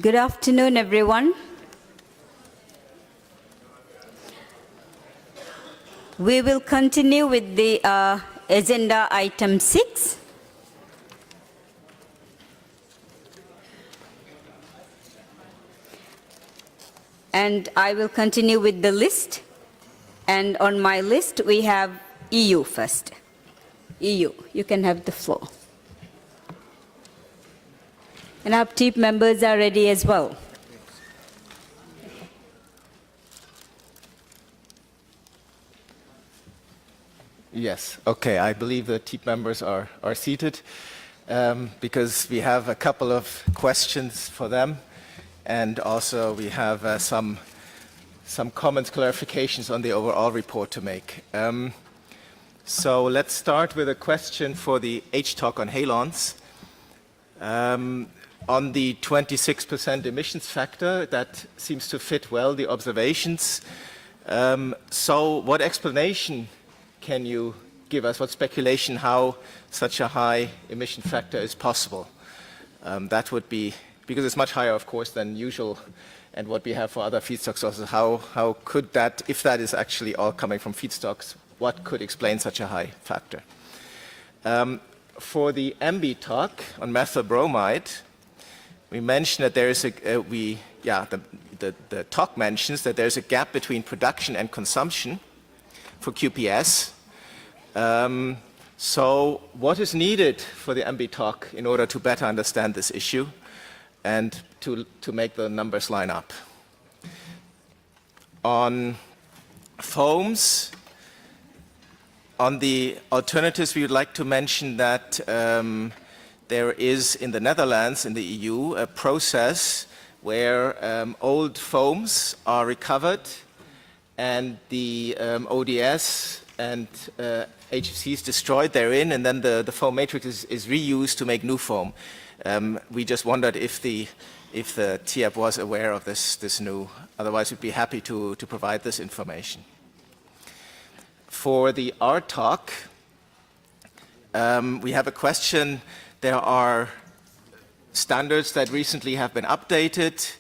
Good afternoon, everyone. We will continue with the agenda item 6. And I will continue with the list. And on my list, we have EU first. EU, you can have the floor. And our team members are ready as well. Yes, okay, I believe the team members are seated because we have a couple of questions for them, and also we have some comments, clarifications on the overall report to make. So let's start with a question for the H-talk on halons. On the 26% emissions factor, that seems to fit well the observations. So what explanation can you give us, what speculation, how such a high emission factor is possible? That would be, because it's much higher, of course, than usual, and what we have for other feedstock sources, how could that, if that is actually all coming from feedstocks, what could explain such a high factor? For the MB talk on methyl bromide, we mentioned that there is the talk mentions that there's a gap between production and consumption for QPS. So what is needed for the MB talk in order to better understand this issue and to make the numbers line up? On foams, on the alternatives, we would like to mention that there is in the Netherlands, in the EU, a process where old foams are recovered and the ODS and HFCs destroyed therein, and then the foam matrix is reused to make new foam. We just wondered if the TIAB was aware of this new. Otherwise, we'd be happy to provide this information. For the R-talk, we have a question. There are standards that recently have been updated,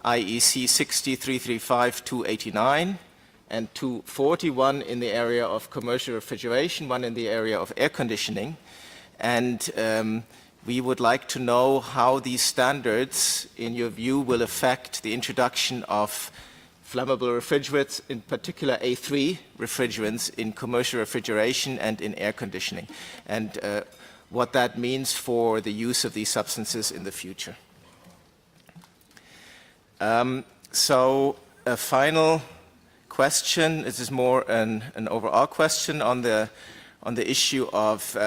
IEC 60335-289 and 241 in the area of commercial refrigeration, one in the area of air conditioning. And we would like to know how these standards, in your view, will affect the introduction of flammable refrigerants, in particular A3 refrigerants in commercial refrigeration and in air conditioning, and what that means for the use of these substances in the future. So a final question, this is more an overall question on the issue of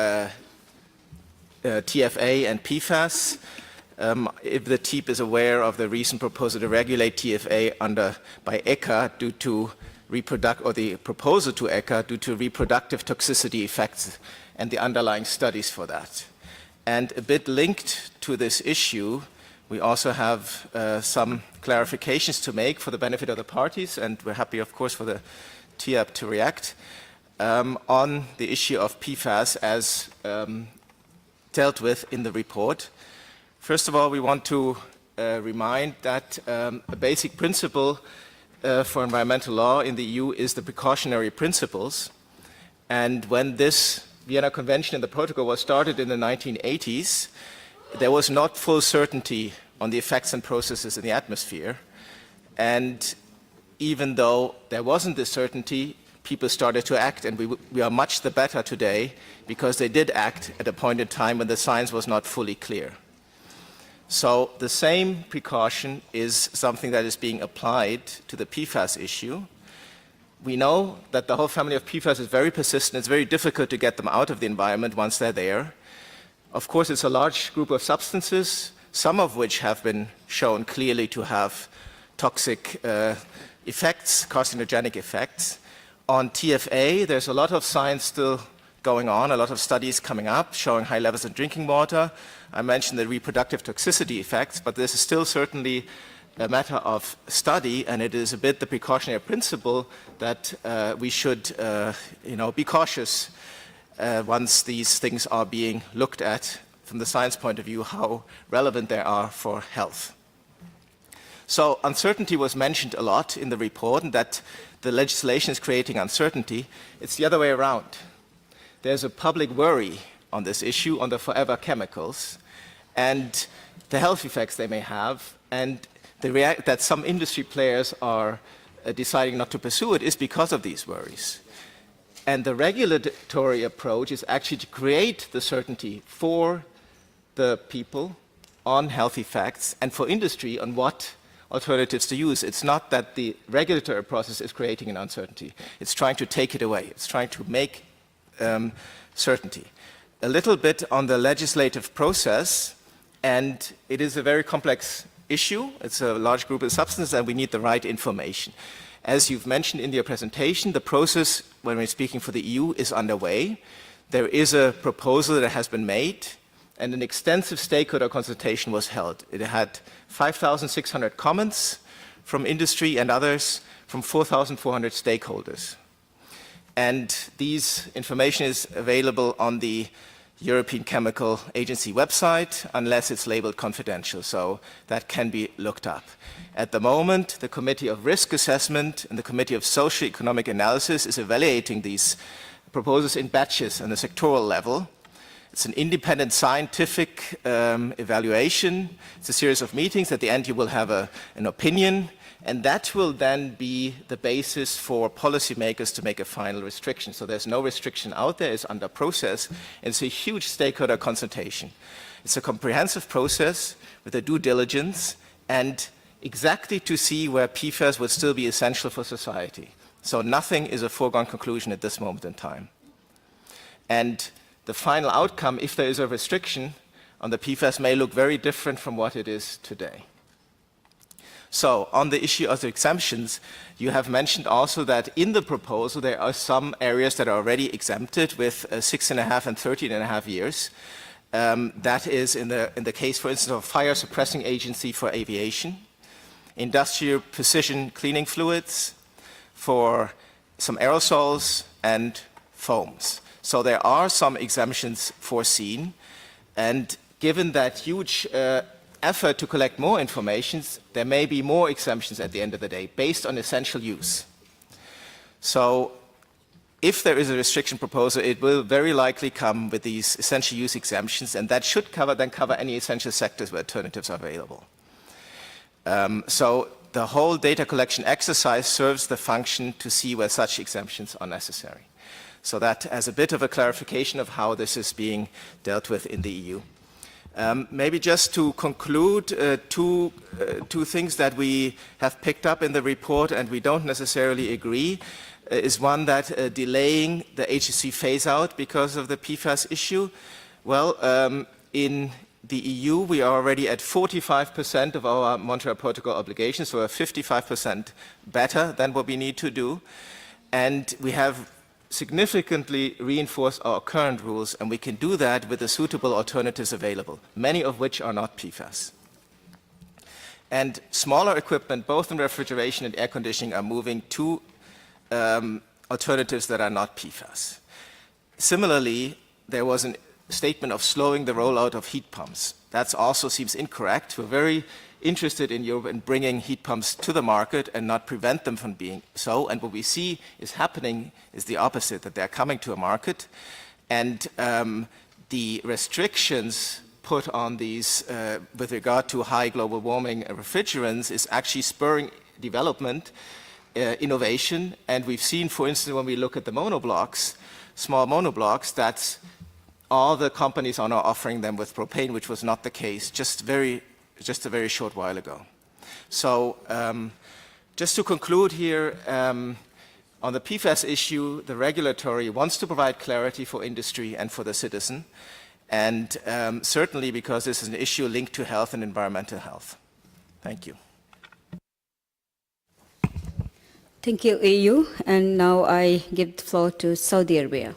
TFA and PFAS. If the TEEP is aware of the recent proposal to regulate TFA by ECHA due to the proposal to ECHA due to reproductive toxicity effects and the underlying studies for that. And a bit linked to this issue, we also have some clarifications to make for the benefit of the parties, and we're happy, of course, for the TIAB to react on the issue of PFAS as dealt with in the report. First of all, we want to remind that a basic principle for environmental law in the EU is the precautionary principles. And when this Vienna Convention and the protocol was started in the 1980s, there was not full certainty on the effects and processes in the atmosphere. And even though there wasn't this certainty, people started to act, and we are much the better today because they did act at a point in time when the science was not fully clear. So the same precaution is something that is being applied to the PFAS issue. We know that the whole family of PFAS is very persistent. It's very difficult to get them out of the environment once they're there. Of course, it's a large group of substances, some of which have been shown clearly to have toxic effects, carcinogenic effects. On TFA, there's a lot of science still going on, a lot of studies coming up showing high levels in drinking water. I mentioned the reproductive toxicity effects, but this is still certainly a matter of study, and it is a bit the precautionary principle that we should be cautious once these things are being looked at from the science point of view, how relevant they are for health. So uncertainty was mentioned a lot in the report, and that the legislation is creating uncertainty. It's the other way around. There's a public worry on this issue, on the forever chemicals, and the health effects they may have, and that some industry players are deciding not to pursue it is because of these worries. And the regulatory approach is actually to create the certainty for the people on health effects and for industry on what alternatives to use. It's not that the regulatory process is creating an uncertainty. It's trying to take it away. It's trying to make certainty. A little bit on the legislative process, and it is a very complex issue. It's a large group of substances, and we need the right information. As you've mentioned in your presentation, the process, when we're speaking for the EU, is underway. There is a proposal that has been made, and an extensive stakeholder consultation was held. It had 5,600 comments from industry and others, from 4,400 stakeholders. And these information is available on the European Chemical Agency website, unless it's labeled confidential, so that can be looked up. At the moment, the Committee of Risk Assessment and the Committee of Socio-Economic Analysis is evaluating these proposals in batches on the sectoral level. It's an independent scientific evaluation. It's a series of meetings. At the end, you will have an opinion, and that will then be the basis for policymakers to make a final restriction. So there's no restriction out there. It's under process. It's a huge stakeholder consultation. It's a comprehensive process with a due diligence and exactly to see where PFAS would still be essential for society. So nothing is a foregone conclusion at this moment in time. And the final outcome, if there is a restriction on the PFAS, may look very different from what it is today. So on the issue of the exemptions, you have mentioned also that in the proposal there are some areas that are already exempted with 6.5 and 13.5 years. That is in the case, for instance, of fire suppressing agency for aviation, industrial precision cleaning fluids, for some aerosols and foams. So there are some exemptions foreseen, and given that huge effort to collect more information, there may be more exemptions at the end of the day based on essential use. So if there is a restriction proposal, it will very likely come with these essential use exemptions, and that should cover any essential sectors where alternatives are available. So the whole data collection exercise serves the function to see where such exemptions are necessary. So that as a bit of a clarification of how this is being dealt with in the EU. Maybe just to conclude, two things that we have picked up in the report and we don't necessarily agree is one that delaying the HFC phase-out because of the PFAS issue. Well, in the EU, we are already at 45% of our Montreal Protocol obligations, so we're 55% better than what we need to do. And we have significantly reinforce our current rules, and we can do that with the suitable alternatives available, many of which are not PFAS. And smaller equipment, both in refrigeration and air conditioning, are moving to alternatives that are not PFAS. Similarly, there was a statement of slowing the rollout of heat pumps. That also seems incorrect. We're very interested in Europe in bringing heat pumps to the market and not prevent them from being so. And what we see is happening is the opposite, that they're coming to a market. And the restrictions put on these with regard to high global warming refrigerants is actually spurring development, innovation. And we've seen, for instance, when we look at the monoblocks, small monoblocks, that all the companies are now offering them with propane, which was not the case just a very short while ago. So just to conclude here, on the PFAS issue, the regulatory wants to provide clarity for industry and for the citizen, and certainly because this is an issue linked to health and environmental health. Thank you. Thank you, EU. And now I give the floor to Saudi Arabia.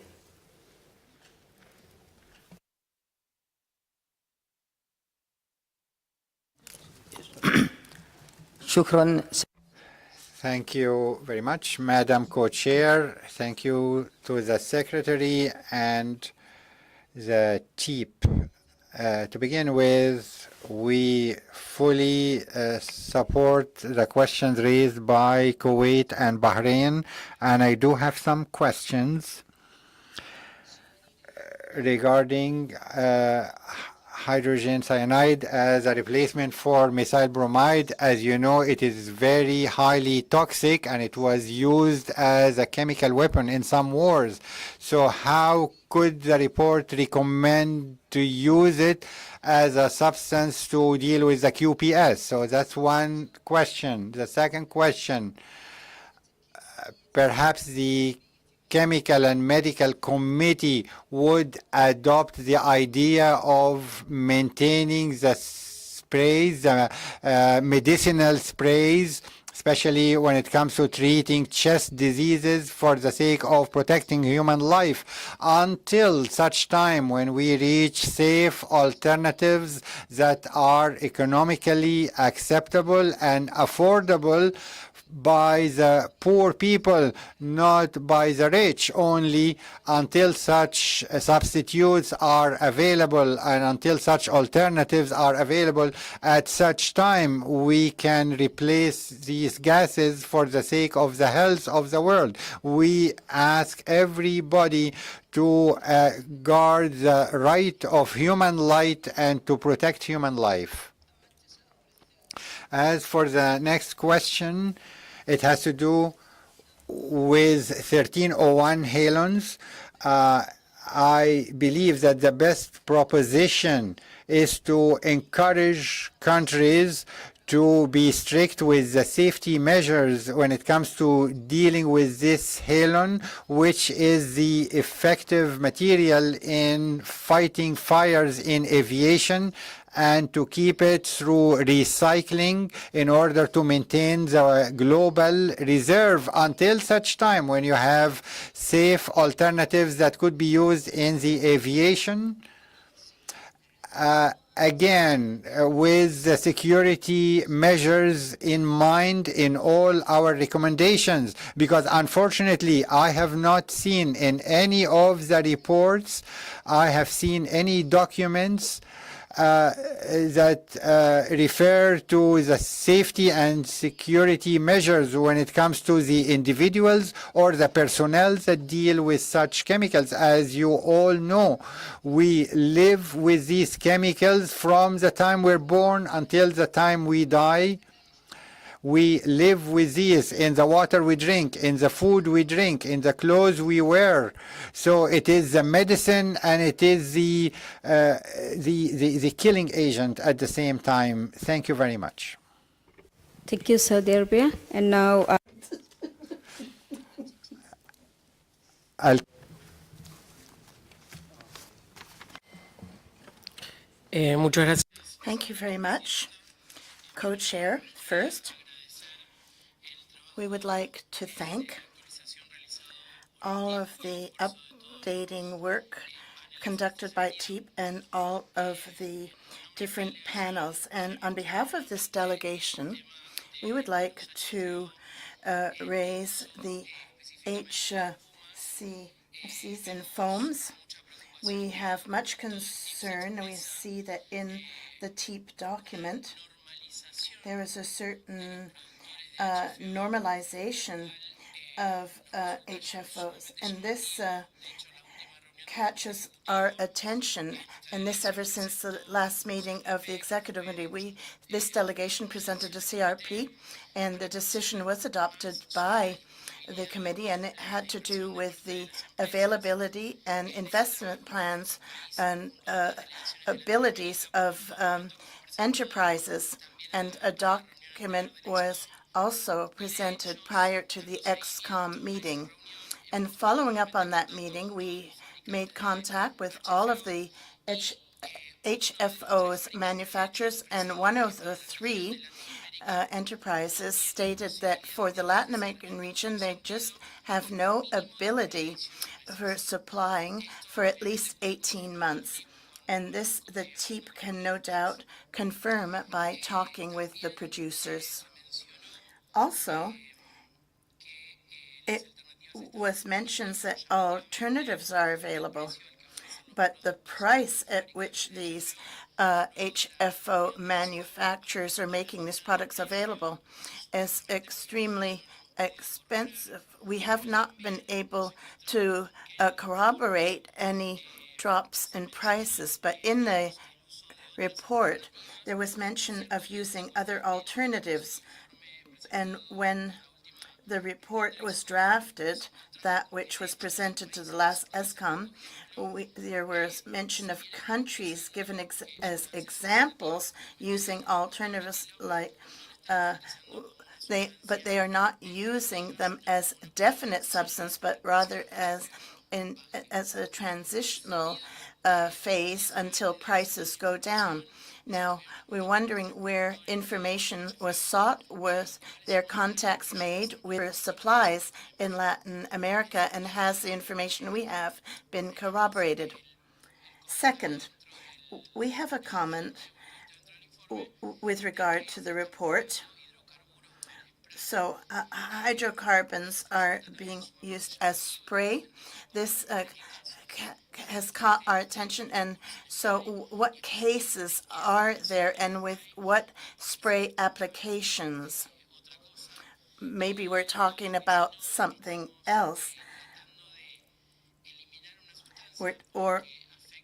Thank you very much, Madam Co-Chair. Thank you to the Secretary and the TEEP To begin with, we fully support the questions raised by Kuwait and Bahrain, and I do have some questions regarding hydrogen cyanide as a replacement for methyl bromide. As you know, it is very highly toxic and it was used as a chemical weapon in some wars. So how could the report recommend to use it as a substance to deal with the QPS? So that's one question. The second question, perhaps the Chemical and Medical Committee would adopt the idea of maintaining the sprays, medicinal sprays, especially when it comes to treating chest diseases for the sake of protecting human life, until such time when we reach safe alternatives that are economically acceptable and affordable by the poor people, not by the rich only, until such substitutes are available and until such alternatives are available. At such time, we can replace these gases for the sake of the health of the world. We ask everybody to guard the right of human life and to protect human life. As for the next question, it has to do with 1301 halons. I believe that the best proposition is to encourage countries to be strict with the safety measures when it comes to dealing with this halon, which is the effective material in fighting fires in aviation, and to keep it through recycling in order to maintain the global reserve until such time when you have safe alternatives that could be used in the aviation. Again, with the security measures in mind in all our recommendations, because unfortunately I have not seen in any of the reports, I have seen any documents that refer to the safety and security measures when it comes to the individuals or the personnel that deal with such chemicals. As you all know, we live with these chemicals from the time we're born until the time we die. We live with these in the water we drink, in the food we drink, in the clothes we wear. So it is the medicine and it is the killing agent at the same time. Thank you very much. Thank you, Saudi Arabia. And now... Muchas gracias. Thank you very much. Co-chair first. We would like to thank all of the updating work conducted by TEEP and all of the different panels. And on behalf of this delegation, we would like to raise the HCFCs and foams. We have much concern, and we see that in the TEEP document, there is a certain normalization of HFOs, and this catches our attention, and this ever since the last meeting of the Executive Committee. This delegation presented a CRP, and the decision was adopted by the committee, and it had to do with the availability and investment plans and abilities of enterprises, and a document was also presented prior to the EXCOM meeting. And following up on that meeting, we made contact with all of the HFOs manufacturers, and one of the three enterprises stated that for the Latin American region, they just have no ability for supplying for at least 18 months. And this, the TEEP can no doubt confirm by talking with the producers. Also, it was mentioned that alternatives are available. but the price at which these HFO manufacturers are making these products available is extremely expensive. We have not been able to corroborate any drops in prices, but in the report, there was mention of using other alternatives. And when the report was drafted, that which was presented to the last ESCOM, there was mention of countries given as examples using alternatives like but they are not using them as definite substance, but rather as a transitional phase until prices go down. Now, we're wondering where information was sought, was there contacts made with supplies in Latin America, and has the information we have been corroborated? Second, we have a comment with regard to the report. So hydrocarbons are being used as spray. This has caught our attention. And so what cases are there, and with what spray applications? Maybe we're talking about something else. Or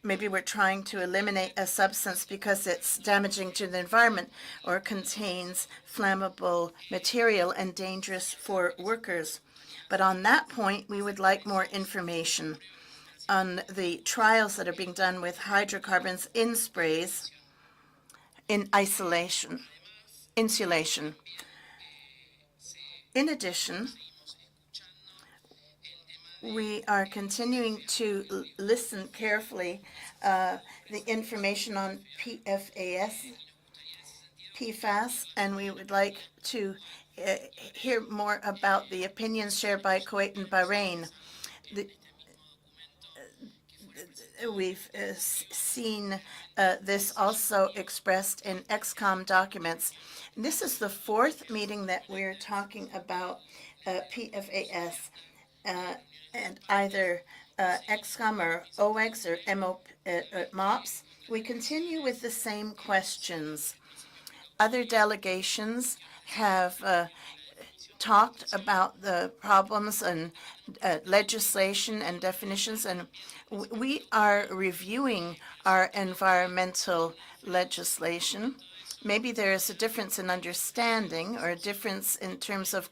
maybe we're trying to eliminate a substance because it's damaging to the environment or contains flammable material and dangerous for workers. But on that point, we would like more information on the trials that are being done with hydrocarbons in sprays in insulation. In addition, we are continuing to listen carefully the information on PFAS, and we would like to hear more about the opinions shared by Kuwait and Bahrain. We've seen this also expressed in EXCOM documents. This is the fourth meeting that we're talking about PFAS. And either EXCOM or OEWG or MOPS, we continue with the same questions. Other delegations have talked about the problems and legislation and definitions, and we are reviewing our environmental legislation. Maybe there is a difference in understanding or a difference in terms of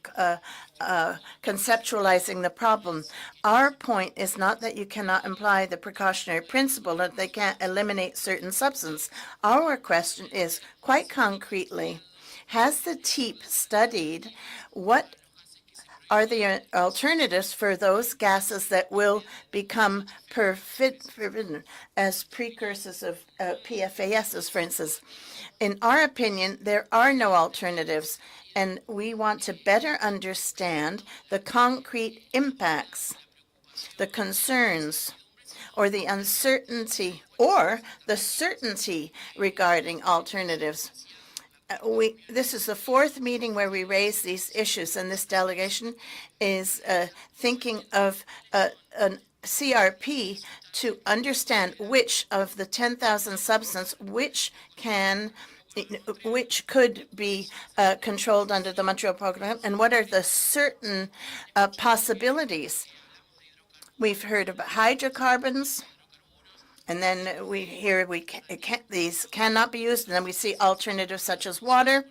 conceptualizing the problem. Our point is not that you cannot imply the precautionary principle, that they can't eliminate certain substance. Our question is, quite concretely, has the TEEP studied what are the alternatives for those gases that will become forbidden as precursors of PFASs, for instance? In our opinion, there are no alternatives, and we want to better understand the concrete impacts, the concerns, or the uncertainty, or the certainty regarding alternatives. This is the fourth meeting where we raise these issues, and this delegation is thinking of a CRP to understand which of the 10,000 substances which could be controlled under the Montreal Program, and what are the certain possibilities. We've heard about hydrocarbons, and then we hear these cannot be used, and then we see alternatives such as water.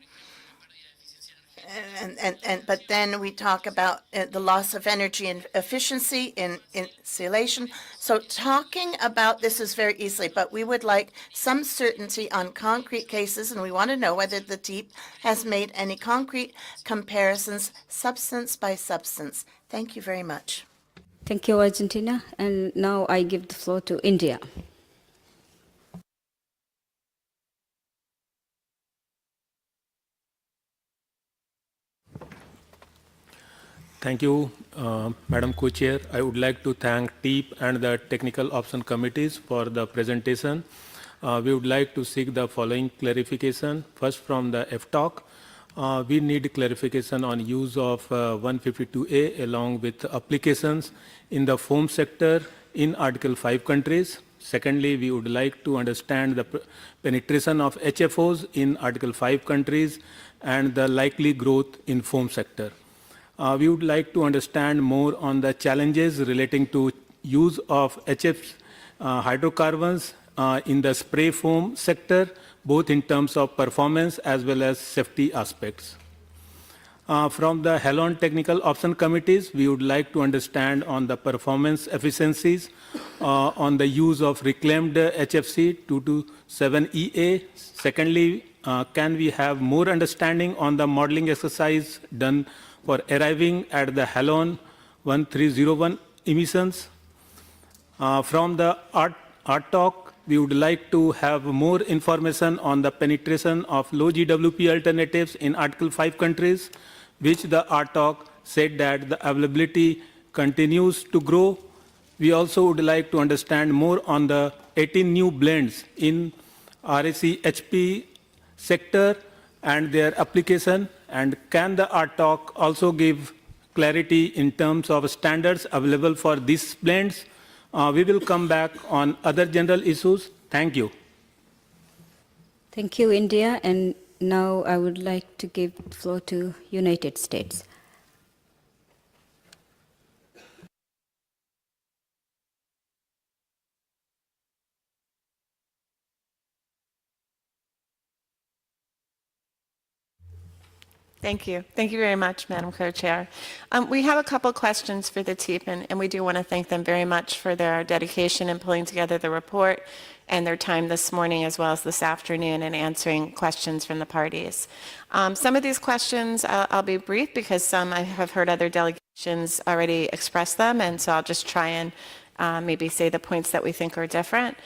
But then we talk about the loss of energy and efficiency in insulation. So talking about this is very easily, but we would like some certainty on concrete cases, and we want to know whether the TEEP has made any concrete comparisons, substance by substance. Thank you very much. Thank you, Argentina. And now I give the floor to India. Thank you, Madam Co-Chair. I would like to thank TEEP and the Technical Option Committees for the presentation. We would like to seek the following clarification. First, from the FTOC, we need clarification on use of 152A along with applications in the foam sector in Article 5 countries. Secondly, we would like to understand the penetration of HFOs in Article 5 countries and the likely growth in foam sector. We would like to understand more on the challenges relating to use of HF hydrocarbons in the spray foam sector, both in terms of performance as well as safety aspects. From the Halon Technical Option Committees, we would like to understand on the performance efficiencies on the use of reclaimed HFC 227EA. Secondly, can we have more understanding on the modeling exercise done for arriving at the Halon 1301 emissions? From the art talk, we would like to have more information on the penetration of low GWP alternatives in Article 5 countries, which the art talk said that the availability continues to grow. We also would like to understand more on the 18 new blends in RAC-HP sector and their application, and can the art talk also give clarity in terms of standards available for these blends? We will come back on other general issues. Thank you. Thank you, India. And now I would like to give the floor to United States. Thank you. Thank you very much, Madam Co-Chair. We have a couple questions for the TEEP, and we do want to thank them very much for their dedication in pulling together the report and their time this morning as well as this afternoon in answering questions from the parties. Some of these questions I'll be brief because some I have heard other delegations already express them, and so I'll just try and maybe say the points that we think are different.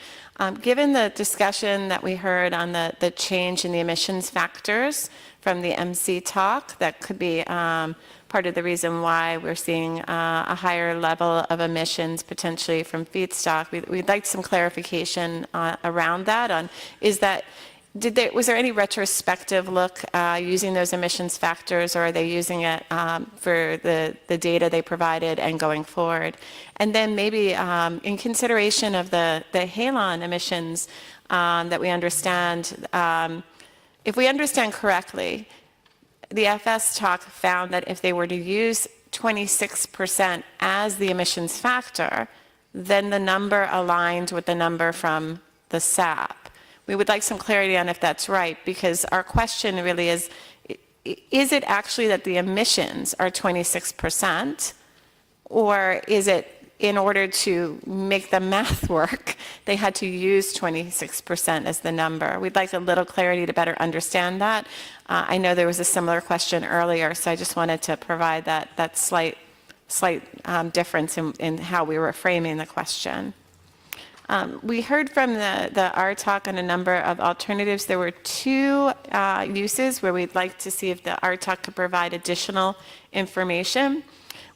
Given the discussion that we heard on the change in the emissions factors from the MC talk, that could be part of the reason why we're seeing a higher level of emissions potentially from feedstock. We'd like some clarification around that. Was there any retrospective look using those emissions factors, or are they using it for the data they provided and going forward? And then maybe in consideration of the halon emissions that we understand, if we understand correctly, the FS talk found that if they were to use 26% as the emissions factor, then the number aligned with the number from the SAP. We would like some clarity on if that's right, because our question really is it actually that the emissions are 26%, or is it in order to make the math work, they had to use 26% as the number? We'd like a little clarity to better understand that. I know there was a similar question earlier, so I just wanted to provide that slight difference in how we were framing the question. We heard from the RTOC on a number of alternatives. There were two uses where we'd like to see if the RTOC could provide additional information.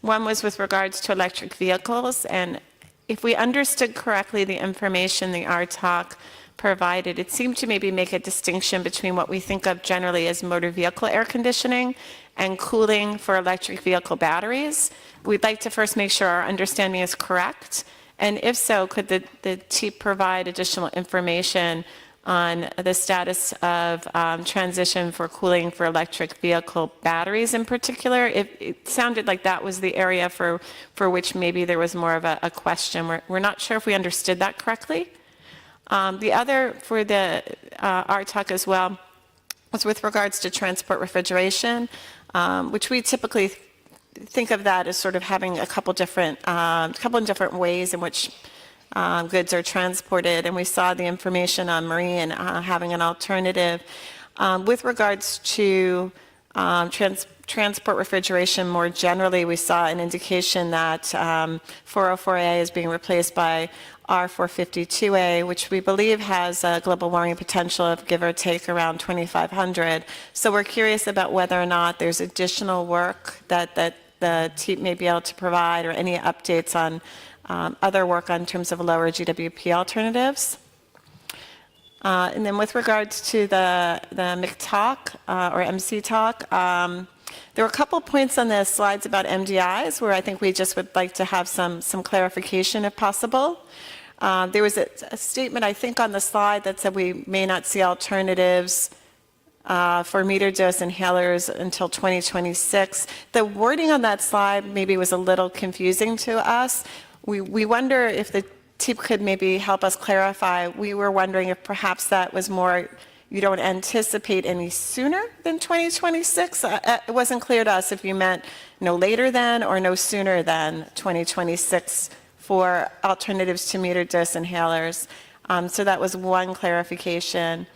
One was with regards to electric vehicles, and if we understood correctly the information the RTOC provided, it seemed to maybe make a distinction between what we think of generally as motor vehicle air conditioning and cooling for electric vehicle batteries. We'd like to first make sure our understanding is correct. And if so, could the TEEP provide additional information on the status of transition for cooling for electric vehicle batteries in particular? It sounded like that was the area for which maybe there was more of a question. We're not sure if we understood that correctly. The other for the RTOC as well was with regards to transport refrigeration, which we typically think of that as sort of having a couple different ways in which goods are transported, and we saw the information on marine having an alternative. With regards to transport refrigeration more generally, we saw an indication that 404A is being replaced by R452A, which we believe has a global warming potential of give or take around 2,500. So we're curious about whether or not there's additional work that the TEEP may be able to provide, or any updates on other work in terms of lower GWP alternatives. And then with regards to the MIC talk or MC talk, There were a couple points on the slides about MDIs where I think we just would like to have some clarification if possible. There was a statement, I think, on the slide that said we may not see alternatives for metered dose inhalers until 2026. The wording on that slide maybe was a little confusing to us. We wonder if the TEEP could maybe help us clarify. We were wondering if perhaps that was more, you don't anticipate any sooner than 2026. It wasn't clear to us if you meant no later than or no sooner than 2026 for alternatives to metered dose inhalers. So that was one clarification.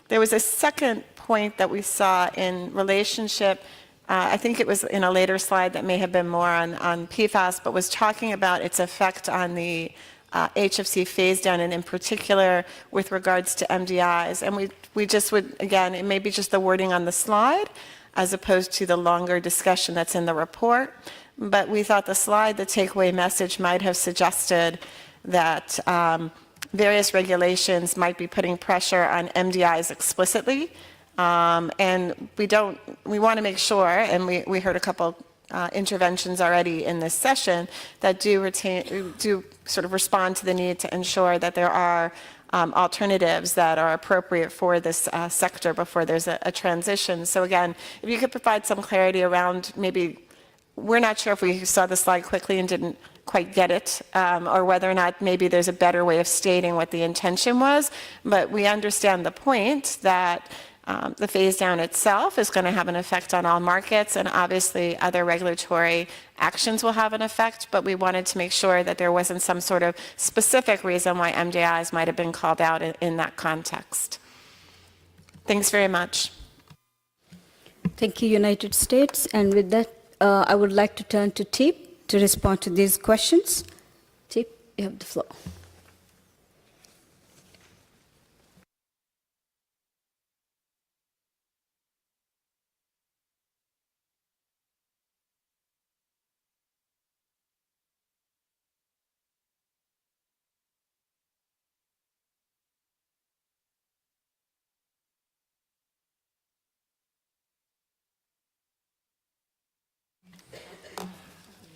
There was a second point that we saw in relationship, I think it was in a later slide that may have been more on PFAS, but was talking about its effect on the HFC phase down, and in particular with regards to MDIs. And we just would, again, it may be just the wording on the slide as opposed to the longer discussion that's in the report. But we thought the slide, the takeaway message might have suggested that various regulations might be putting pressure on MDIs explicitly. And we want to make sure, and we heard a couple interventions already in this session that do sort of respond to the need to ensure that there are alternatives that are appropriate for this sector before there's a transition. So again, if you could provide some clarity around, maybe we're not sure if we saw the slide quickly and didn't quite get it, or whether or not maybe there's a better way of stating what the intention was, but we understand the point that the phase down itself is going to have an effect on all markets, and obviously other regulatory actions will have an effect, but we wanted to make sure that there wasn't some sort of specific reason why MDIs might have been called out in that context. Thanks very much. Thank you, United States. And with that, I would like to turn to TEEP to respond to these questions. TEEP, you have the floor.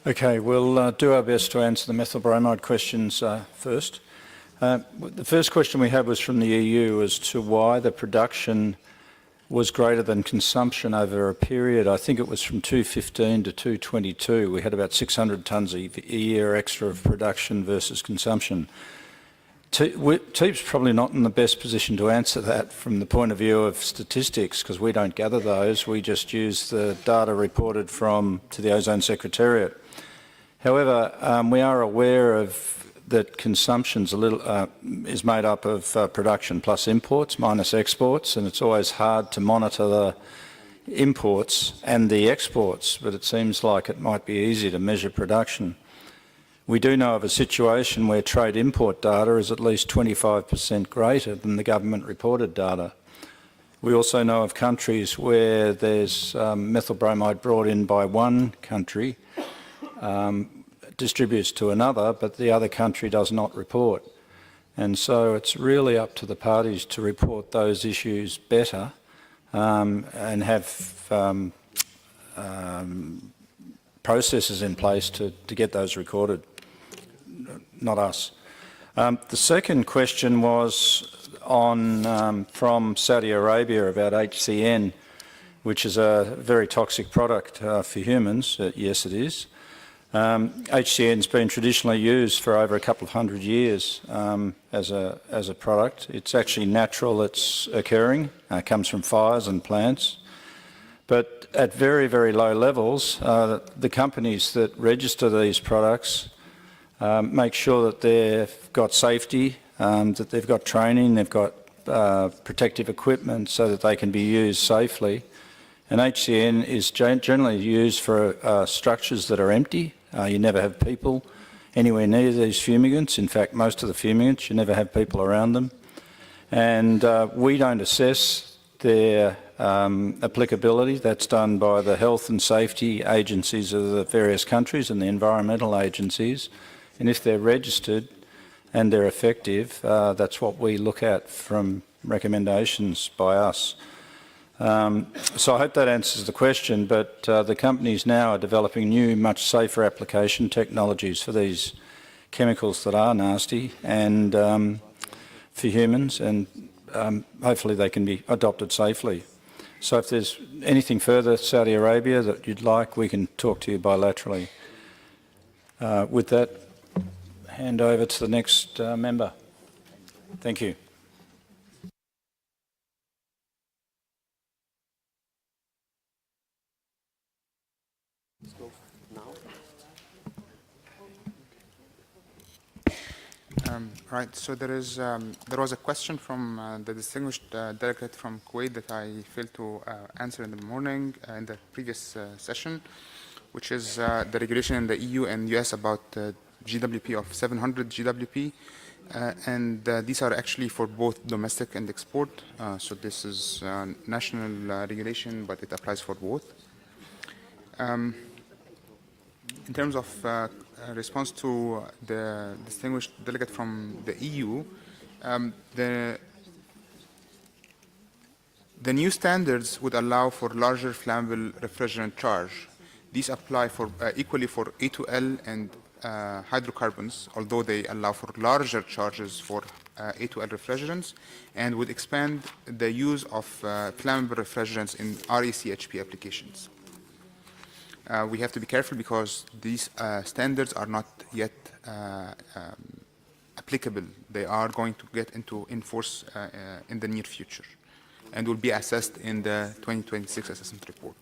Okay, we'll do our best to answer the methyl bromide questions first. The first question we had was from the EU as to why the production was greater than consumption over a period. I think it was from 2015 to 2022. We had about 600 tonnes a year extra of production versus consumption. TEEP's probably not in the best position to answer that from the point of view of statistics, because we don't gather those. We just use the data reported to the Ozone Secretariat. However, we are aware of that consumption is made up of production plus imports minus exports, and it's always hard to monitor the imports and the exports, but it seems like it might be easy to measure production. We do know of a situation where trade import data is at least 25% greater than the government reported data. We also know of countries where there's methyl bromide brought in by one country, distributes to another, but the other country does not report. And so it's really up to the parties to report those issues better and have processes in place to get those recorded, not us. The second question was from Saudi Arabia about HCN, which is a very toxic product for humans. Yes, it is. HCN's been traditionally used for over a couple of hundred years as a product. It's actually natural, it's occurring, comes from fires and plants. But at very, very low levels, the companies that register these products make sure that they've got safety, that they've got training, they've got protective equipment so that they can be used safely. And HCN is generally used for structures that are empty. You never have people anywhere near these fumigants. In fact, most of the fumigants, you never have people around them. And we don't assess their applicability. That's done by the health and safety agencies of the various countries and the environmental agencies. And if they're registered and they're effective, that's what we look at from recommendations by us. So I hope that answers the question, but the companies now are developing new, much safer application technologies for these chemicals that are nasty and for humans, and hopefully they can be adopted safely. So if there's anything further, Saudi Arabia, that you'd like, we can talk to you bilaterally. With that, hand over to the next member. Thank you. Right. So there was a question from the distinguished delegate from Kuwait that I failed to answer in the morning in the previous session, which is the regulation in the EU and US about GWP of 700 GWP, and these are actually for both domestic and export. So this is national regulation, but it applies for both. In terms of response to the distinguished delegate from the EU, the new standards would allow for larger flammable refrigerant charge. These apply for equally for A2L and hydrocarbons, although they allow for larger charges for A2L refrigerants, and would expand the use of flammable refrigerants in RECHP applications. We have to be careful because these standards are not yet applicable. They are going to get into force in the near future and will be assessed in the 2026 assessment report.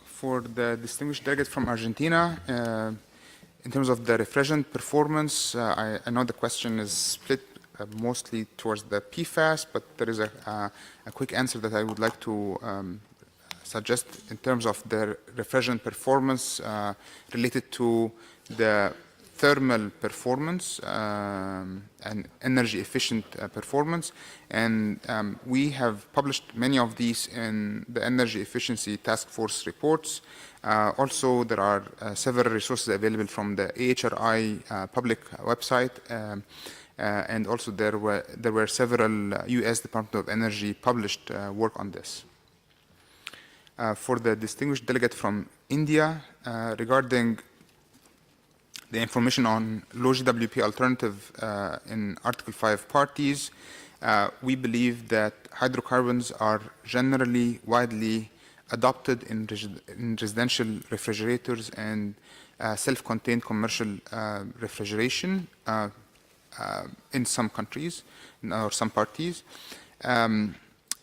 For the distinguished delegate from Argentina, in terms of the refrigerant performance, I know the question is split mostly towards the PFAS, but there is a quick answer that I would like to suggest in terms of the refrigerant performance related to the thermal performance and energy efficient performance. And we have published many of these in the Energy Efficiency Task Force reports. Also, there are several resources available from the AHRI public website. And also there were several U.S. Department of Energy published work on this. For the distinguished delegate from India, regarding the information on low GWP alternative in Article 5 parties, we believe that hydrocarbons are generally widely adopted in residential refrigerators and self-contained commercial refrigeration in some countries or some parties, and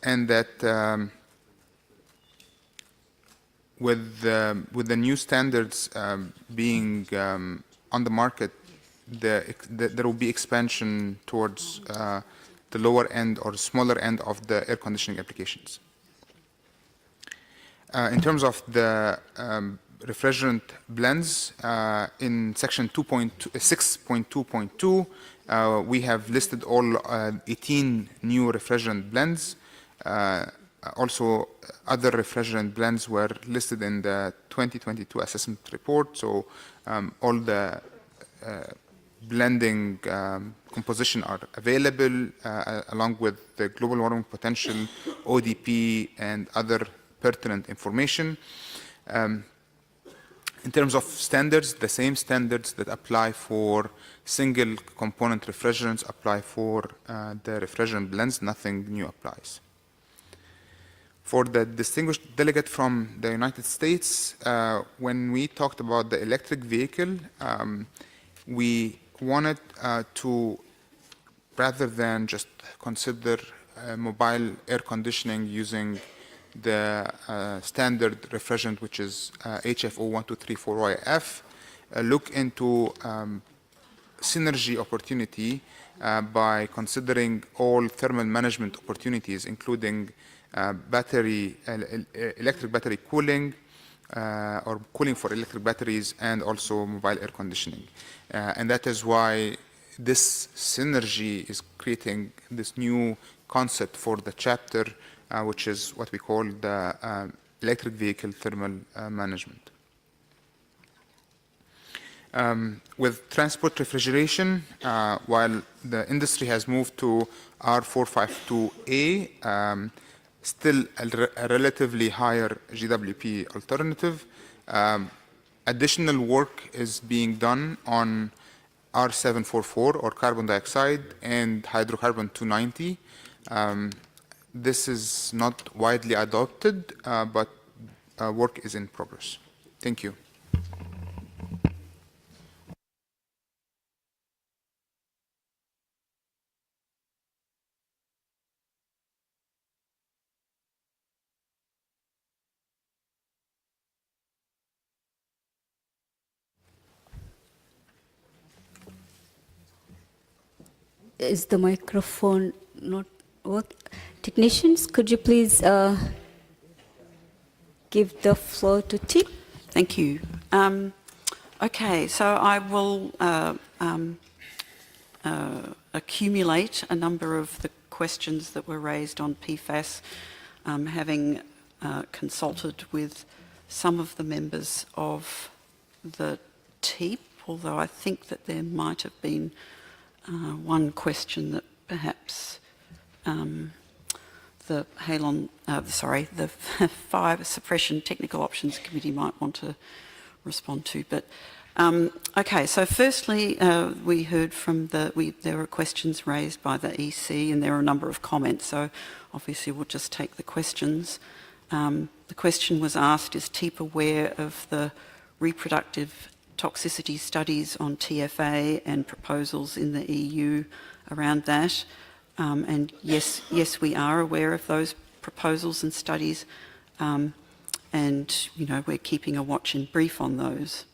that with the new standards being on the market, there will be expansion towards the lower end or smaller end of the air conditioning applications. In terms of the refrigerant blends, in section 6.2.2, we have listed all 18 new refrigerant blends. Also, other refrigerant blends were listed in the 2022 assessment report. So all the blending composition are available along with the global warming potential, ODP, and other pertinent information. In terms of standards, the same standards that apply for single component refrigerants apply for the refrigerant blends. Nothing new applies. For the distinguished delegate from the United States, when we talked about the electric vehicle, we wanted to, rather than just consider mobile air conditioning using the standard refrigerant, which is HFO1234YF, look into synergy opportunity by considering all thermal management opportunities, including electric battery cooling or cooling for electric batteries, and also mobile air conditioning. And that is why this synergy is creating this new concept for the chapter, which is what we call the electric vehicle thermal management. With transport refrigeration, while the industry has moved to R452A, still a relatively higher GWP alternative, additional work is being done on R744 or carbon dioxide and hydrocarbon 290. This is not widely adopted, but work is in progress. Thank you. Is the microphone not work? Technicians, could you please give the floor to Tip? Thank you. Okay, so I will accumulate a number of the questions that were raised on PFAS, having consulted with some of the members of the TEEP, although I think that there might have been one question that perhaps the the Fire Suppression Technical Options Committee might want to respond to. But okay, so firstly, we heard from there were questions raised by the EC, and there are a number of comments. So obviously, we'll just take the questions. The question was asked: is TEEP aware of the reproductive toxicity studies on TFA and proposals in the EU around that? And yes, we are aware of those proposals and studies, and we're keeping a watch and brief on those.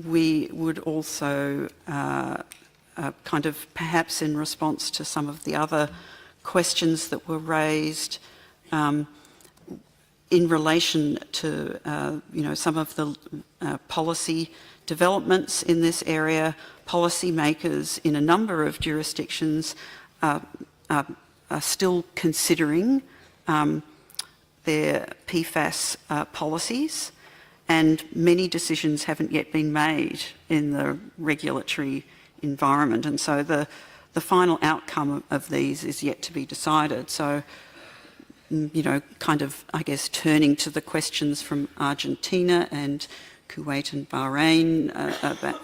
We would also kind of perhaps in response to some of the other questions that were raised in relation to some of the policy developments in this area. Policymakers in a number of jurisdictions are still considering their PFAS policies, and many decisions haven't yet been made in the regulatory environment, and so the final outcome of these is yet to be decided. So, kind of, I guess, turning to the questions from Argentina and Kuwait and Bahrain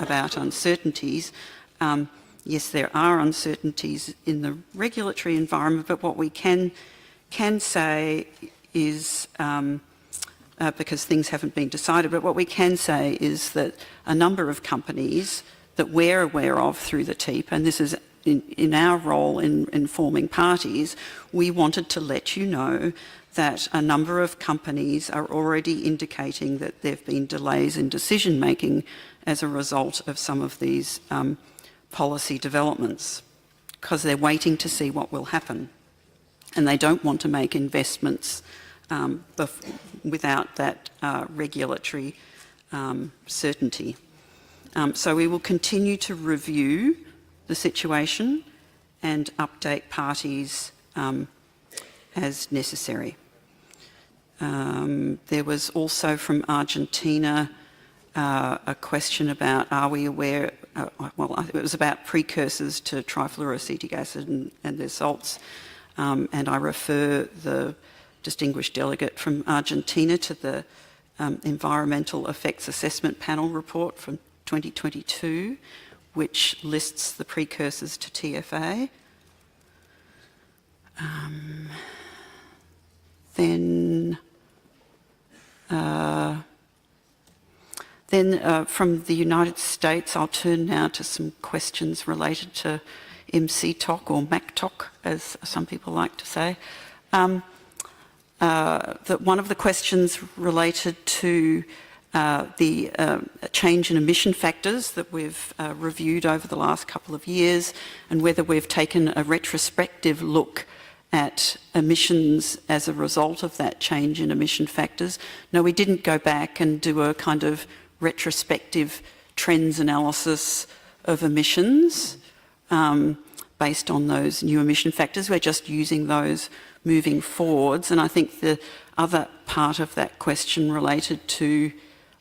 about uncertainties. Yes, there are uncertainties in the regulatory environment, but what we can say is, because things haven't been decided, but what we can say is that a number of companies that we're aware of through the TEEP, and this is in our role in forming parties, we wanted to let you know that a number of companies are already indicating that there have been delays in decision making as a result of some of these policy developments, because they're waiting to see what will happen, and they don't want to make investments without that regulatory certainty. So we will continue to review the situation and update parties as necessary. There was also from Argentina a question about, are we aware, it was about precursors to trifluoroacetic acid and their salts, and I refer the distinguished delegate from Argentina to the Environmental Effects Assessment Panel report from 2022, which lists the precursors to TFA. Then from the United States, I'll turn now to some questions related to MCTOC or MACTOC, as some people like to say. That one of the questions related to the change in emission factors that we've reviewed over the last couple of years, and whether we've taken a retrospective look at emissions as a result of that change in emission factors. No, we didn't go back and do a kind of retrospective trends analysis of emissions based on those new emission factors. We're just using those moving forwards. And I think the other part of that question related to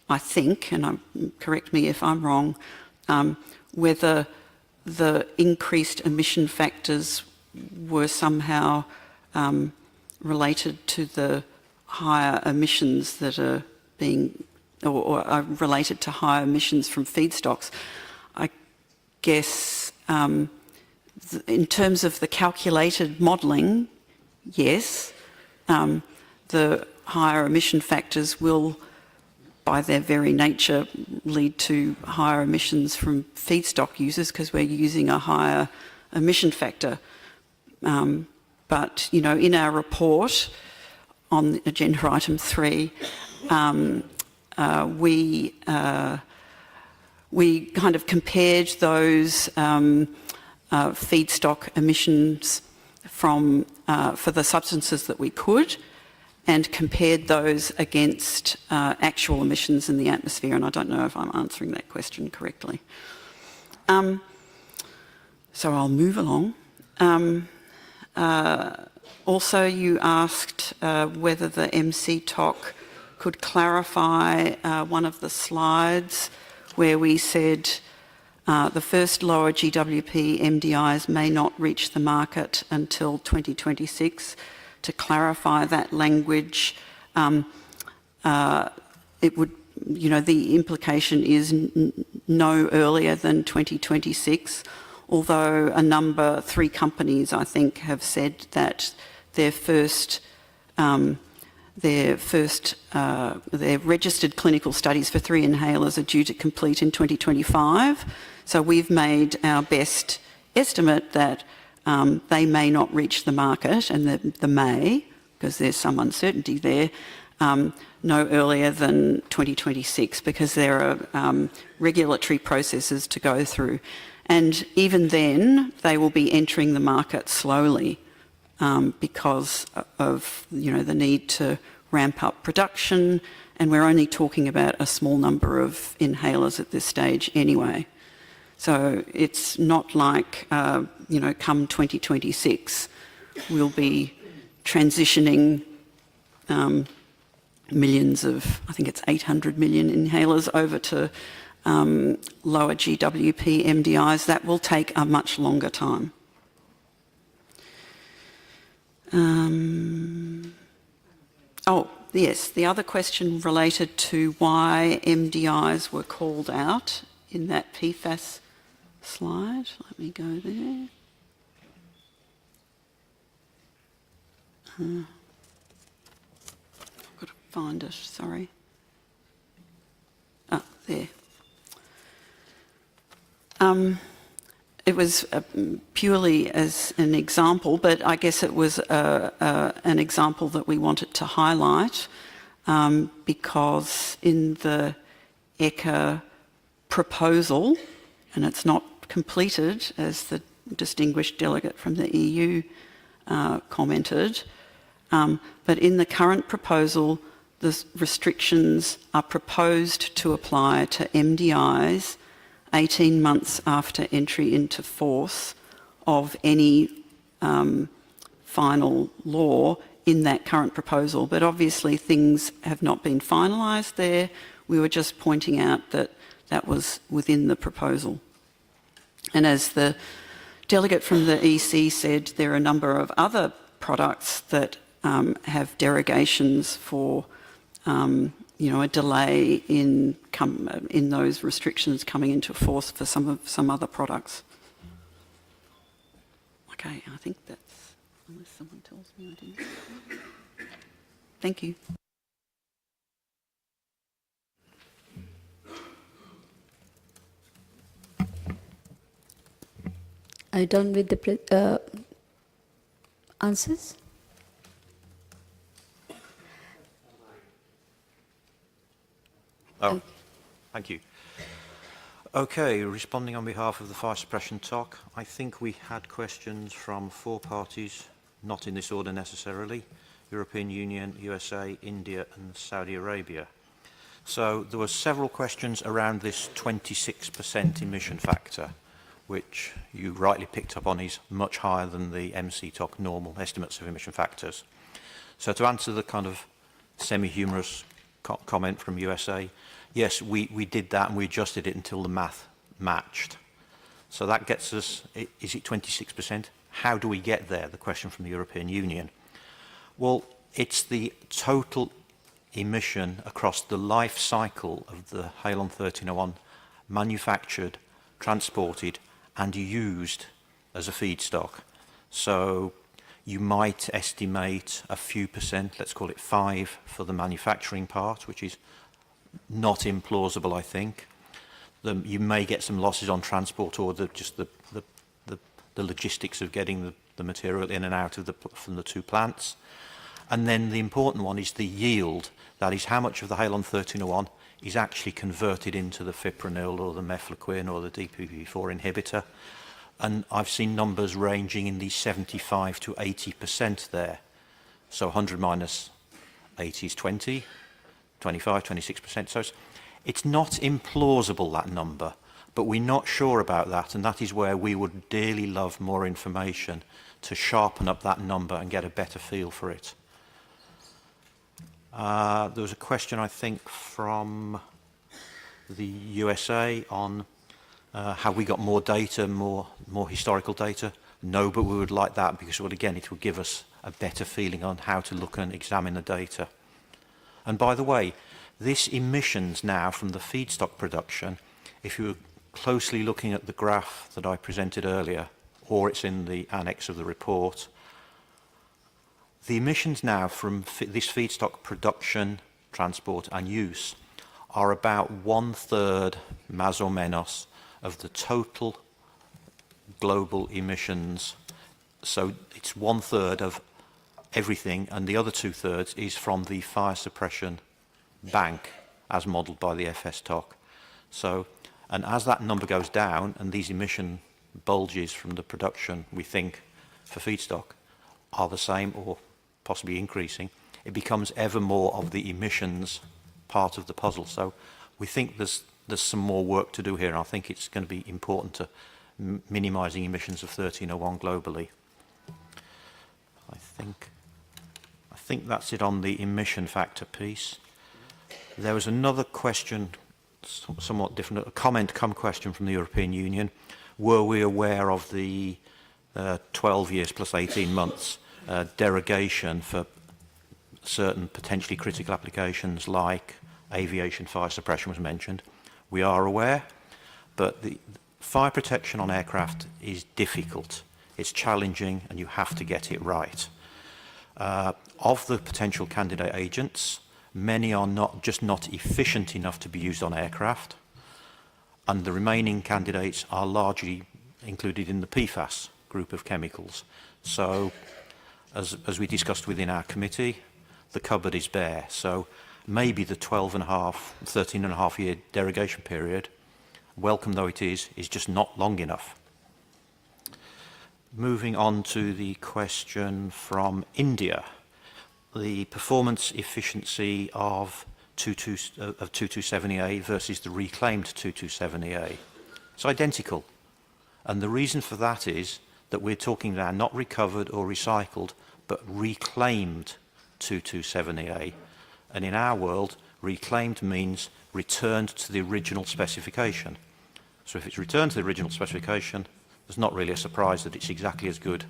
I think, and correct me if I'm wrong, whether the increased emission factors were somehow related to the higher emissions that are being, or are related to higher emissions from feedstocks. I guess in terms of the calculated modelling, yes, the higher emission factors will, by their very nature, lead to higher emissions from feedstock users because we're using a higher emission factor. But, you know, in our report on agenda item 3, we kind of compared those feedstock emissions from for the substances that we could, and compared those against actual emissions in the atmosphere. And I don't know if I'm answering that question correctly. So I'll move along. Also, you asked whether the MCTOC could clarify one of the slides where we said the first lower GWP MDIs may not reach the market until 2026. To clarify that language, it would, you know, the implication is no earlier than 2026, although a number, 3 companies, I think, have said that their registered clinical studies for 3 inhalers are due to complete in 2025. So we've made our best estimate that they may not reach the market, and the may, because there's some uncertainty there, no earlier than 2026, because there are regulatory processes to go through. And even then, they will be entering the market slowly because of, you know, the need to ramp up production, and we're only talking about a small number of inhalers at this stage anyway. So it's not like, you know, come 2026, we'll be transitioning millions of, I think it's 800 million inhalers over to lower GWP MDIs. That will take a much longer time. Oh, yes, the other question related to why MDIs were called out in that PFAS slide. Let me go there. I've got to find it, sorry. Ah, there. It was purely as an example, but I guess it was an example that we wanted to highlight because in the ECHA proposal, and it's not completed, as the distinguished delegate from the EU commented, but in the current proposal, the restrictions are proposed to apply to MDIs 18 months after entry into force of any final law in that current proposal. But obviously things have not been finalised there. We were just pointing out that that was within the proposal. And as the delegate from the EC said, there are a number of other products that have derogations for you know, a delay in those restrictions coming into force for some other products. Okay, I think that's, unless someone tells me I didn't. Thank you. Are you done with the answers? Oh, thank you. Okay, responding on behalf of the fire suppression TOC, I think we had questions from 4 parties, not in this order necessarily: European Union, USA, India and Saudi Arabia. So there were several questions around this 26% emission factor, which you rightly picked up on is much higher than the MCTOC normal estimates of emission factors. So to answer the kind of semi-humorous comment from USA. Yes, we did that and we adjusted it until the math matched. So that gets us, is it 26%? How do we get there? The question from the European Union. Well, it's the total emission across the life cycle of the Halon 1301 manufactured, transported and used as a feedstock. So you might estimate a few percent, let's call it 5 for the manufacturing part, which is not implausible, I think. You may get some losses on transport or just the logistics of getting the material in and out of from the two plants. And then the important one is the yield. That is how much of the Halon 1301 is actually converted into the fipronil or the mefloquine or the DPP4 inhibitor. And I've seen numbers ranging in the 75 to 80% there. So 100 minus 80 is 20, 25, 26%. So it's not implausible, that number, but we're not sure about that. And that is where we would dearly love more information to sharpen up that number and get a better feel for it. There was a question, I think, from the USA on have we got more data, more historical data? No, but we would like that because, well, again, it will give us a better feeling on how to look and examine the data. And by the way, this emissions now from the feedstock production, if you were closely looking at the graph that I presented earlier, or it's in the annex of the report, the emissions now from this feedstock production, transport and use are about 1/3, más o menos, of the total global emissions. So it's 1/3 of everything, and the other 2/3 is from the fire suppression bank as modelled by the FS-TOC. So, and as that number goes down and these emission bulges from the production, we think, for feedstock are the same or possibly increasing, it becomes ever more of the emissions part of the puzzle. So we think there's some more work to do here, and I think it's going to be important to minimising emissions of 1301 globally. I think that's it on the emission factor piece. There was another question, somewhat different, a comment come question from the European Union. Were we aware of the 12 years plus 18 months derogation for certain potentially critical applications like aviation fire suppression was mentioned? We are aware, but the fire protection on aircraft is difficult. It's challenging and you have to get it right. Of the potential candidate agents, many are not efficient enough to be used on aircraft, and the remaining candidates are largely included in the PFAS group of chemicals. So, as we discussed within our committee, the cupboard is bare. So maybe the 13.5 year derogation period, welcome though it is just not long enough. Moving on to the question from India. The performance efficiency of 227EA versus the reclaimed 227EA. It's identical. And the reason for that is that we're talking now not recovered or recycled, but reclaimed 227EA. And in our world, reclaimed means returned to the original specification. So if it's returned to the original specification, there's not really a surprise that it's exactly as good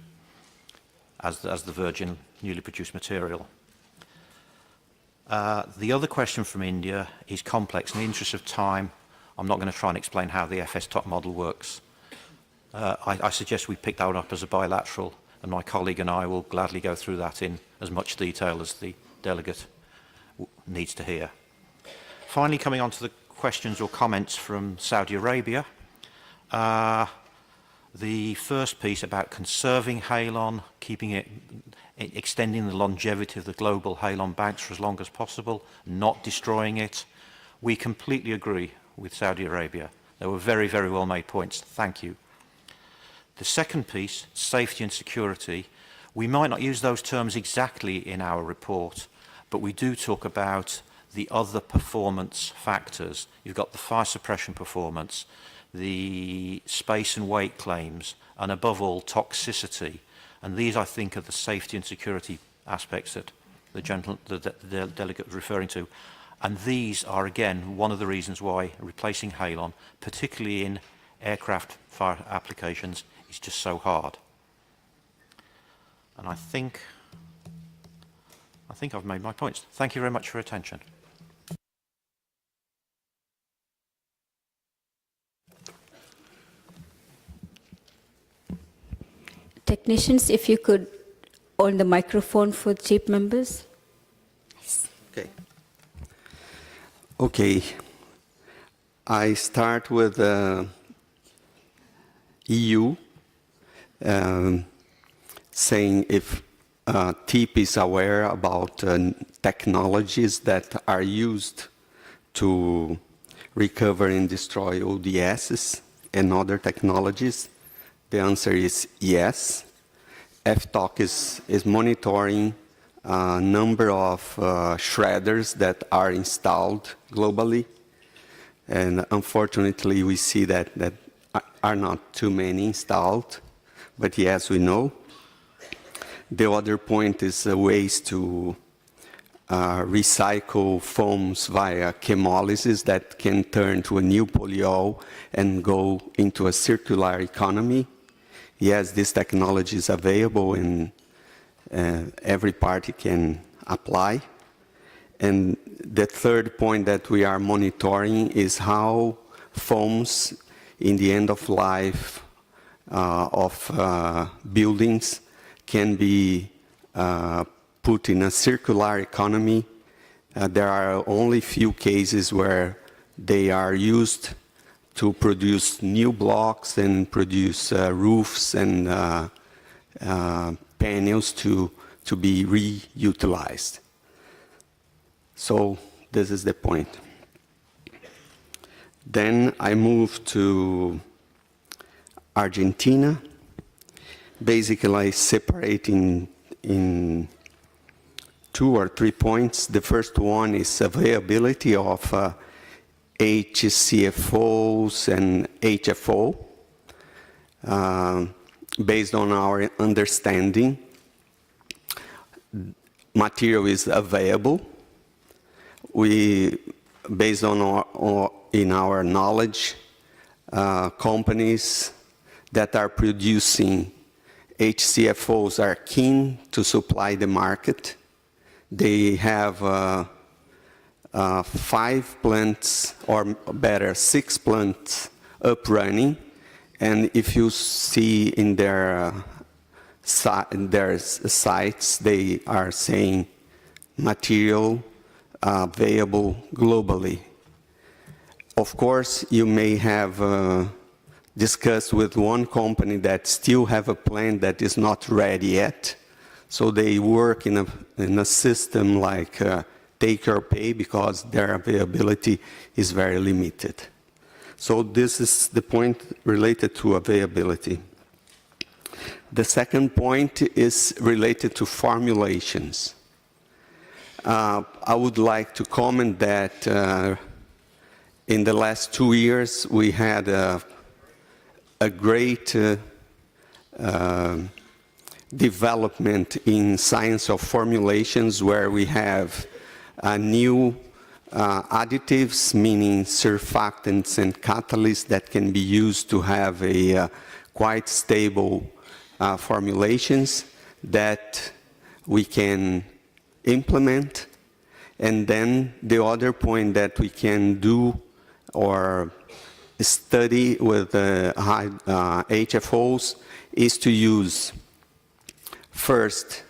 as the virgin newly produced material. The other question from India is complex. In the interest of time, I'm not going to try and explain how the FS-TOC model works. I suggest we pick that one up as a bilateral, and my colleague and I will gladly go through that in as much detail as the delegate needs to hear. Finally, coming on to the questions or comments from Saudi Arabia. The first piece about conserving halon, keeping it, extending the longevity of the global halon banks for as long as possible, not destroying it. We completely agree with Saudi Arabia. They were very, very well made points. Thank you. The second piece, safety and security, we might not use those terms exactly in our report, but we do talk about the other performance factors. You've got the fire suppression performance, the space and weight claims, and above all, toxicity. And these, I think, are the safety and security aspects that the delegate was referring to. And these are, again, one of the reasons why replacing halon, particularly in aircraft fire applications, is just so hard. And I think I've made my points. Thank you very much for your attention. Technicians, if you could on the microphone for chief members. Okay. Okay. I start with EU, saying if TIP is aware about technologies that are used to recover and destroy ODSs and other technologies. The answer is yes. FTOC is monitoring a number of shredders that are installed globally. And unfortunately, we see that are not too many installed. But yes, we know. The other point is ways to recycle foams via chemolysis that can turn to a new polyol and go into a circular economy. Yes, this technology is available and every party can apply. And the third point that we are monitoring is how foams in the end of life of buildings can be put in a circular economy. There are only few cases where they are used to produce new blocks and produce roofs and panels to be reutilized. So this is the point. Then I move to Argentina. Basically, I separate in 2 or 3 points. The first one is availability of HCFOs and HFO. Based on our understanding, material is available. We, based on our knowledge, companies that are producing HCFOs are keen to supply the market. They have 5 plants, or better, 6 plants up running. And if you see in their sites, they are saying material available globally. Of course, you may have discussed with one company that still have a plant that is not ready yet. So they work in a system like take or pay because their availability is very limited. So this is the point related to availability. The second point is related to formulations. I would like to comment that in the last 2 years we had a great development in science of formulations where we have new additives, meaning surfactants and catalysts that can be used to have a quite stable formulations that we can implement. And then the other point that we can do or study with HFOs is to use first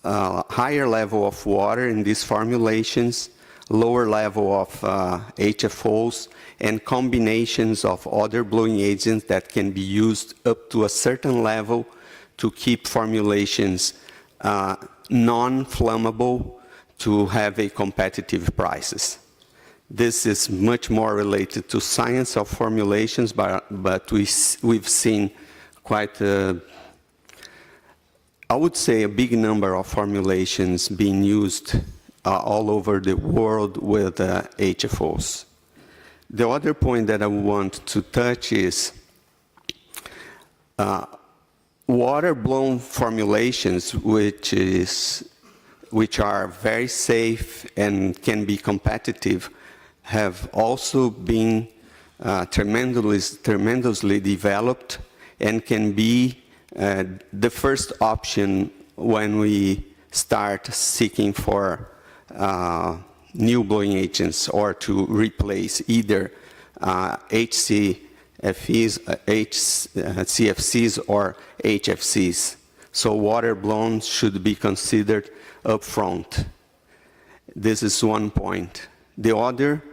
higher level of water in these formulations, lower level of HFOs, and combinations of other blowing agents that can be used up to a certain level to keep formulations non-flammable to have a competitive prices. This is much more related to science of formulations, but we've seen quite I would say a big number of formulations being used all over the world with HFOs. The other point that I want to touch is water-blown formulations, which is which are very safe and can be competitive, have also been tremendously developed and can be the first option when we start seeking for new blowing agents or to replace either CFCs or HFCs. So water blown should be considered up front. This is one point. The other,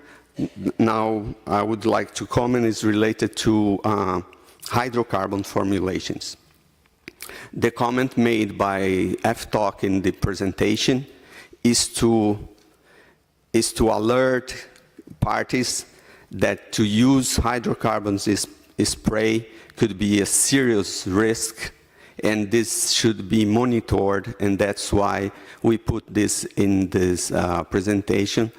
now I would like to comment, is related to hydrocarbon formulations. The comment made by FTOC in the presentation is to alert parties that to use hydrocarbons spray could be a serious risk, and this should be monitored, and that's why we put this in this presentation.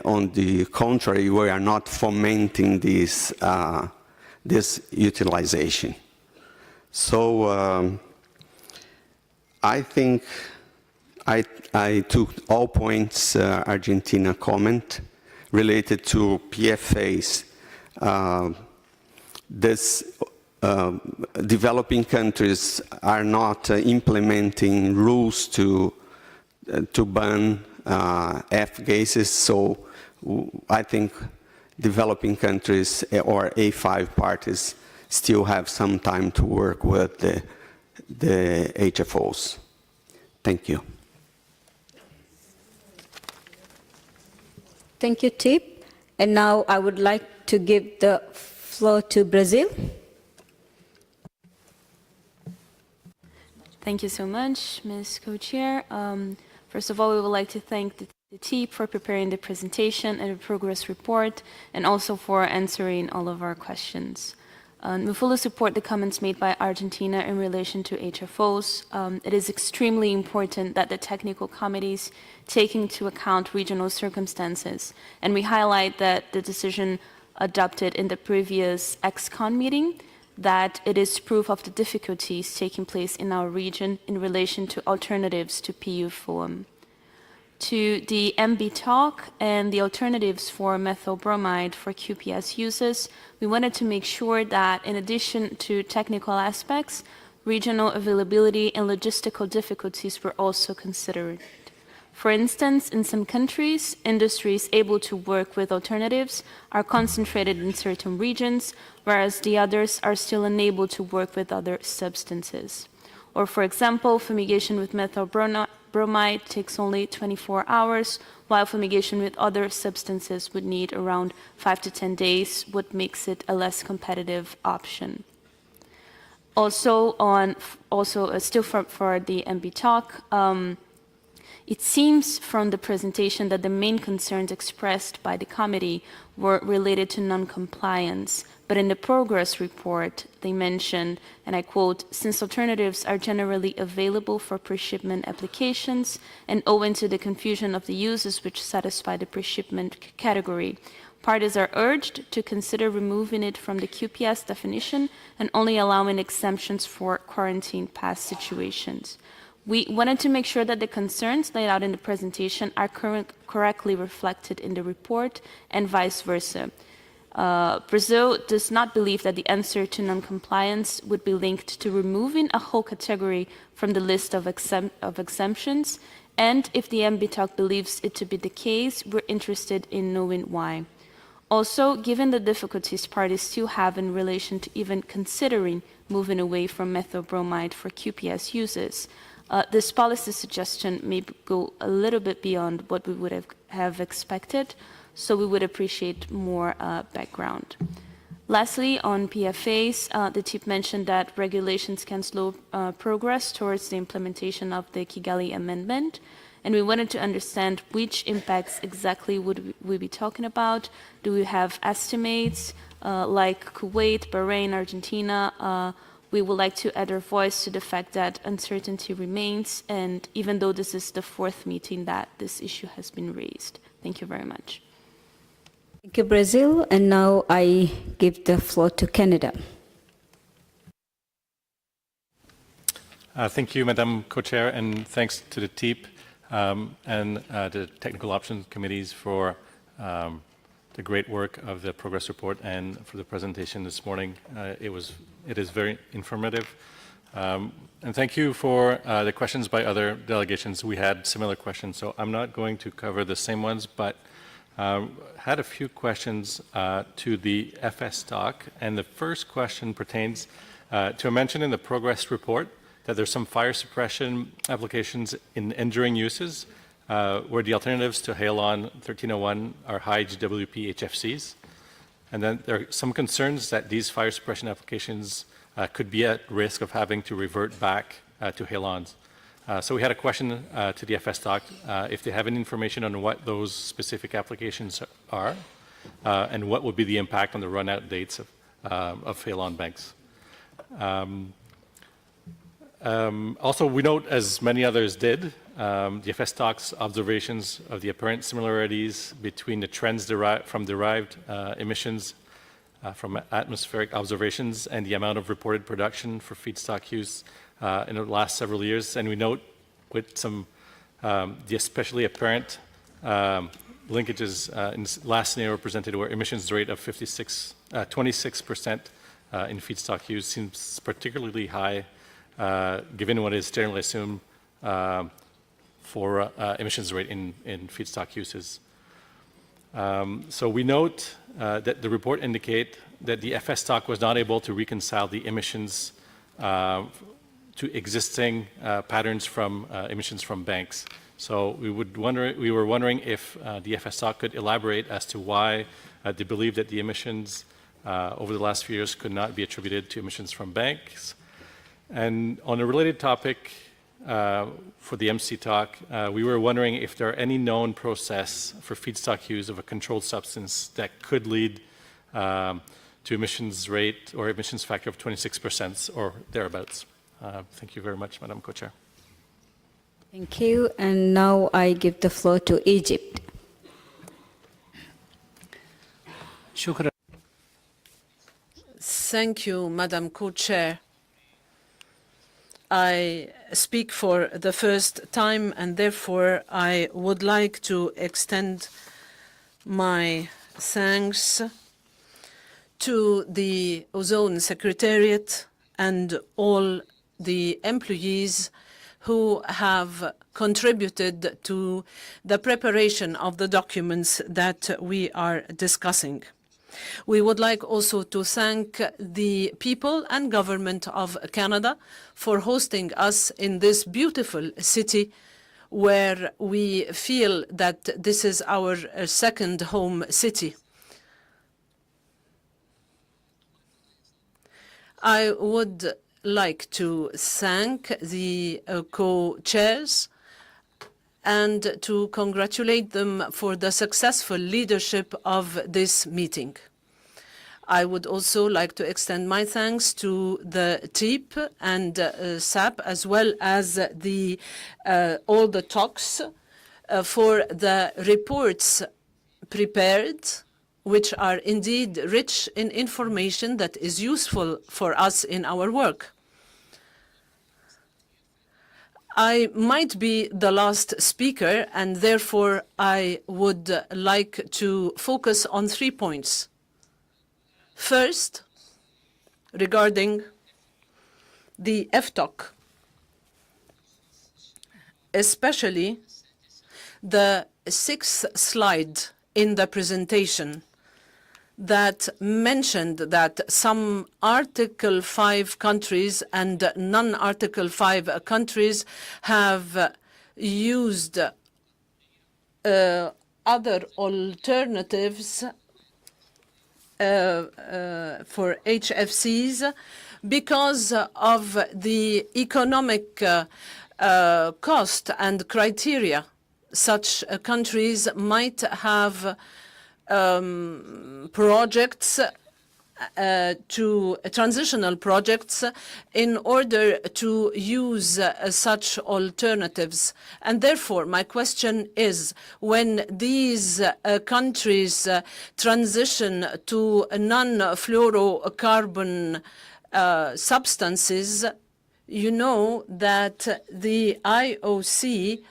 On the contrary, we are not fomenting this utilization. So I think I took all points Argentina comment related to PFAS. Developing countries are not implementing rules to ban F-gases, so I think developing countries or A5 parties still have some time to work with the HFOs. Thank you. Thank you, Tip. And now I would like to give the floor to Brazil. Thank you so much, Ms. Co-Chair. First of all, we would like to thank the TEEP for preparing the presentation and the progress report, and also for answering all of our questions. We fully support the comments made by Argentina in relation to HFOs. It is extremely important that the technical committees take into account regional circumstances, and we highlight that the decision adopted in the previous ExCon meeting, that it is proof of the difficulties taking place in our region in relation to alternatives to PU foam. To the MB talk and the alternatives for methyl bromide for QPS uses, we wanted to make sure that in addition to technical aspects, regional availability and logistical difficulties were also considered. For instance, in some countries, industries able to work with alternatives are concentrated in certain regions, whereas the others are still unable to work with other substances. Or for example, fumigation with methyl bromide takes only 24 hours, while fumigation with other substances would need around 5 to 10 days, what makes it a less competitive option. Also, still for the MB talk, it seems from the presentation that the main concerns expressed by the committee were related to non-compliance, but in the progress report, they mentioned, and I quote, "Since alternatives are generally available for pre-shipment applications, and owing to the confusion of the uses which satisfy the pre-shipment category, parties are urged to consider removing it from the QPS definition and only allowing exemptions for quarantine pass situations." We wanted to make sure that the concerns laid out in the presentation are correctly reflected in the report and vice versa. Brazil does not believe that the answer to non-compliance would be linked to removing a whole category from the list of exemptions, and if the MBTOC believes it to be the case, we're interested in knowing why. Also, given the difficulties parties still have in relation to even considering moving away from methyl bromide for QPS uses, this policy suggestion may go a little bit beyond what we would have expected, so we would appreciate more background. Lastly, on PFAs, the TEEP mentioned that regulations can slow progress towards the implementation of the Kigali Amendment, and we wanted to understand which impacts exactly would we be talking about. Do we have estimates like Kuwait, Bahrain, Argentina? We would like to add our voice to the fact that uncertainty remains, and even though this is the fourth meeting that this issue has been raised. Thank you very much. Thank you, Brazil. And now I give the floor to Canada. Thank you, Madam Co-Chair, and thanks to the TEEP and the technical options committees for the great work of the progress report and for the presentation this morning. It is very informative. And thank you for the questions by other delegations. We had similar questions, so I'm not going to cover the same ones, but had a few questions to the FS doc. And the first question pertains to a mention in the progress report that there's some fire suppression applications in enduring uses where the alternatives to Halon 1301 are high GWP HFCs. And then there are some concerns that these fire suppression applications could be at risk of having to revert back to Halons. So we had a question to the FS doc if they have any information on what those specific applications are and what would be the impact on the run-out dates of Halon banks. Also, we note, as many others did, the FS doc's observations of the apparent similarities between the trends from derived emissions from atmospheric observations and the amount of reported production for feedstock use in the last several years. And we note with some the especially apparent linkages in this last scenario presented where emissions rate of 26% in feedstock use seems particularly high given what is generally assumed for emissions rate in feedstock uses. So we note that the report indicate that the FS stock was not able to reconcile the emissions to existing patterns from emissions from banks. So we were wondering if the FS stock could elaborate as to why they believe that the emissions over the last few years could not be attributed to emissions from banks. And on a related topic for the MC talk, we were wondering if there are any known process for feedstock use of a controlled substance that could lead to emissions rate or emissions factor of 26% or thereabouts. Thank you very much, Madam Co-Chair. Thank you. And now I give the floor to Egypt. Thank you, Madam Co-Chair. I speak for the first time, and therefore I would like to extend my thanks to the Ozone Secretariat and all the employees who have contributed to the preparation of the documents that we are discussing. We would like also to thank the people and government of Canada for hosting us in this beautiful city where we feel that this is our second home city. I would like to thank the co-chairs and to congratulate them for the successful leadership of this meeting. I would also like to extend my thanks to the TEEP and SAP, as well as all the talks for the reports prepared, which are indeed rich in information that is useful for us in our work. I might be the last speaker, and therefore I would like to focus on 3 points. First, regarding the FTOC, especially the 6th slide in the presentation that mentioned that some Article 5 countries and non-Article 5 countries have used other alternatives for HFCs because of the economic cost and criteria. Such countries might have projects transitional projects in order to use such alternatives. And therefore, my question is, when these countries transition to non-fluorocarbon substances, you know that the IOC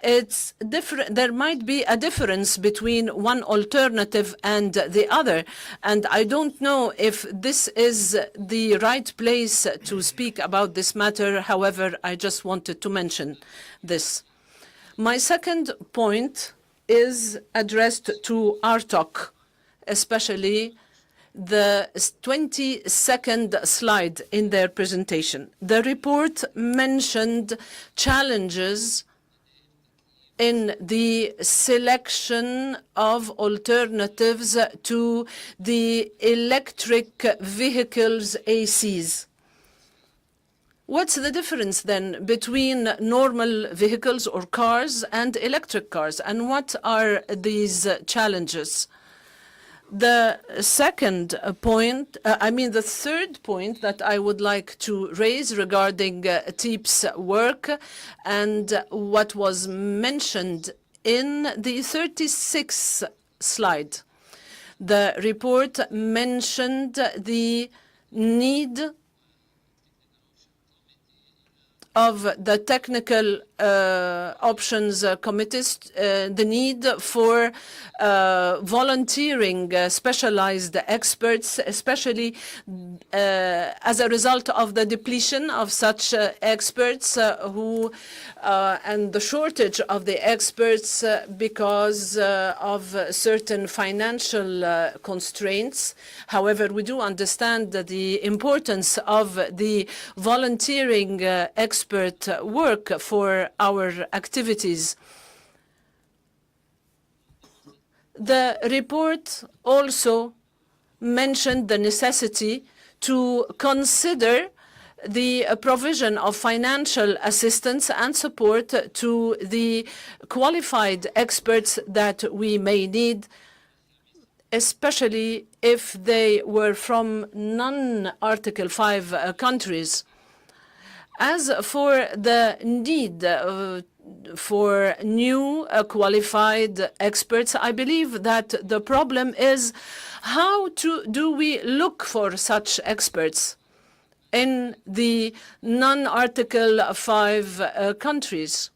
it's different. There might be a difference between one alternative and the other, and I don't know if this is the right place to speak about this matter. However, I just wanted to mention this. My second point is addressed to RTOC, especially the 22nd slide in their presentation. The report mentioned challenges in the selection of alternatives to the electric vehicles ACs. What's the difference then between normal vehicles or cars and electric cars, and what are these challenges? The third point that I would like to raise regarding TEEP's work and what was mentioned in the 36th slide. The report mentioned the need of the technical options committees, the need for volunteering specialized experts, especially as a result of the depletion of such experts and the shortage of the experts because of certain financial constraints. However, we do understand the importance of the volunteering expert work for our activities. The report also mentioned the necessity to consider the provision of financial assistance and support to the qualified experts that we may need, especially if they were from non-Article 5 countries. As for the need for new qualified experts, I believe that the problem is how do we look for such experts in the non-Article 5 countries.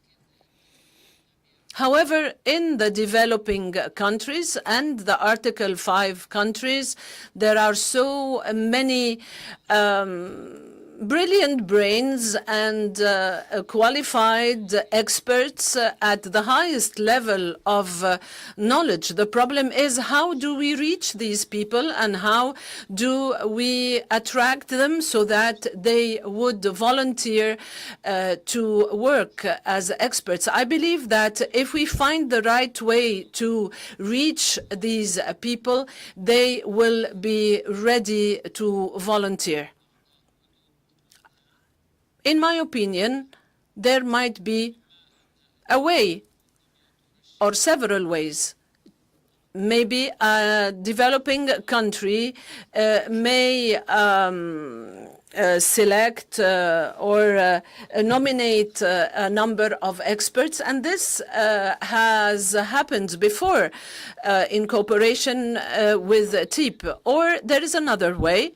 However, in the developing countries and the Article 5 countries, there are so many brilliant brains and qualified experts at the highest level of knowledge. The problem is, how do we reach these people and how do we attract them so that they would volunteer to work as experts? I believe that if we find the right way to reach these people, they will be ready to volunteer. In my opinion, there might be a way or several ways. Maybe a developing country may select or nominate a number of experts, and this has happened before in cooperation with TEEP. Or there is another way.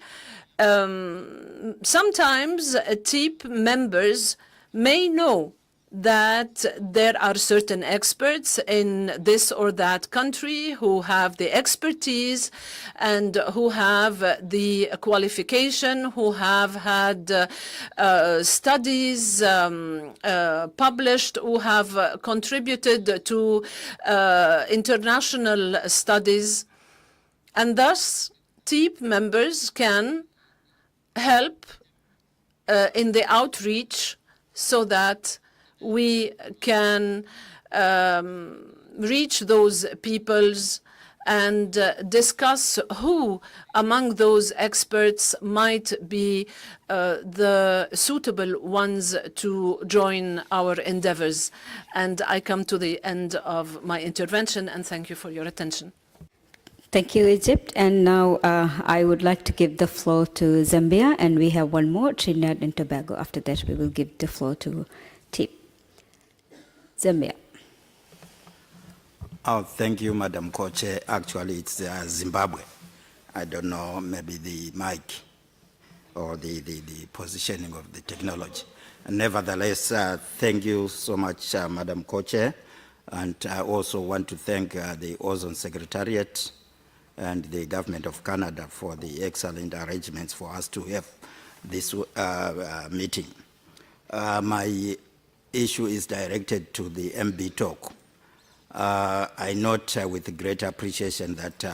Sometimes TEEP members may know that there are certain experts in this or that country who have the expertise and who have the qualification, who have had studies published, who have contributed to international studies, and thus TEEP members can help in the outreach so that we can reach those peoples and discuss who among those experts might be the suitable ones to join our endeavors. And I come to the end of my intervention, and thank you for your attention. Thank you, Egypt. And now I would like to give the floor to Zambia, and we have one more, Trinidad and Tobago. After that, we will give the floor to TEEP. Zambia. Oh, thank you, Madam Co-Chair. Actually, it's Zimbabwe. I don't know, maybe the mic or the positioning of the technology. Nevertheless, thank you so much, Madam Co-Chair. And I also want to thank the Ozone Secretariat and the Government of Canada for the excellent arrangements for us to have this meeting. My issue is directed to the MB talk. I note with great appreciation that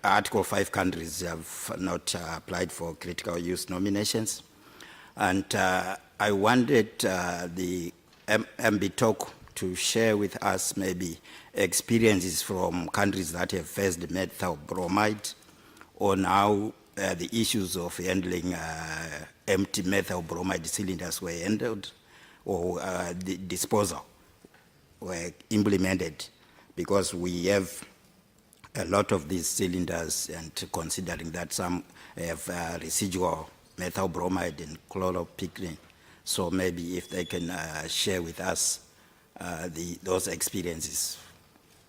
Article 5 countries have not applied for critical use nominations. And I wanted the MB talk to share with us maybe experiences from countries that have faced methyl bromide on how the issues of handling empty methyl bromide cylinders were handled, or the disposal were implemented, because we have a lot of these cylinders, and considering that some have residual methyl bromide and chloropicrin. So maybe if they can share with us those experiences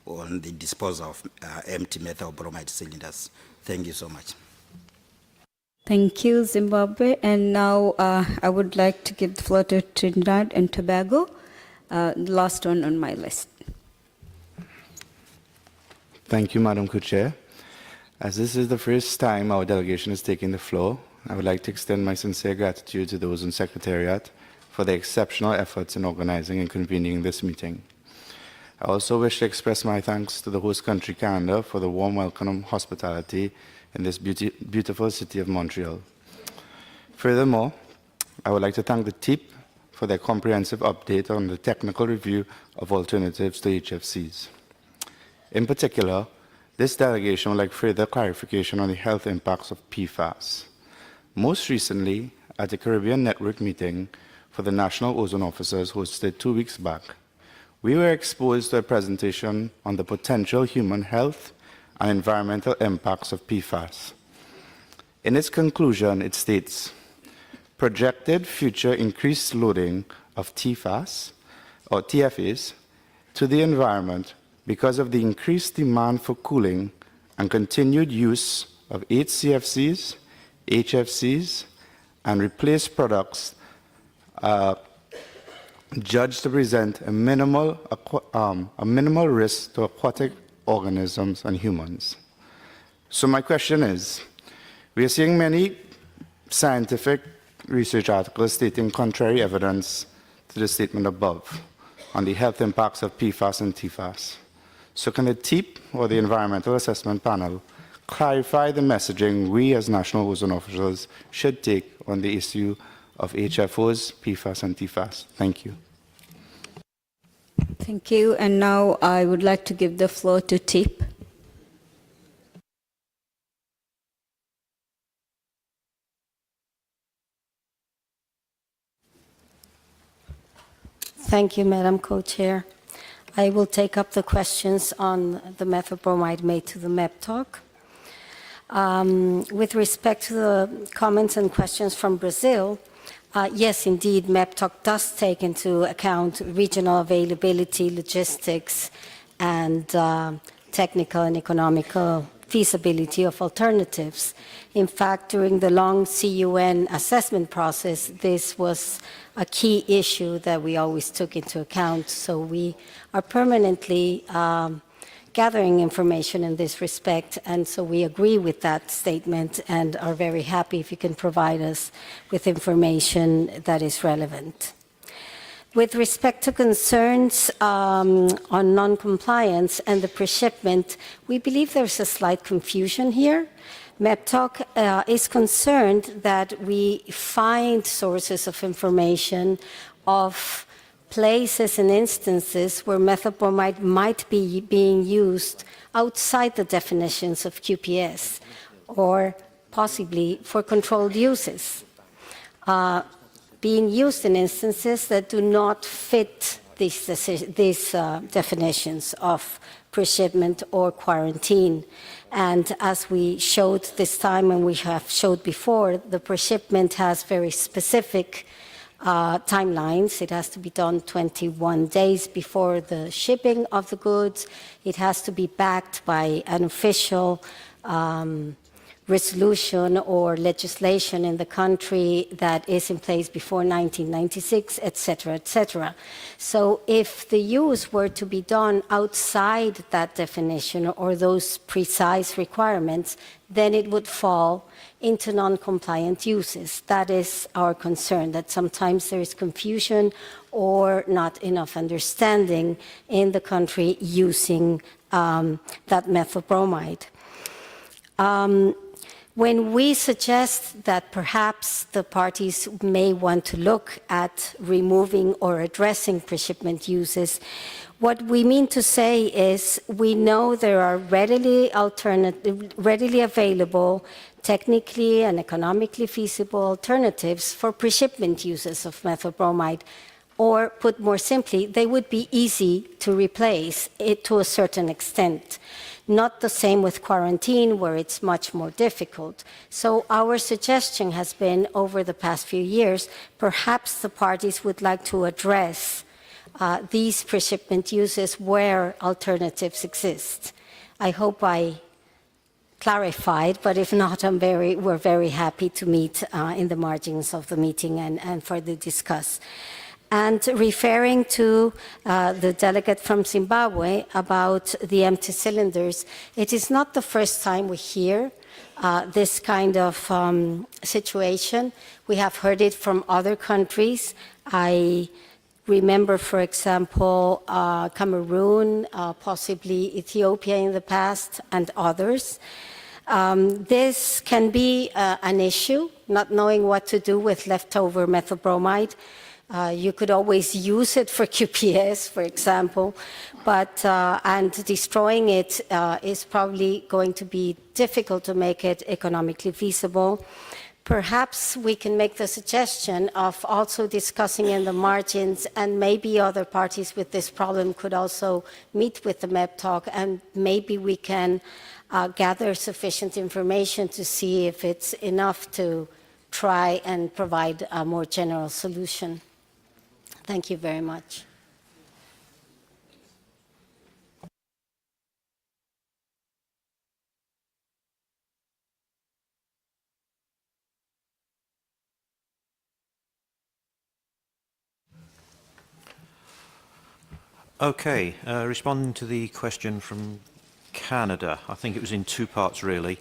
on the disposal of empty methyl bromide cylinders. Thank you so much. Thank you, Zimbabwe. And now I would like to give the floor to Trinidad and Tobago, the last one on my list. Thank you, Madam Co-Chair. As this is the first time our delegation is taking the floor, I would like to extend my sincere gratitude to those in Secretariat for their exceptional efforts in organizing and convening this meeting. I also wish to express my thanks to the host country, Canada, for the warm welcome and hospitality in this beautiful city of Montreal. Furthermore, I would like to thank the TEEP for their comprehensive update on the technical review of alternatives to HFCs. In particular, this delegation would like further clarification on the health impacts of PFAS. Most recently, at the Caribbean Network meeting for the National Ozone Officers hosted 2 weeks back, we were exposed to a presentation on the potential human health and environmental impacts of PFAS. In its conclusion, it states, projected future increased loading of TFAS or TFAs to the environment because of the increased demand for cooling and continued use of HCFCs, HFCs, and replaced products judged to present a minimal risk to aquatic organisms and humans. So my question is, we are seeing many scientific research articles stating contrary evidence to the statement above on the health impacts of PFAS and TFAS. So can the TEEP, or the Environmental Assessment Panel, clarify the messaging we as national ozone officials should take on the issue of HFOs, PFAS, and TFAS? Thank you. Thank you. And now I would like to give the floor to TEEP. Thank you, Madam Co-Chair. I will take up the questions on the methyl bromide made to the MEP talk. With respect to the comments and questions from Brazil, yes, indeed, MEPTOC does take into account regional availability, logistics, and technical and economical feasibility of alternatives. In fact, during the long CUN assessment process, this was a key issue that we always took into account. So we are permanently gathering information in this respect, and so we agree with that statement and are very happy if you can provide us with information that is relevant. With respect to concerns on non-compliance and the pre-shipment, we believe there's a slight confusion here. MEPTOC is concerned that we find sources of information of places and instances where methyl bromide might be being used outside the definitions of QPS or possibly for controlled uses, being used in instances that do not fit these definitions of pre-shipment or quarantine. And as we showed this time and we have showed before, the pre-shipment has very specific timelines. It has to be done 21 days before the shipping of the goods. It has to be backed by an official resolution or legislation in the country that is in place before 1996, etc., etc. So if the use were to be done outside that definition or those precise requirements, then it would fall into non-compliant uses. That is our concern, that sometimes there is confusion or not enough understanding in the country using that methylbromide. When we suggest that perhaps the parties may want to look at removing or addressing pre-shipment uses, what we mean to say is we know there are readily available, technically and economically feasible alternatives for pre-shipment uses of methylbromide. Or put more simply, they would be easy to replace it to a certain extent. Not the same with quarantine, where it's much more difficult. So our suggestion has been, over the past few years, perhaps the parties would like to address these pre-shipment uses where alternatives exist. I hope I clarified, but if not, we're very happy to meet in the margins of the meeting and further discuss. And referring to the delegate from Zimbabwe about the empty cylinders, it is not the first time we hear this kind of situation. We have heard it from other countries. I remember, for example, Cameroon, possibly Ethiopia in the past, and others. This can be an issue, not knowing what to do with leftover methylbromide. You could always use it for QPS, for example, but and destroying it is probably going to be difficult to make it economically feasible. Perhaps we can make the suggestion of also discussing in the margins, and maybe other parties with this problem could also meet with the MEPTOC, and maybe we can gather sufficient information to see if it's enough to try and provide a more general solution. Thank you very much. Okay, responding to the question from Canada, I think it was in two parts really.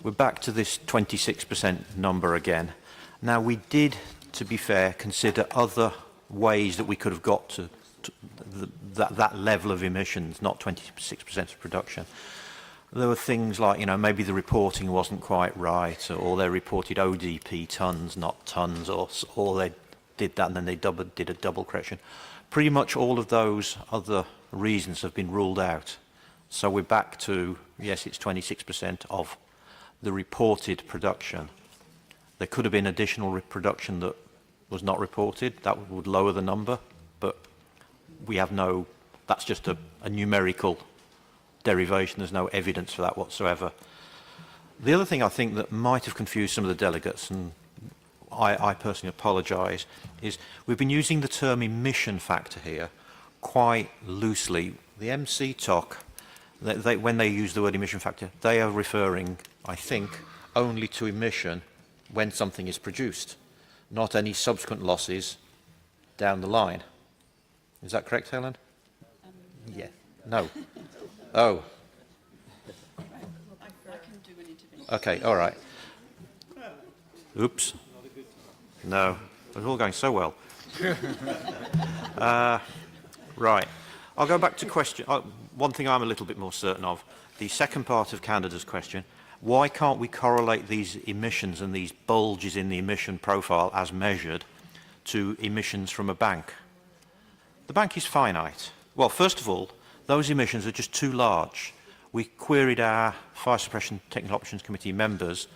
We're back to this 26% number again. Now we did, to be fair, consider other ways that we could have got to that level of emissions, not 26% of production. There were things like, maybe the reporting wasn't quite right, or they reported ODP tons, not tons, or they did that and then they did a double correction. Pretty much all of those other reasons have been ruled out. So we're back to, yes, it's 26% of the reported production. There could have been additional production that was not reported. That would lower the number, but we have that's just a numerical derivation. There's no evidence for that whatsoever. The other thing I think that might have confused some of the delegates, and I personally apologise, is we've been using the term emission factor here quite loosely. The MCTOC, when they use the word emission factor, they are referring, I think, only to emission when something is produced, not any subsequent losses down the line. Is that correct, Helen? Yeah. No. Oh. Okay, all right. Oops. No. It was all going so well. Right. I'll go back to question. One thing I'm a little bit more certain of. The second part of Canada's question. Why can't we correlate these emissions and these bulges in the emission profile as measured to emissions from a bank? The bank is finite. Well, first of all, those emissions are just too large. We queried our Fire Suppression Technical Options Committee members,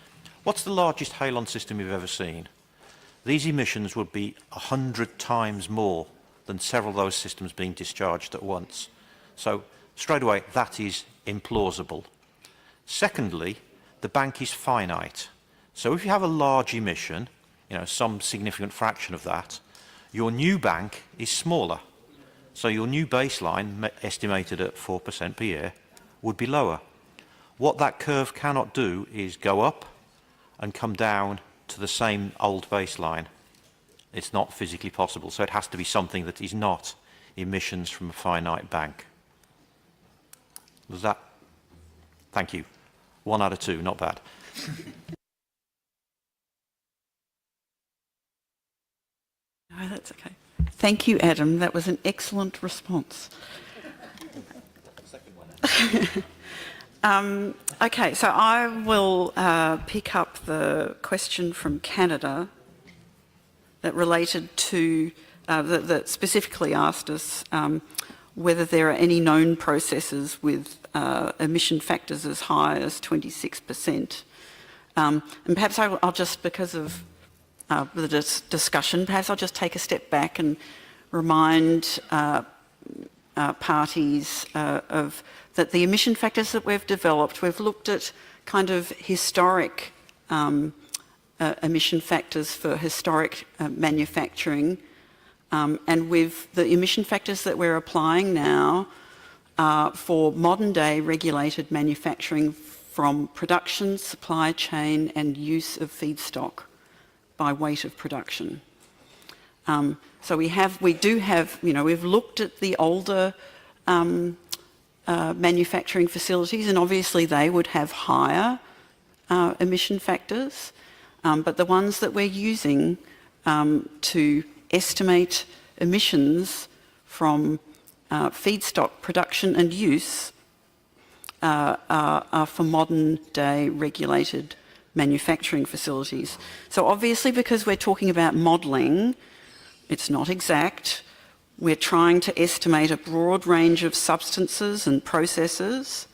what's the largest halon system you've ever seen? These emissions would be 100 times more than several of those systems being discharged at once. So straight away, that is implausible. Secondly, the bank is finite. So if you have a large emission, some significant fraction of that, your new bank is smaller. So your new baseline, estimated at 4% per year, would be lower. What that curve cannot do is go up and come down to the same old baseline. It's not physically possible, so it has to be something that is not emissions from a finite bank. Was that? Thank you. 1 out of 2, not bad. No, that's okay. Thank you, Adam. That was an excellent response. Okay, so I will pick up the question from Canada that related to, that specifically asked us whether there are any known processes with emission factors as high as 26%. And perhaps I'll just, because of the discussion, perhaps I'll just take a step back and remind parties of that the emission factors that we've developed, we've looked at kind of historic emission factors for historic manufacturing, and with the emission factors that we're applying now for modern day regulated manufacturing from production, supply chain and use of feedstock by weight of production. So we do have, we've looked at the older manufacturing facilities, and obviously they would have higher emission factors, but the ones that we're using to estimate emissions from feedstock production and use are for modern day regulated manufacturing facilities. So obviously, because we're talking about modelling, it's not exact. We're trying to estimate a broad range of substances and processes,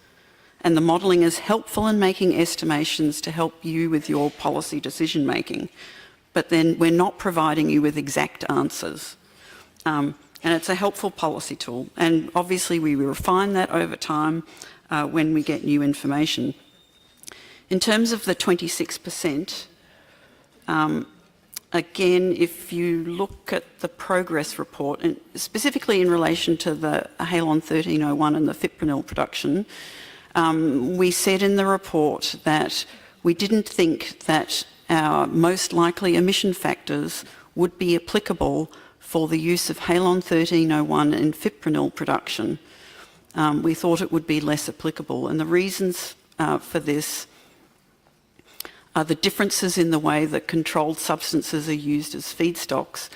and the modelling is helpful in making estimations to help you with your policy decision making. But then we're not providing you with exact answers. And it's a helpful policy tool. And obviously we refine that over time when we get new information. In terms of the 26%, again, if you look at the progress report, and specifically in relation to the Halon 1301 and the fipronil production, we said in the report that we didn't think that our most likely emission factors would be applicable for the use of Halon 1301 in fipronil production. We thought it would be less applicable, and the reasons for this are the differences in the way that controlled substances are used as feedstocks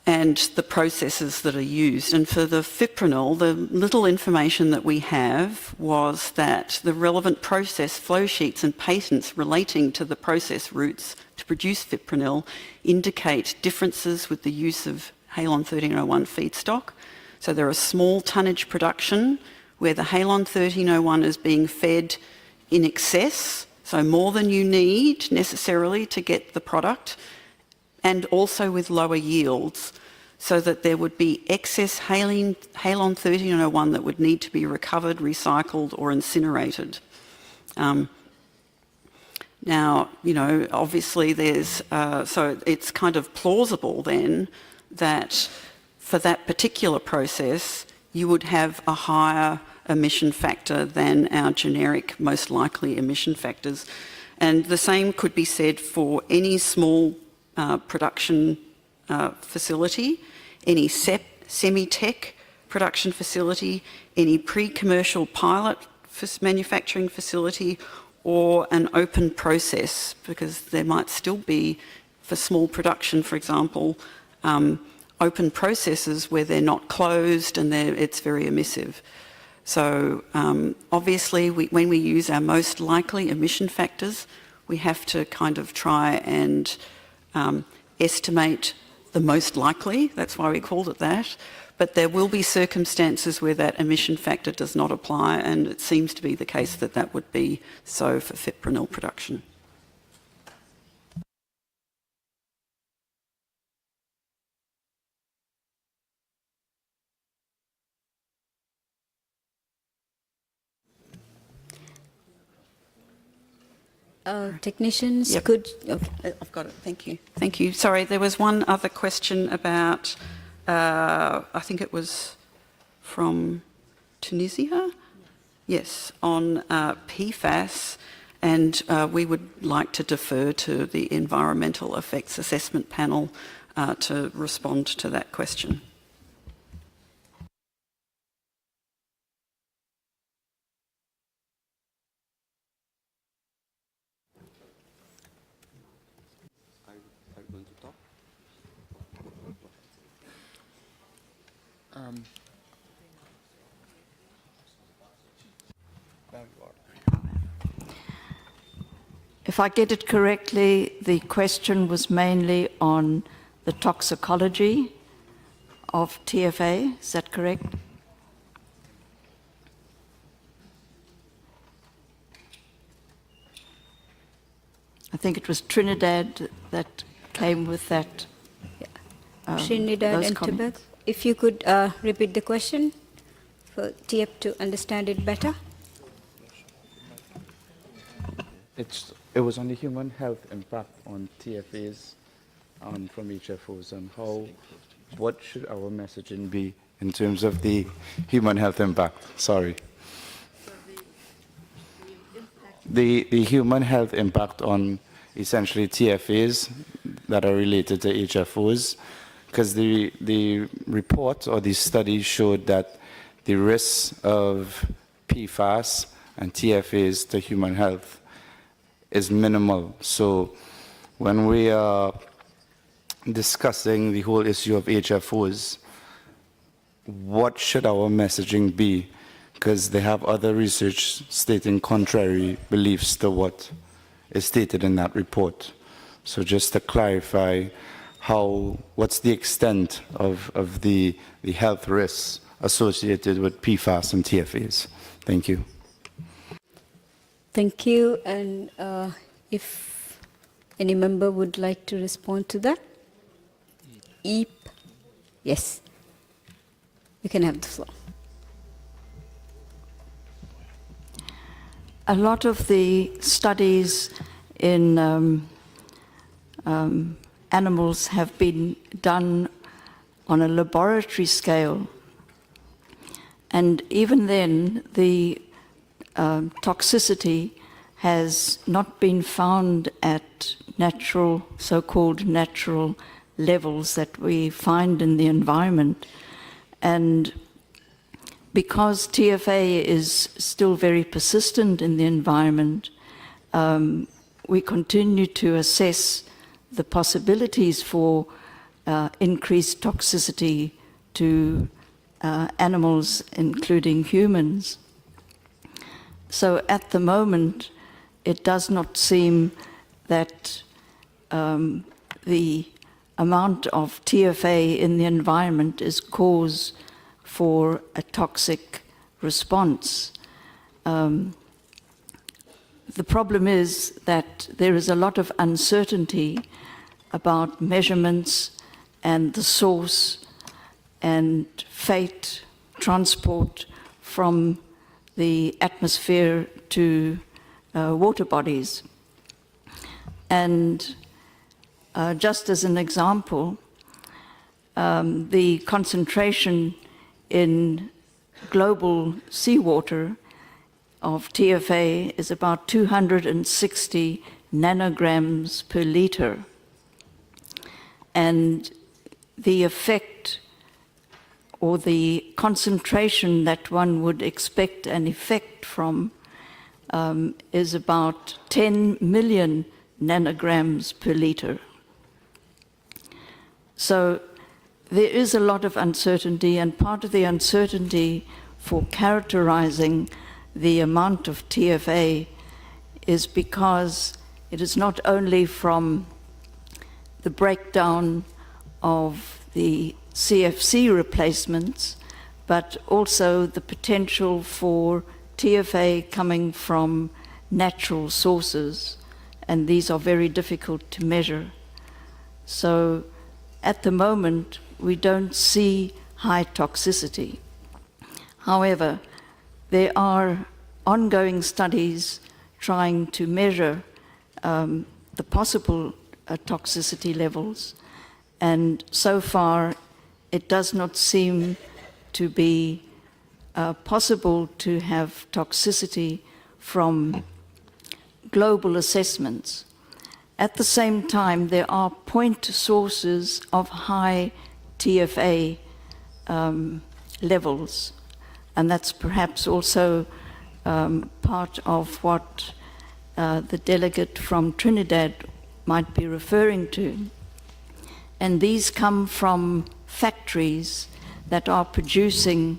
and the processes that are used. And for the fipronil, the little information that we have was that the relevant process flow sheets and patents relating to the process routes to produce fipronil indicate differences with the use of Halon 1301 feedstock. So there are small tonnage production where the Halon 1301 is being fed in excess, so more than you need necessarily to get the product, and also with lower yields, so that there would be excess Halon 1301 that would need to be recovered, recycled or incinerated. Now, obviously there's, so it's kind of plausible then that for that particular process you would have a higher emission factor than our generic most likely emission factors. And the same could be said for any small production facility, any semi-tech production facility, any pre-commercial pilot manufacturing facility, or an open process, because there might still be, for small production, for example, open processes where they're not closed and it's very emissive. So obviously when we use our most likely emission factors, we have to kind of try and estimate the most likely. That's why we called it that. But there will be circumstances where that emission factor does not apply, and it seems to be the case that that would be so for fipronil production. Technicians Yep. could... Okay. I've got it, thank you. Thank you. Sorry, there was one other question about, I think it was from Tunisia? Yes, on PFAS and we would like to defer to the Environmental Effects Assessment Panel to respond to that question. If I get it correctly, the question was mainly on the toxicology of TFA. Is that correct? I think it was Trinidad that came with that. Trinidad and Tobago. If you could repeat the question for TF to understand it better. It was on the human health impact on TFAs from HFOs and what should our messaging be in terms of the human health impact? Sorry. The human health impact on essentially TFAs that are related to HFOs, because the report or the study showed that the risks of PFAS and TFAs to human health is minimal. So when we are discussing the whole issue of HFOs, what should our messaging be? Because they have other research stating contrary beliefs to what is stated in that report. So just to clarify, what's the extent of the health risks associated with PFAS and TFAs? Thank you. Thank you. And if any member would like to respond to that? Eep. Yes. You can have the floor. A lot of the studies in animals have been done on a laboratory scale. And even then, the toxicity has not been found at natural, so-called natural levels that we find in the environment. And because TFA is still very persistent in the environment, we continue to assess the possibilities for increased toxicity to animals, including humans. So at the moment, it does not seem that the amount of TFA in the environment is cause for a toxic response. The problem is that there is a lot of uncertainty about measurements and the source and fate, transport from the atmosphere to water bodies. And just as an example, the concentration in global seawater of TFA is about 260 nanograms per liter. And the effect or the concentration that one would expect an effect from is about 10 million nanograms per liter. So there is a lot of uncertainty, and part of the uncertainty for characterizing the amount of TFA is because it is not only from the breakdown of the CFC replacements, but also the potential for TFA coming from natural sources, and these are very difficult to measure. So at the moment, we don't see high toxicity. However, there are ongoing studies trying to measure the possible toxicity levels, and so far it does not seem to be possible to have toxicity from global assessments. At the same time, there are point sources of high TFA levels, and that's perhaps also part of what the delegate from Trinidad might be referring to. And these come from factories that are producing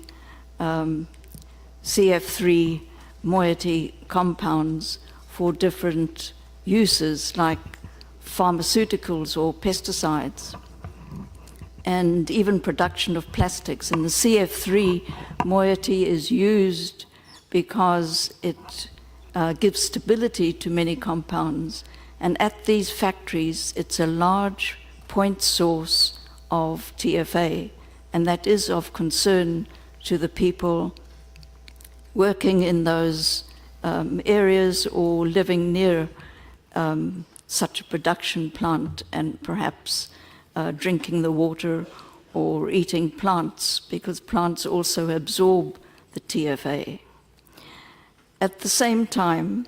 CF3 moiety compounds for different uses like pharmaceuticals or pesticides, and even production of plastics. And the CF3 moiety is used because it gives stability to many compounds, and at these factories it's a large point source of TFA, and that is of concern to the people working in those areas or living near such a production plant, and perhaps drinking the water or eating plants, because plants also absorb the TFA. At the same time,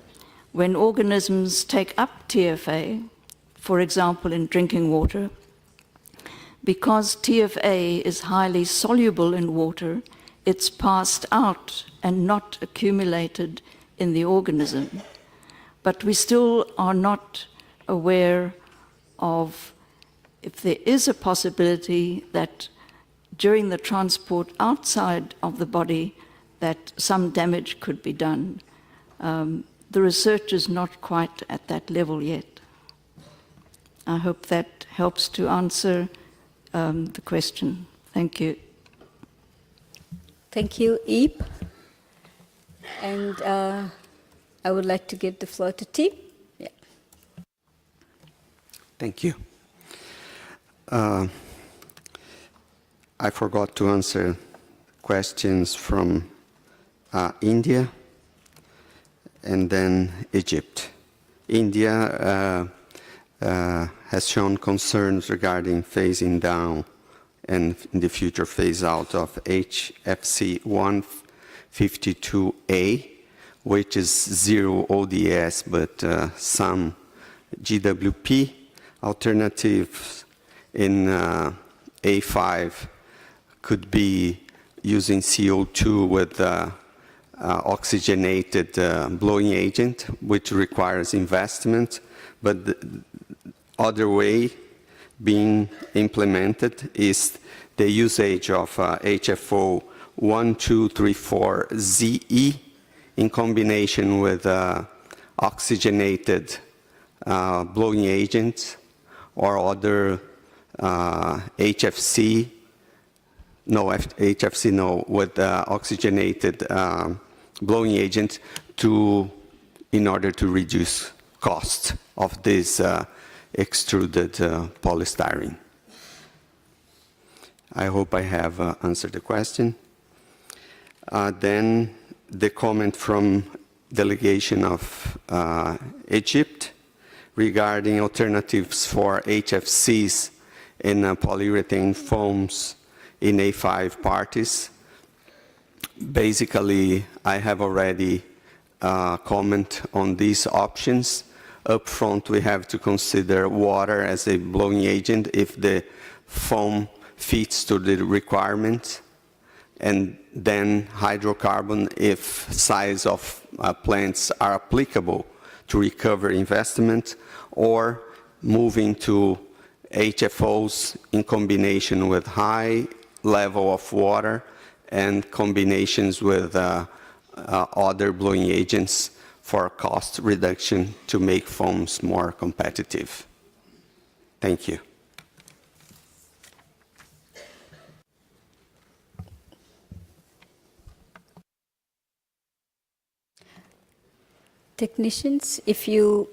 when organisms take up TFA, for example in drinking water, because TFA is highly soluble in water, it's passed out and not accumulated in the organism. But we still are not aware of if there is a possibility that during the transport outside of the body that some damage could be done. The research is not quite at that level yet. I hope that helps to answer the question. Thank you. Thank you, Eep. And I would like to give the floor to Teep. Yeah. Thank you. I forgot to answer questions from India and then Egypt. India has shown concerns regarding phasing down and in the future phase out of HFC 152A, which is zero ODS, but some GWP. Alternatives in A5 could be using CO2 with oxygenated blowing agent, which requires investment, but the other way being implemented is the usage of HFO 1234ZE in combination with oxygenated blowing agents or other HFC, with oxygenated blowing agent in order to reduce cost of this extruded polystyrene. I hope I have answered the question. Then the comment from delegation of Egypt regarding alternatives for HFCs in polyurethane foams in A5 parties. Basically, I have already comment on these options. Up front, we have to consider water as a blowing agent if the foam fits to the requirement, and then hydrocarbon if size of plants are applicable to recover investment, or moving to HFOs in combination with high level of water and combinations with other blowing agents for cost reduction to make foams more competitive. Thank you. Technicians, if you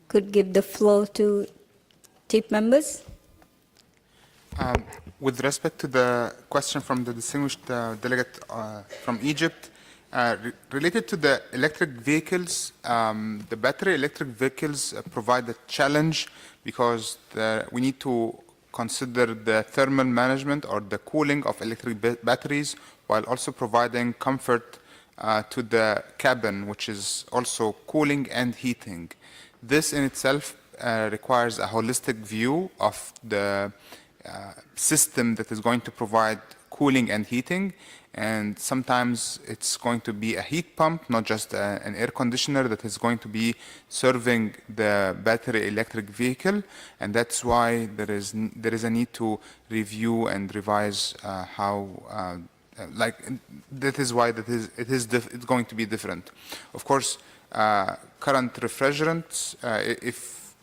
could give the floor to TIP members. With respect to the question from the distinguished delegate from Egypt, related to the electric vehicles, the battery electric vehicles provide a challenge because we need to consider the thermal management or the cooling of electric batteries while also providing comfort to the cabin, which is also cooling and heating. This in itself requires a holistic view of the system that is going to provide cooling and heating, and sometimes it's going to be a heat pump, not just an air conditioner that is going to be serving the battery electric vehicle, and that's why there is a need to review and revise that is why it's going to be different. Of course, current refrigerants, if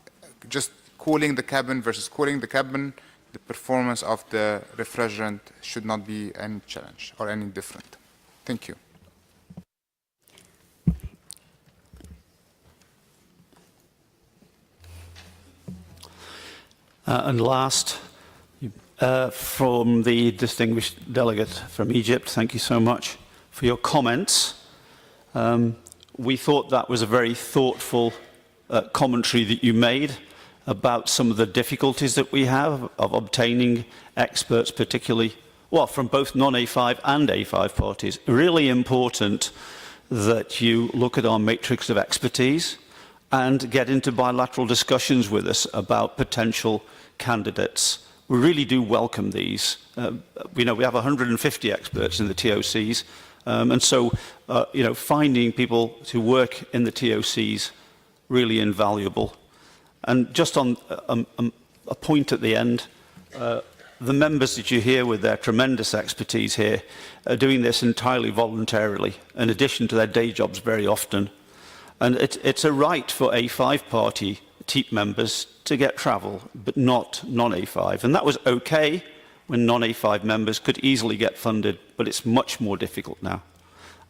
just cooling the cabin versus cooling the cabin, the performance of the refrigerant should not be any challenge or any different. Thank you. And last, from the distinguished delegate from Egypt, thank you so much for your comments. We thought that was a very thoughtful commentary that you made about some of the difficulties that we have of obtaining experts, particularly, well, from both non-A5 and A5 parties. Really important that you look at our matrix of expertise and get into bilateral discussions with us about potential candidates. We really do welcome these. We have 150 experts in the TOCs, and so finding people to work in the TOCs really invaluable. And just on a point at the end, the members that you hear with their tremendous expertise here are doing this entirely voluntarily, in addition to their day jobs very often. And it's a right for A5 party TEEP members to get travel, but not non-A5. And that was okay when non-A5 members could easily get funded, but it's much more difficult now.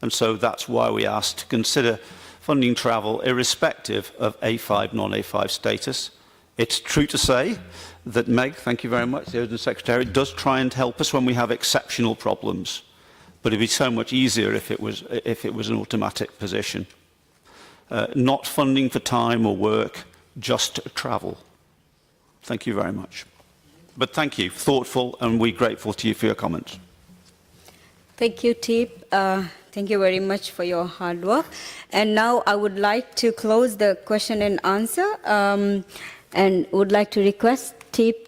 And so that's why we asked to consider funding travel irrespective of A5, non-A5 status. It's true to say that Meg, thank you very much, the Urgent Secretary, does try and help us when we have exceptional problems. But it'd be so much easier if it was an automatic position. Not funding for time or work, just travel. Thank you very much. But thank you, thoughtful, and we're grateful to you for your comments. Thank you, TEEP. Thank you very much for your hard work. And now I would like to close the question and answer and would like to request TEEP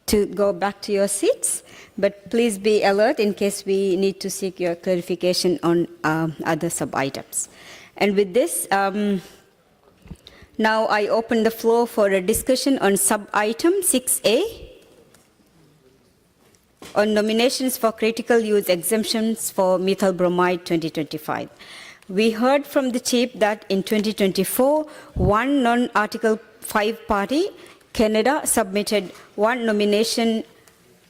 to go back to your seats. But please be alert in case we need to seek your clarification on other sub-items. And with this, now I open the floor for a discussion on sub-item 6A, on nominations for critical use exemptions for methyl bromide 2025. We heard from the chief that in 2024, one non-Article 5 party, Canada, submitted one nomination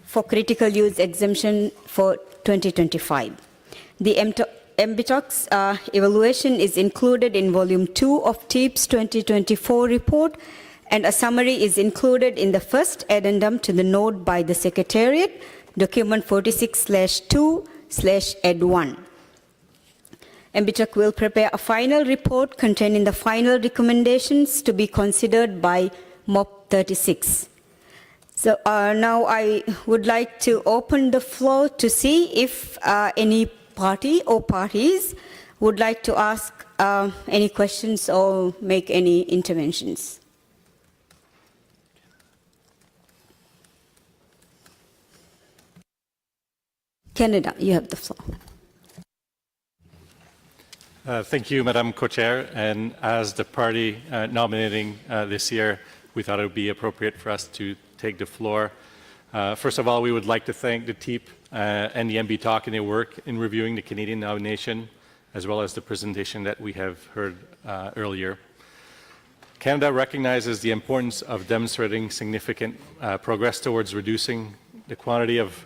for critical use exemption for 2025. The MBTOX evaluation is included in Volume 2 of TEEP's 2024 report, and a summary is included in the first addendum to the note by the Secretariat, document 46/2/Ed1. MBTOC will prepare a final report containing the final recommendations to be considered by MOP 36. So now I would like to open the floor to see if any party or parties would like to ask any questions or make any interventions. Canada, you have the floor. Thank you, Madam Co-Chair. And as the party nominating this year, we thought it would be appropriate for us to take the floor. First of all, we would like to thank the TEEP and the MBTOC in their work in reviewing the Canadian nomination, as well as the presentation that we have heard earlier. Canada recognizes the importance of demonstrating significant progress towards reducing the quantity of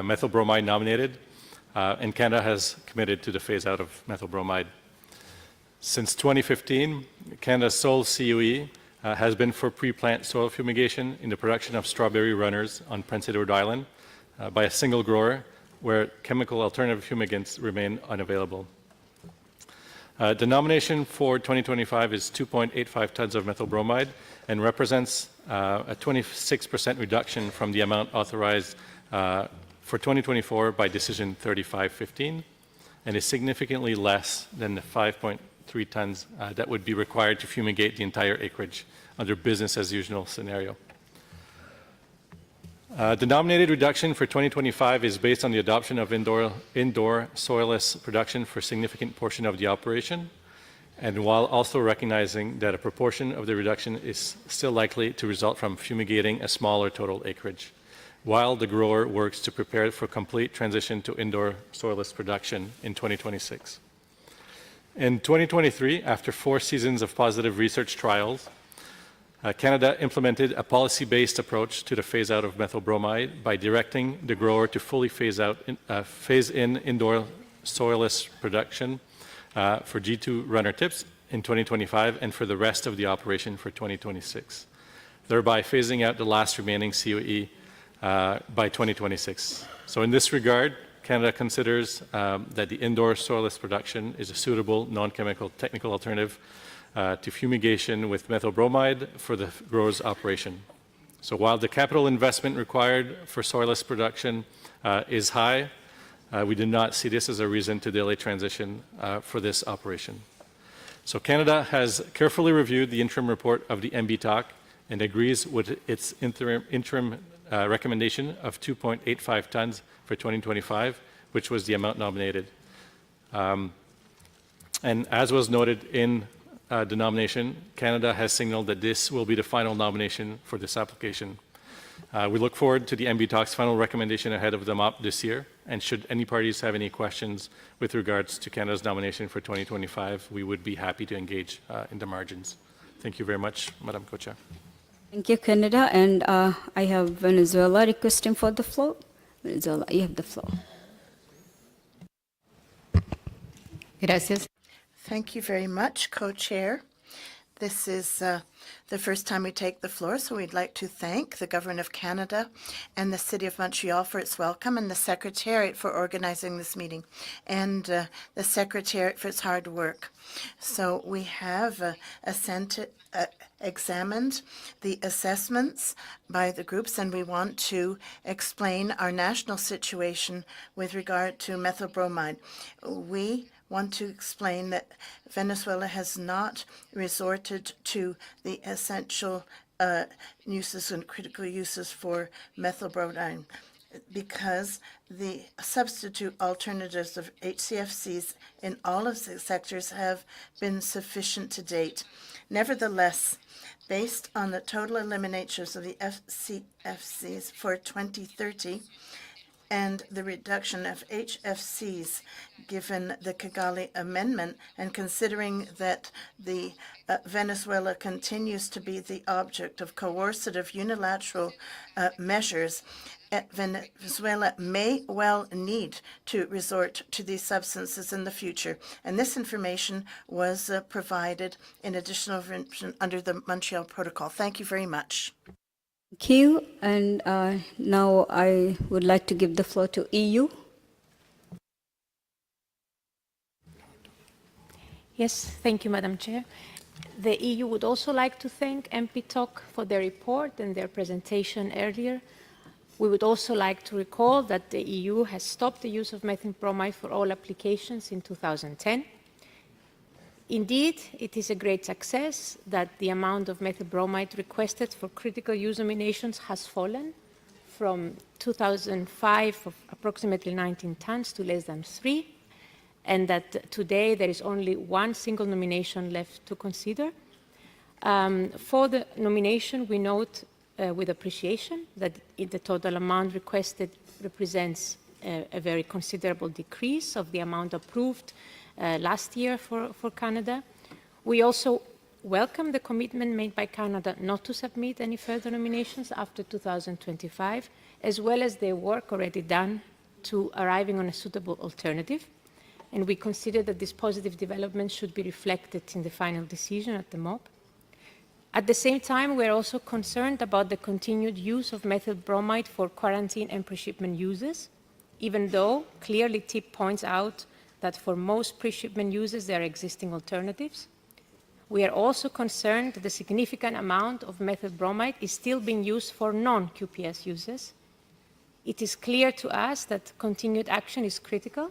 methyl bromide nominated, and Canada has committed to the phase-out of methyl bromide. Since 2015, Canada's sole COE has been for pre-plant soil fumigation in the production of strawberry runners on Prince Edward Island by a single grower, where chemical alternative fumigants remain unavailable. The nomination for 2025 is 2.85 tons of methyl bromide and represents a 26% reduction from the amount authorized for 2024 by Decision 3515. and is significantly less than the 5.3 tons that would be required to fumigate the entire acreage under business as usual scenario. The nominated reduction for 2025 is based on the adoption of indoor soilless production for a significant portion of the operation, and while also recognizing that a proportion of the reduction is still likely to result from fumigating a smaller total acreage, while the grower works to prepare for complete transition to indoor soilless production in 2026. In 2023, after 4 seasons of positive research trials, Canada implemented a policy-based approach to the phase-out of methyl bromide by directing the grower to fully phase in indoor soilless production for G2 runner tips in 2025 and for the rest of the operation for 2026, thereby phasing out the last remaining COE by 2026. So in this regard, Canada considers that the indoor soilless production is a suitable non-chemical technical alternative to fumigation with methyl bromide for the grower's operation. So while the capital investment required for soilless production is high, we do not see this as a reason to delay transition for this operation. So Canada has carefully reviewed the interim report of the MBTOC and agrees with its interim recommendation of 2.85 tons for 2025, which was the amount nominated. And as was noted in the nomination, Canada has signaled that this will be the final nomination for this application. We look forward to the MBTOC's final recommendation ahead of the MOP this year, and should any parties have any questions with regards to Canada's nomination for 2025, we would be happy to engage in the margins. Thank you very much, Madam Co-Chair. Thank you, Canada. And I have Venezuela requesting for the floor. Venezuela, you have the floor. Gracias. Thank you very much, Co-Chair. This is the first time we take the floor, so we'd like to thank the Government of Canada and the City of Montreal for its welcome, and the Secretariat for organizing this meeting, and the Secretariat for its hard work. So we have examined the assessments by the groups, and we want to explain our national situation with regard to methyl bromide. We want to explain that Venezuela has not resorted to the essential uses and critical uses for methyl bromide because the substitute alternatives of HCFCs in all of the sectors have been sufficient to date. Nevertheless, based on the total eliminations of the HCFCs for 2030, and the reduction of HFCs given the Kigali Amendment, and considering that the Venezuela continues to be the object of coercive unilateral measures, Venezuela may well need to resort to these substances in the future. And this information was provided in additional information under the Montreal Protocol. Thank you very much. Thank you. And now I would like to give the floor to EU. Yes, thank you, Madam Chair. The EU would also like to thank MPTOC for their report and their presentation earlier. We would also like to recall that the EU has stopped the use of methyl bromide for all applications in 2010. Indeed, it is a great success that the amount of methyl bromide requested for critical use nominations has fallen from 2005 of approximately 19 tons to less than 3, and that today there is only one single nomination left to consider. For the nomination, we note with appreciation that the total amount requested represents a very considerable decrease of the amount approved last year for Canada. We also welcome the commitment made by Canada not to submit any further nominations after 2025, as well as the work already done to arriving on a suitable alternative. And we consider that this positive development should be reflected in the final decision at the MOP. At the same time, we are also concerned about the continued use of methyl bromide for quarantine and pre-shipment uses, even though clearly TIP points out that for most pre-shipment uses there are existing alternatives. We are also concerned that the significant amount of methyl bromide is still being used for non-QPS uses. It is clear to us that continued action is critical,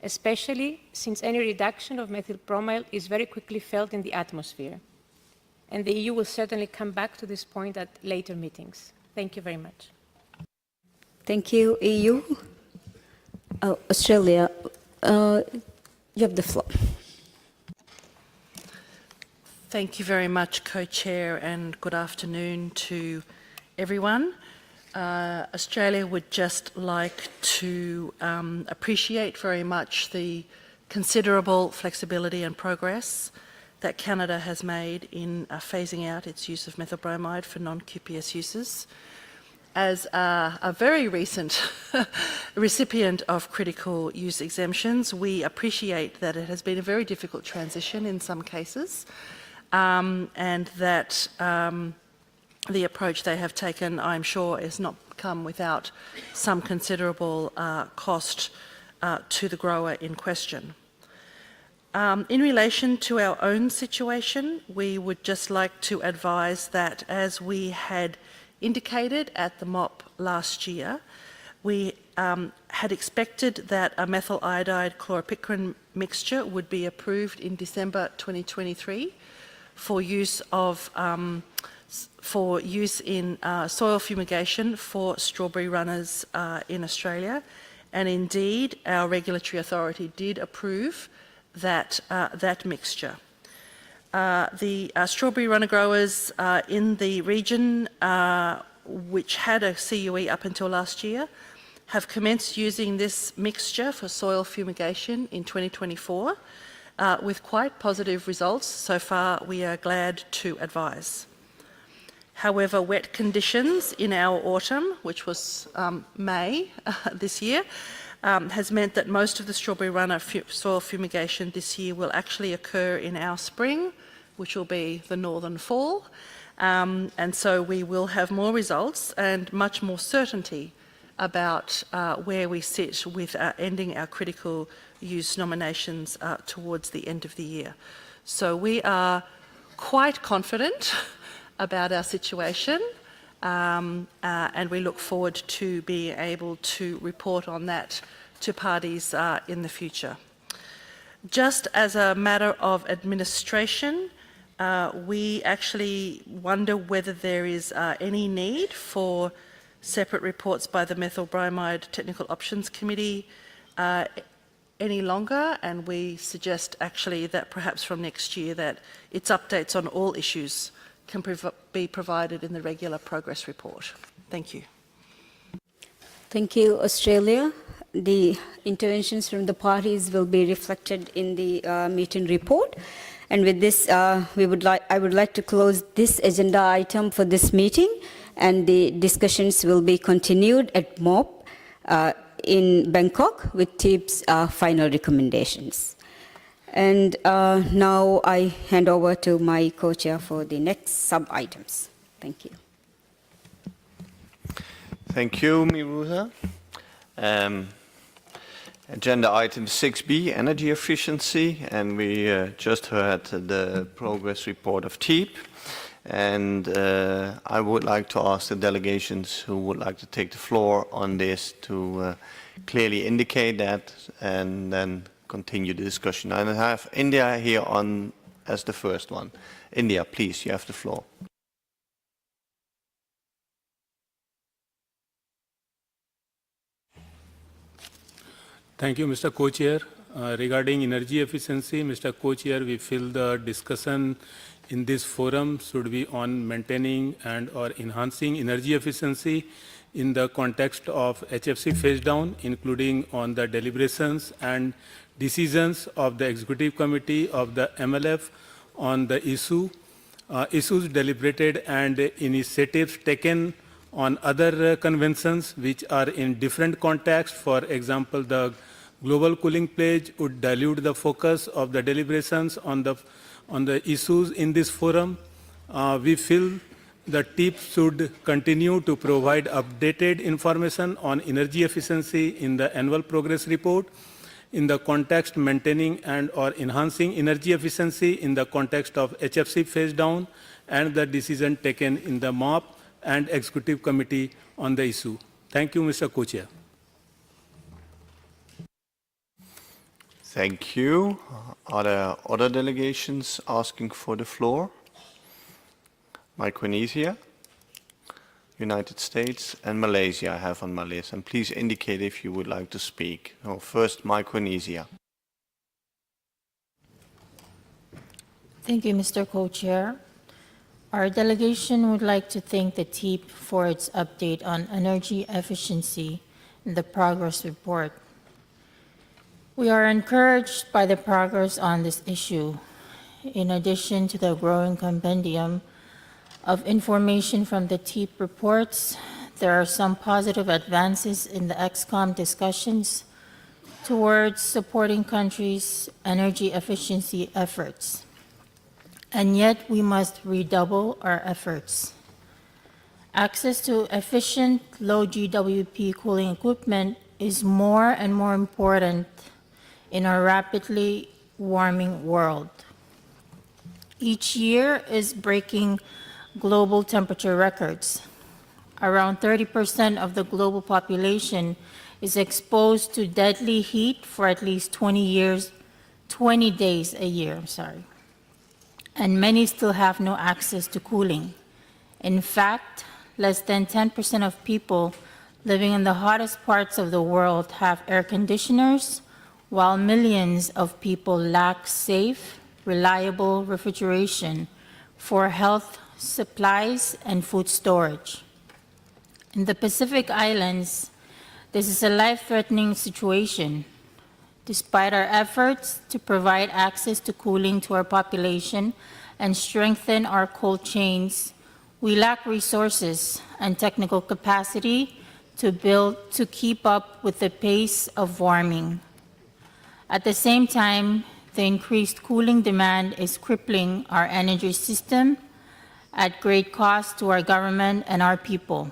especially since any reduction of methylbromide is very quickly felt in the atmosphere. And the EU will certainly come back to this point at later meetings. Thank you very much. Thank you, EU. Australia, you have the floor. Thank you very much, Co-Chair, and good afternoon to everyone. Australia would just like to appreciate very much the considerable flexibility and progress that Canada has made in phasing out its use of methylbromide for non-QPS uses. As a very recent recipient of critical use exemptions, we appreciate that it has been a very difficult transition in some cases, and that the approach they have taken, I'm sure, has not come without some considerable cost to the grower in question. In relation to our own situation, we would just like to advise that, as we had indicated at the MOP last year, we had expected that a methyl iodide chloropicrin mixture would be approved in December 2023 for use in soil fumigation for strawberry runners in Australia, and indeed our regulatory authority did approve that mixture. The strawberry runner growers in the region, which had a CUE up until last year, have commenced using this mixture for soil fumigation in 2024 with quite positive results. So far, we are glad to advise. However, wet conditions in our autumn, which was May this year, has meant that most of the strawberry runner soil fumigation this year will actually occur in our spring, which will be the northern fall. And so we will have more results and much more certainty about where we sit with ending our critical use nominations towards the end of the year. So we are quite confident about our situation, and we look forward to being able to report on that to parties in the future. Just as a matter of administration, we actually wonder whether there is any need for separate reports by the Methylbromide Technical Options Committee any longer, and we suggest actually that perhaps from next year that its updates on all issues can be provided in the regular progress report. Thank you. Thank you, Australia. The interventions from the parties will be reflected in the meeting report. And with this, I would like to close this agenda item for this meeting, and the discussions will be continued at MOP in Bangkok with TIP's final recommendations. And now I hand over to my co-chair for the next sub-items. Thank you. Thank you, Miruza. Agenda item 6B, energy efficiency, and we just heard the progress report of TEEP. And I would like to ask the delegations who would like to take the floor on this to clearly indicate that and then continue the discussion. And I have India here on as the first one. India, please, you have the floor. Thank you, Mr. Co-Chair. Regarding energy efficiency, Mr. Co-Chair, we feel the discussion in this forum should be on maintaining and or enhancing energy efficiency in the context of HFC phase down, including on the deliberations and decisions of the Executive Committee of the MLF on the issues deliberated and initiatives taken on other conventions which are in different contexts. For example, the global cooling pledge would dilute the focus of the deliberations on the issues in this forum. We feel the TIP should continue to provide updated information on energy efficiency in the annual progress report, in the context maintaining and or enhancing energy efficiency in the context of HFC phase down, and the decision taken in the MOP and Executive Committee on the issue. Thank you, Mr. Co-Chair. Thank you. Are there other delegations asking for the floor? Micronesia, United States, and Malaysia I have on my list. And please indicate if you would like to speak. Oh, first, Micronesia. Thank you, Mr. Co-Chair. Our delegation would like to thank the TEEP for its update on energy efficiency in the progress report. We are encouraged by the progress on this issue. In addition to the growing compendium of information from the TEEP reports, there are some positive advances in the EXCOM discussions towards supporting countries' energy efficiency efforts. And yet we must redouble our efforts. Access to efficient low GWP cooling equipment is more and more important in our rapidly warming world. Each year is breaking global temperature records. Around 30% of the global population is exposed to deadly heat for at least 20 days a year, and many still have no access to cooling. In fact, less than 10% of people living in the hottest parts of the world have air conditioners, while millions of people lack safe, reliable refrigeration for health supplies and food storage. In the Pacific Islands, this is a life-threatening situation. Despite our efforts to provide access to cooling to our population and strengthen our cold chains, we lack resources and technical capacity to keep up with the pace of warming. At the same time, the increased cooling demand is crippling our energy system at great cost to our government and our people.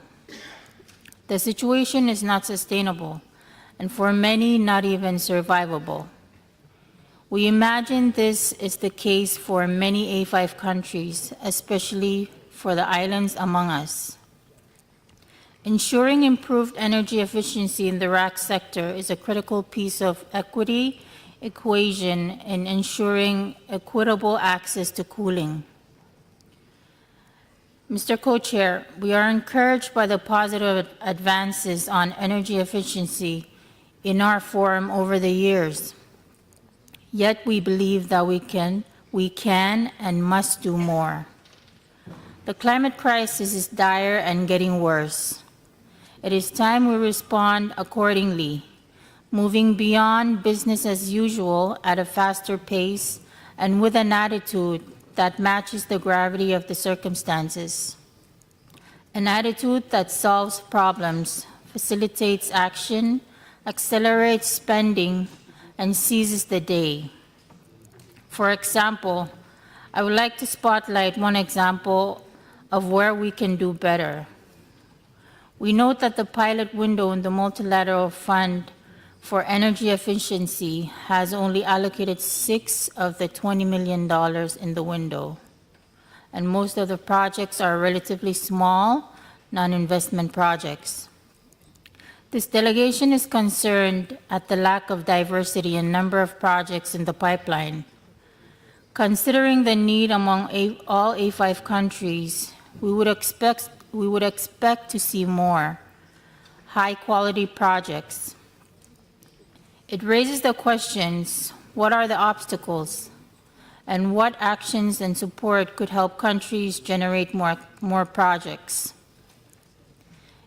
The situation is not sustainable, and for many, not even survivable. We imagine this is the case for many A5 countries, especially for the islands among us. Ensuring improved energy efficiency in the RAC sector is a critical piece of equity equation in ensuring equitable access to cooling. Mr. Co-Chair, we are encouraged by the positive advances on energy efficiency in our forum over the years. Yet we believe that we can and must do more. The climate crisis is dire and getting worse. It is time we respond accordingly, moving beyond business as usual at a faster pace and with an attitude that matches the gravity of the circumstances. An attitude that solves problems, facilitates action, accelerates spending, and seizes the day. For example, I would like to spotlight one example of where we can do better. We note that the pilot window in the Multilateral Fund for Energy Efficiency has only allocated 6 of the $20 million in the window, and most of the projects are relatively small, non-investment projects. This delegation is concerned at the lack of diversity in number of projects in the pipeline. Considering the need among all A5 countries, we would expect to see more high-quality projects. It raises the questions, what are the obstacles, and what actions and support could help countries generate more projects?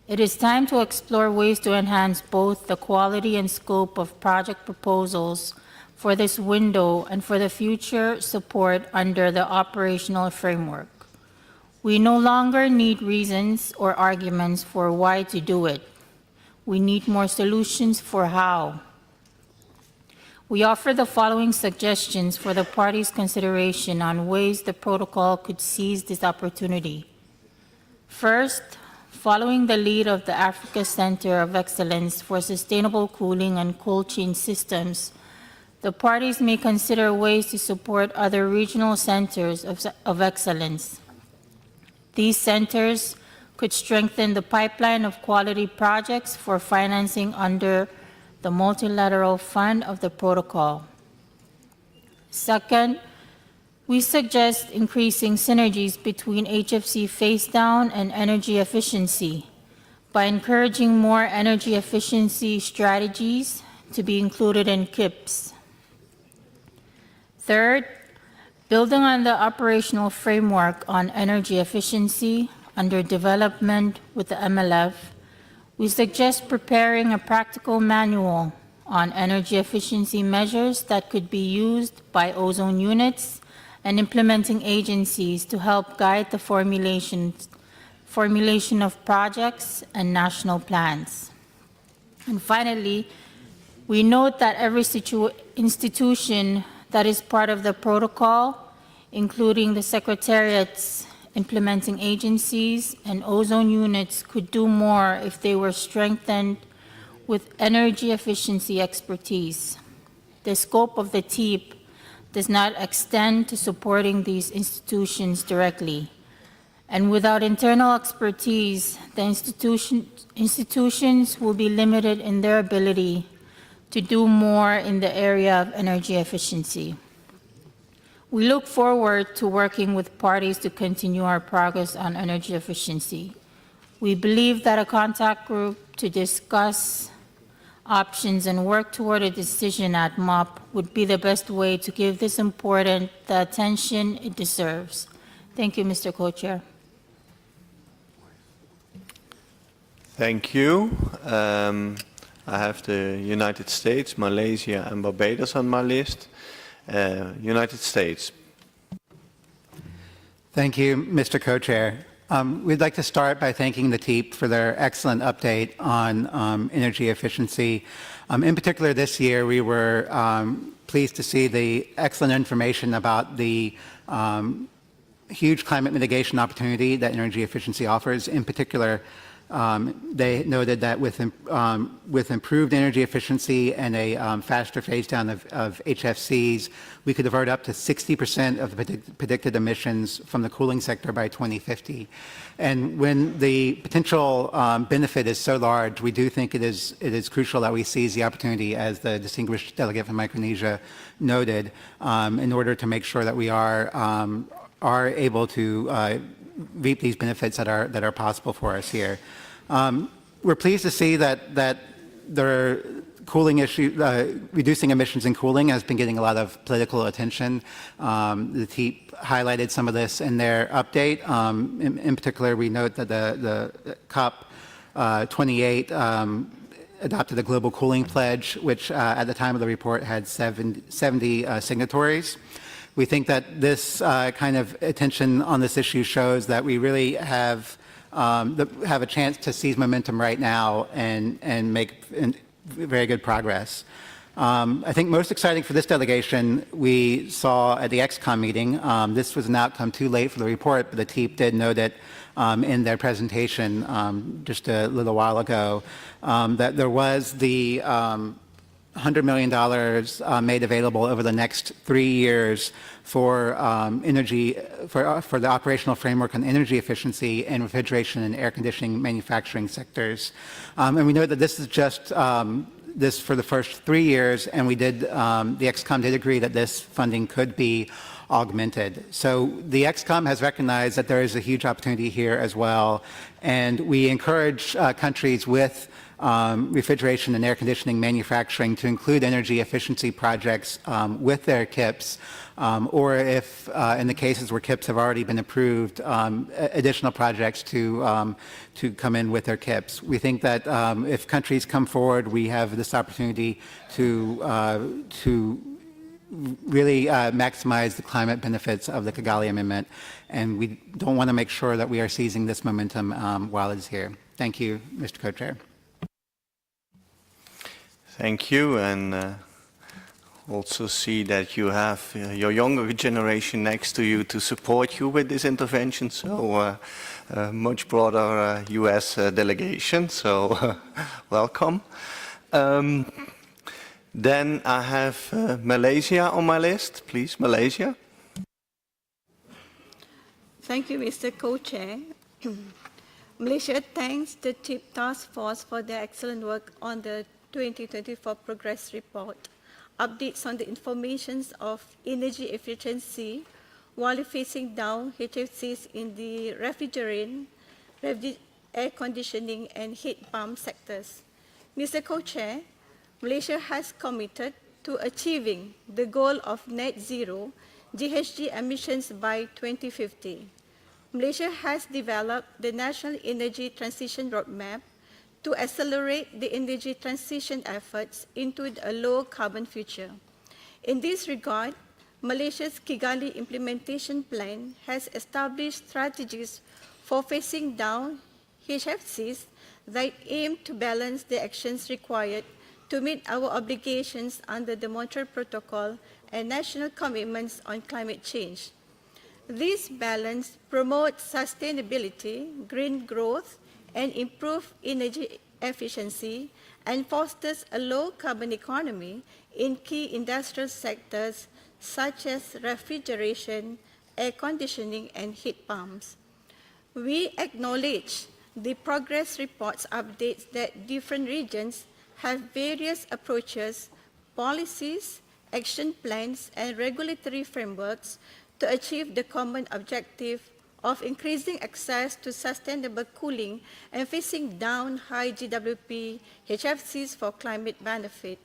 It is time to explore ways to enhance both the quality and scope of project proposals for this window and for the future support under the operational framework. We no longer need reasons or arguments for why to do it. We need more solutions for how. We offer the following suggestions for the parties' consideration on ways the protocol could seize this opportunity. First, following the lead of the Africa Center of Excellence for Sustainable Cooling and Cold Chain Systems, the parties may consider ways to support other regional centers of excellence. These centers could strengthen the pipeline of quality projects for financing under the Multilateral Fund of the Protocol. Second, we suggest increasing synergies between HFC phase down and energy efficiency by encouraging more energy efficiency strategies to be included in KIPs. Third, building on the operational framework on energy efficiency under development with the MLF, we suggest preparing a practical manual on energy efficiency measures that could be used by ozone units and implementing agencies to help guide the formulation of projects and national plans. And finally, we note that every institution that is part of the protocol, including the Secretariat's implementing agencies and ozone units, could do more if they were strengthened with energy efficiency expertise. The scope of the TEEP does not extend to supporting these institutions directly. And without internal expertise, the institutions will be limited in their ability to do more in the area of energy efficiency. We look forward to working with parties to continue our progress on energy efficiency. We believe that a contact group to discuss options and work toward a decision at MOP would be the best way to give this important the attention it deserves. Thank you, Mr. Co-Chair. Thank you. I have the United States, Malaysia, and Barbados on my list. United States. Thank you, Mr. Co-Chair. We'd like to start by thanking the TEEP for their excellent update on energy efficiency. In particular, this year, we were pleased to see the excellent information about the huge climate mitigation opportunity that energy efficiency offers. In particular, they noted that with improved energy efficiency and a faster phase down of HFCs, we could avert up to 60% of the predicted emissions from the cooling sector by 2050. And when the potential benefit is so large, we do think it is crucial that we seize the opportunity, as the distinguished delegate from Micronesia noted, in order to make sure that we are able to reap these benefits that are possible for us here. We're pleased to see that the cooling issue, reducing emissions and cooling, has been getting a lot of political attention. The TEEP highlighted some of this in their update. In particular, we note that the COP28 adopted a global cooling pledge, which at the time of the report had 70 signatories. We think that this kind of attention on this issue shows that we really have a chance to seize momentum right now and make very good progress. I think most exciting for this delegation, we saw at the XCOM meeting. This was an outcome too late for the report, but the TEEP did note it in their presentation just a little while ago, that there was the $100 million made available over the next 3 years for energy, for the operational framework on energy efficiency and refrigeration and air conditioning manufacturing sectors. And we know that this is just this for the first 3 years, and we did, the XCOM did agree that this funding could be augmented. So the XCOM has recognized that there is a huge opportunity here as well, and we encourage countries with refrigeration and air conditioning manufacturing to include energy efficiency projects with their KIPs, or if in the cases where KIPs have already been approved, additional projects to come in with their KIPs. We think that if countries come forward, we have this opportunity to really maximize the climate benefits of the Kigali Amendment, and we don't want to make sure that we are seizing this momentum while it is here. Thank you, Mr. Co-Chair. Thank you, and also see that you have your younger generation next to you to support you with this intervention, so much broader US delegation, so welcome. Then I have Malaysia on my list. Please, Malaysia. Thank you, Mr. Co-Chair. Malaysia thanks the TEEP Task Force for their excellent work on the 2024 Progress Report. updates on the information of energy efficiency while facing down HFCs in the refrigerant, air conditioning, and heat pump sectors. Mr. Co-Chair, Malaysia has committed to achieving the goal of net zero GHG emissions by 2050. Malaysia has developed the National Energy Transition Roadmap to accelerate the energy transition efforts into a low-carbon future. In this regard, Malaysia's Kigali Implementation Plan has established strategies for phasing down HFCs that aim to balance the actions required to meet our obligations under the Montreal Protocol and national commitments on climate change. This balance promotes sustainability, green growth, and improved energy efficiency, and fosters a low-carbon economy in key industrial sectors such as refrigeration, air conditioning, and heat pumps. We acknowledge the progress reports updates that different regions have various approaches, policies, action plans, and regulatory frameworks to achieve the common objective of increasing access to sustainable cooling and phasing down high GWP HFCs for climate benefit.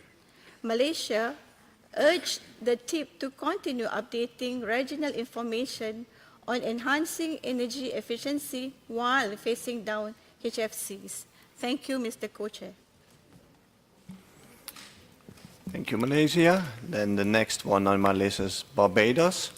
Malaysia urged the TIP to continue updating regional information on enhancing energy efficiency while phasing down HFCs. Thank you, Mr. Co-Chair. Thank you, Malaysia. Then the next one on my list is Barbados.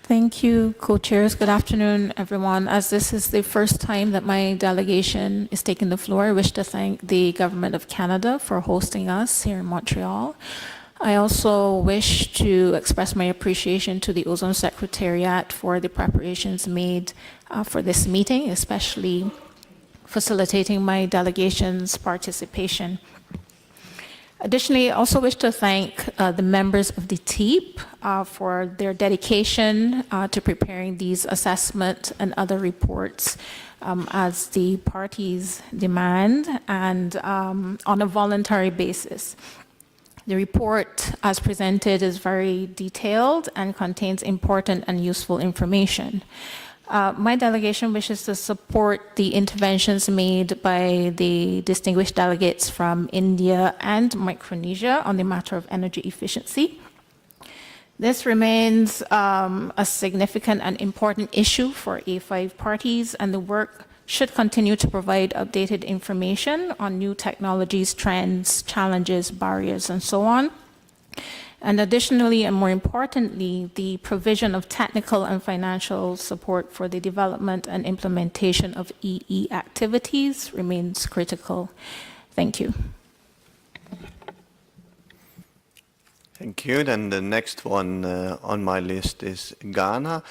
Thank you, co-chairs. Good afternoon, everyone. As this is the first time that my delegation is taking the floor, I wish to thank the Government of Canada for hosting us here in Montreal. I also wish to express my appreciation to the Ozone Secretariat for the preparations made for this meeting, especially facilitating my delegation's participation. Additionally, I also wish to thank the members of the TEEP for their dedication to preparing these assessment and other reports as the parties demand and on a voluntary basis. The report as presented is very detailed and contains important and useful information. My delegation wishes to support the interventions made by the distinguished delegates from India and Micronesia on the matter of energy efficiency. This remains a significant and important issue for A5 parties, and the work should continue to provide updated information on new technologies, trends, challenges, barriers, and so on. And additionally, and more importantly, the provision of technical and financial support for the development and implementation of EE activities remains critical. Thank you. Thank you. Then the next one on my list is Ghana.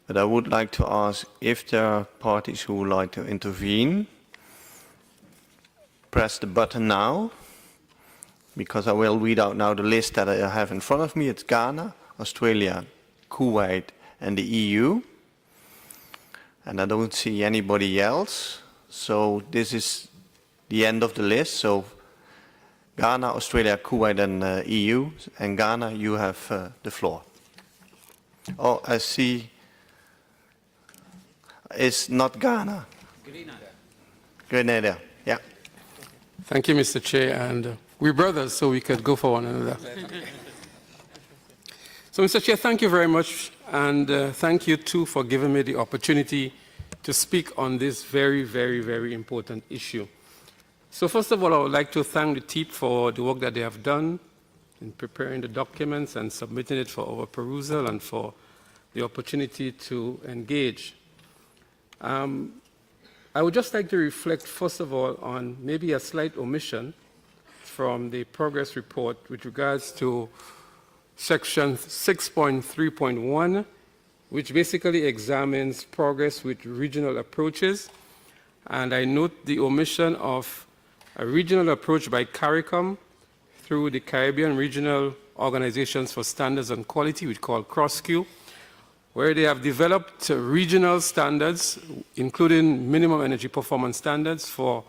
But I would like to ask if there are parties who would like to intervene. Press the button now, because I will read out now the list that I have in front of me. It's Ghana, Australia, Kuwait, and the EU. And I don't see anybody else. So this is the end of the list. So Ghana, Australia, Kuwait, and EU. And Ghana, you have the floor. Oh, I see. It's not Ghana. Grenada. Yeah. Thank you, Mr. Chair. And we're brothers, so we could go for one another. So, Mr. Chair, thank you very much. And thank you, too, for giving me the opportunity to speak on this very, very, very important issue. So, first of all, I would like to thank the TEEP for the work that they have done in preparing the documents and submitting it for our perusal and for the opportunity to engage. I would just like to reflect, first of all, on maybe a slight omission from the progress report with regards to section 6.3.1, which basically examines progress with regional approaches. And I note the omission of a regional approach by CARICOM through the Caribbean Regional Organizations for Standards and Quality, we call CROSSQ, where they have developed regional standards, including minimum energy performance standards for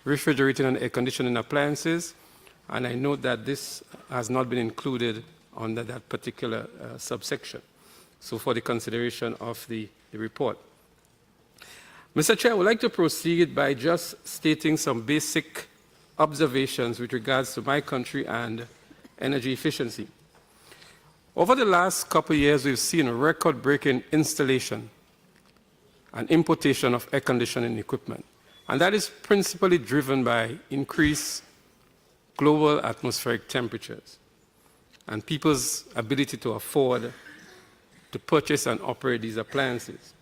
refrigerating and air conditioning appliances, and I note that this has not been included under that particular subsection. So for the consideration of the report. Mr. Chair, I would like to proceed by just stating some basic observations with regards to my country and energy efficiency. Over the last couple of years, we've seen a record-breaking installation and importation of air conditioning equipment. And that is principally driven by increased global atmospheric temperatures and people's ability to afford to purchase and operate these appliances.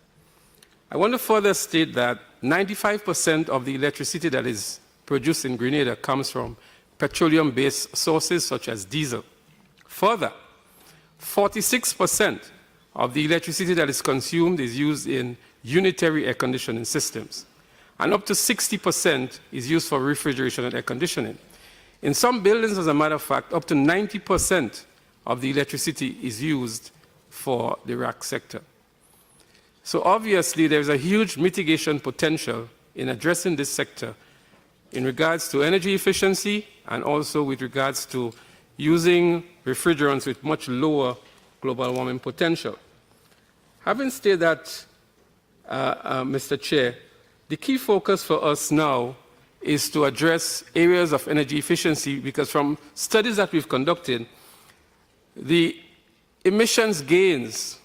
I want to further state that 95% of the electricity that is produced in Grenada comes from petroleum-based sources such as diesel. Further, 46% of the electricity that is consumed is used in unitary air conditioning systems, and up to 60% is used for refrigeration and air conditioning. In some buildings, as a matter of fact, up to 90% of the electricity is used for the rack sector. So obviously, there's a huge mitigation potential in addressing this sector in regards to energy efficiency and also with regards to using refrigerants with much lower global warming potential. Having stated that, Mr. Chair, the key focus for us now is to address areas of energy efficiency, because from studies that we've conducted, the emissions gains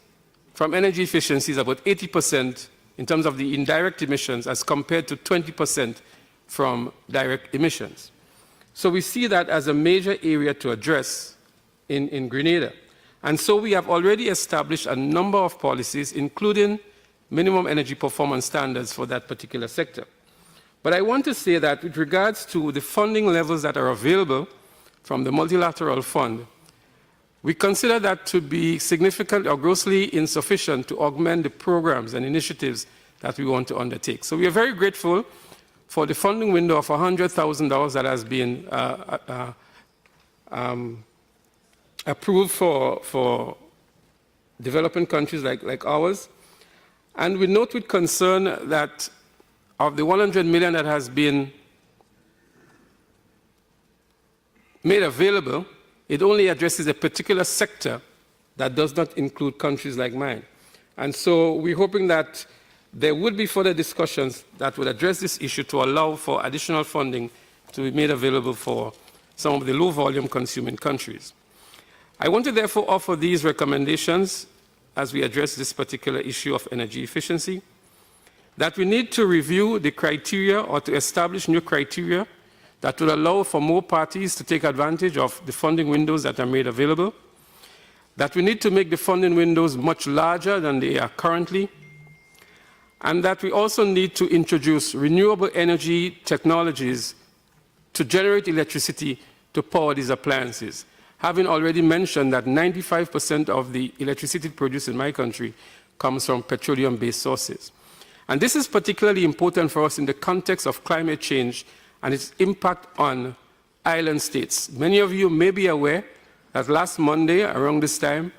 from energy efficiency is about 80% in terms of the indirect emissions as compared to 20% from direct emissions. So we see that as a major area to address in Grenada. And so we have already established a number of policies, including minimum energy performance standards for that particular sector. But I want to say that with regards to the funding levels that are available from the multilateral fund, we consider that to be significant or grossly insufficient to augment the programs and initiatives that we want to undertake. So we are very grateful for the funding window of $100,000 that has been approved for developing countries like ours. And we note with concern that of the $100 million that has been made available, it only addresses a particular sector that does not include countries like mine. And so we're hoping that there would be further discussions that would address this issue to allow for additional funding to be made available for some of the low-volume consuming countries. I want to therefore offer these recommendations as we address this particular issue of energy efficiency: that we need to review the criteria or to establish new criteria that will allow for more parties to take advantage of the funding windows that are made available, that we need to make the funding windows much larger than they are currently, and that we also need to introduce renewable energy technologies to generate electricity to power these appliances, having already mentioned that 95% of the electricity produced in my country comes from petroleum-based sources. And this is particularly important for us in the context of climate change and its impact on island states. Many of you may be aware that last Monday, around this time,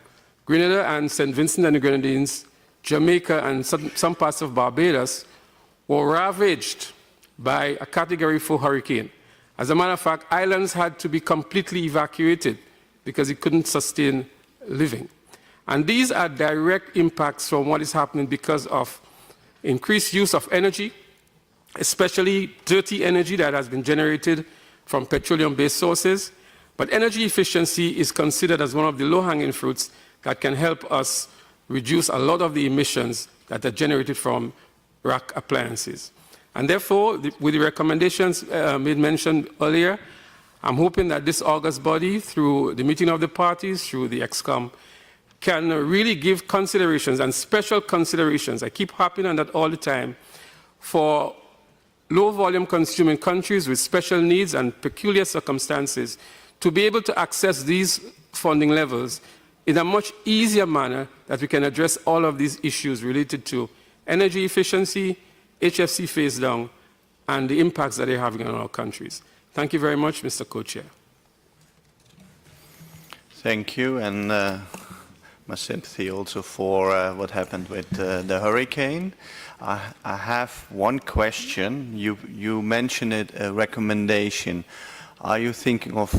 Grenada and St. Vincent and the Grenadines, Jamaica and some parts of Barbados were ravaged by a Category 4 hurricane. As a matter of fact, islands had to be completely evacuated because it couldn't sustain living. And these are direct impacts from what is happening because of increased use of energy, especially dirty energy that has been generated from petroleum-based sources. But energy efficiency is considered as one of the low-hanging fruits that can help us reduce a lot of the emissions that are generated from rack appliances. And therefore, with the recommendations made mentioned earlier, I'm hoping that this August body, through the meeting of the parties, through the EXCOM, can really give considerations and special considerations, I keep harping on that all the time, for low-volume consuming countries with special needs and peculiar circumstances to be able to access these funding levels in a much easier manner, that we can address all of these issues related to energy efficiency, HFC phase down, and the impacts that they're having on our countries. Thank you very much, Mr. Co-Chair. Thank you. And my sympathy also for what happened with the hurricane. I have one question. You mentioned it, a recommendation. Are you thinking of,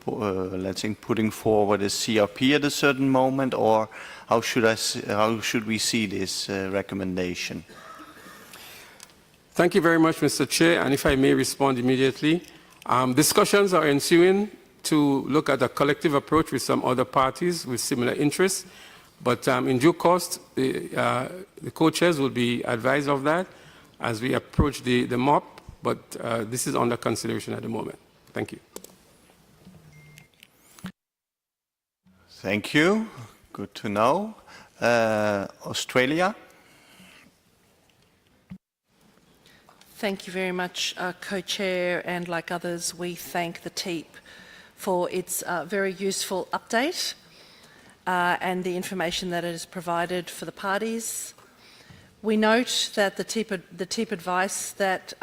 let's say, putting forward a CRP at a certain moment, or how should we see this recommendation? Thank you very much, Mr. Chair, and if I may respond immediately. Discussions are ensuing to look at a collective approach with some other parties with similar interests, but in due course, the co-chairs will be advised of that as we approach the MOP, but this is under consideration at the moment. Thank you. Thank you. Good to know. Australia. Thank you very much, Co-Chair, and like others, we thank the TEEP for its very useful update and the information that it has provided for the parties. We note that the TEEP advice that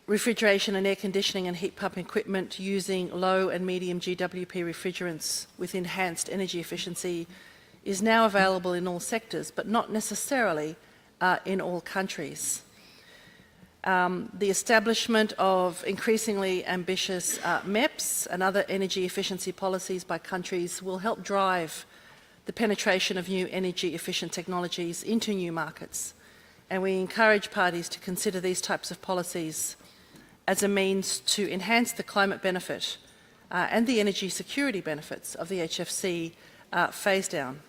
refrigeration and air conditioning and heat pump equipment using low and medium GWP refrigerants with enhanced energy efficiency is now available in all sectors, but not necessarily in all countries. The establishment of increasingly ambitious MEPs and other energy efficiency policies by countries will help drive the penetration of new energy efficient technologies into new markets, and we encourage parties to consider these types of policies as a means to enhance the climate benefit and the energy security benefits of the HFC phase down.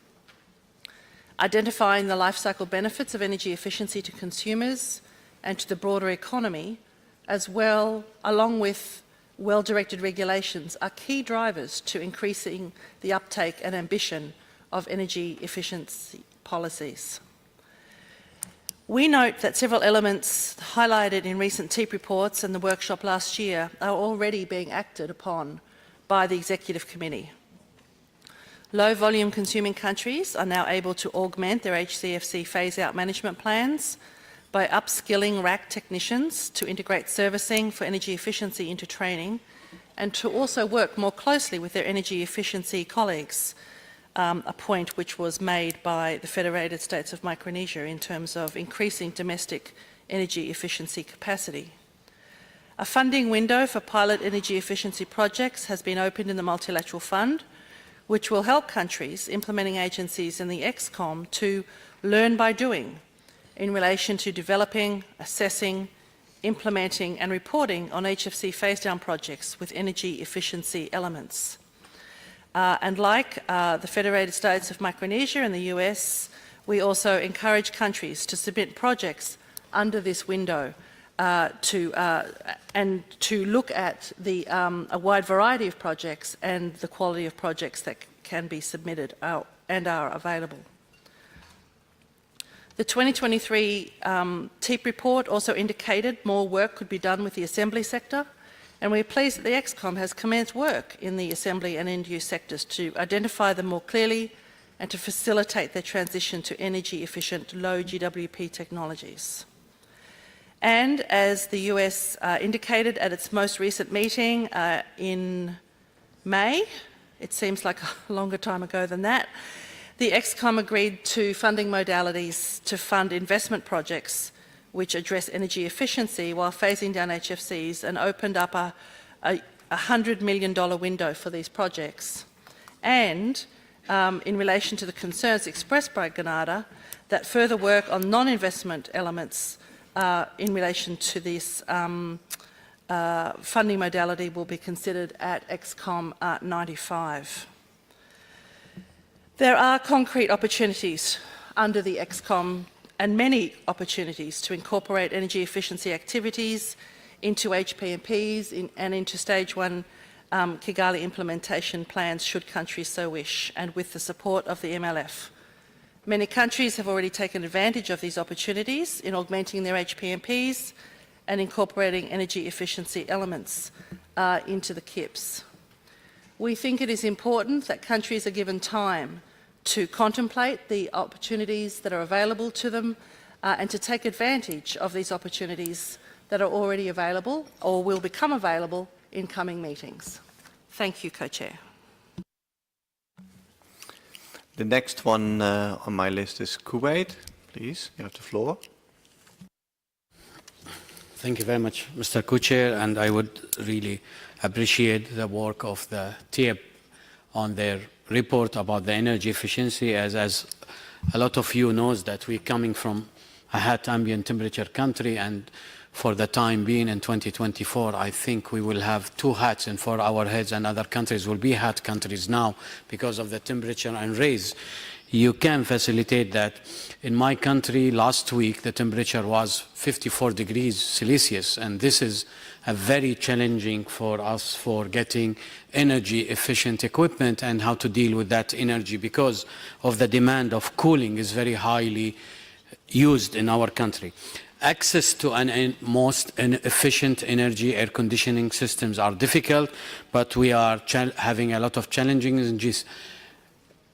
Identifying the life cycle benefits of energy efficiency to consumers and to the broader economy, as well, along with well-directed regulations, are key drivers to increasing the uptake and ambition of energy efficiency policies. We note that several elements highlighted in recent TEEP reports and the workshop last year are already being acted upon by the Executive Committee. Low-volume consuming countries are now able to augment their HCFC phase-out management plans by upskilling RAC technicians to integrate servicing for energy efficiency into training, and to also work more closely with their energy efficiency colleagues, a point which was made by the Federated States of Micronesia in terms of increasing domestic energy efficiency capacity. A funding window for pilot energy efficiency projects has been opened in the Multilateral Fund, which will help countries, implementing agencies in the EXCOM to learn by doing in relation to developing, assessing, implementing and reporting on HFC phase-down projects with energy efficiency elements. And like the Federated States of Micronesia and the US, we also encourage countries to submit projects under this window and to look at a wide variety of projects and the quality of projects that can be submitted and are available. The 2023 TEEP report also indicated more work could be done with the assembly sector, and we're pleased that the EXCOM has commenced work in the assembly and end-use sectors to identify them more clearly and to facilitate their transition to energy-efficient, low GWP technologies. And as the US indicated at its most recent meeting in May, it seems like a longer time ago than that, the EXCOM agreed to funding modalities to fund investment projects which address energy efficiency while phasing down HFCs, and opened up a $100 million window for these projects. And in relation to the concerns expressed by Grenada, that further work on non-investment elements in relation to this funding modality will be considered at EXCOM 95. There are concrete opportunities under the EXCOM and many opportunities to incorporate energy efficiency activities into HPMPs and into Stage 1 Kigali implementation plans should countries so wish, and with the support of the MLF. Many countries have already taken advantage of these opportunities in augmenting their HPMPs and incorporating energy efficiency elements into the KIPs. We think it is important that countries are given time to contemplate the opportunities that are available to them and to take advantage of these opportunities that are already available or will become available in coming meetings. Thank you, Co-Chair. The next one on my list is Kuwait. Please, you have the floor. Thank you very much, Mr. Co-Chair, and I would really appreciate the work of the TIEB on their report about the energy efficiency, as a lot of you knows that we're coming from a hot ambient temperature country, and for the time being in 2024, I think we will have two hats and for our heads, and other countries will be hot countries now because of the temperature and raise. You can facilitate that. In my country, last week, the temperature was 54 degrees Celsius, and this is a very challenging for us for getting energy efficient equipment and how to deal with that energy, because of the demand of cooling is very highly used in our country. Access to most efficient energy air conditioning systems are difficult, but we are having a lot of challenges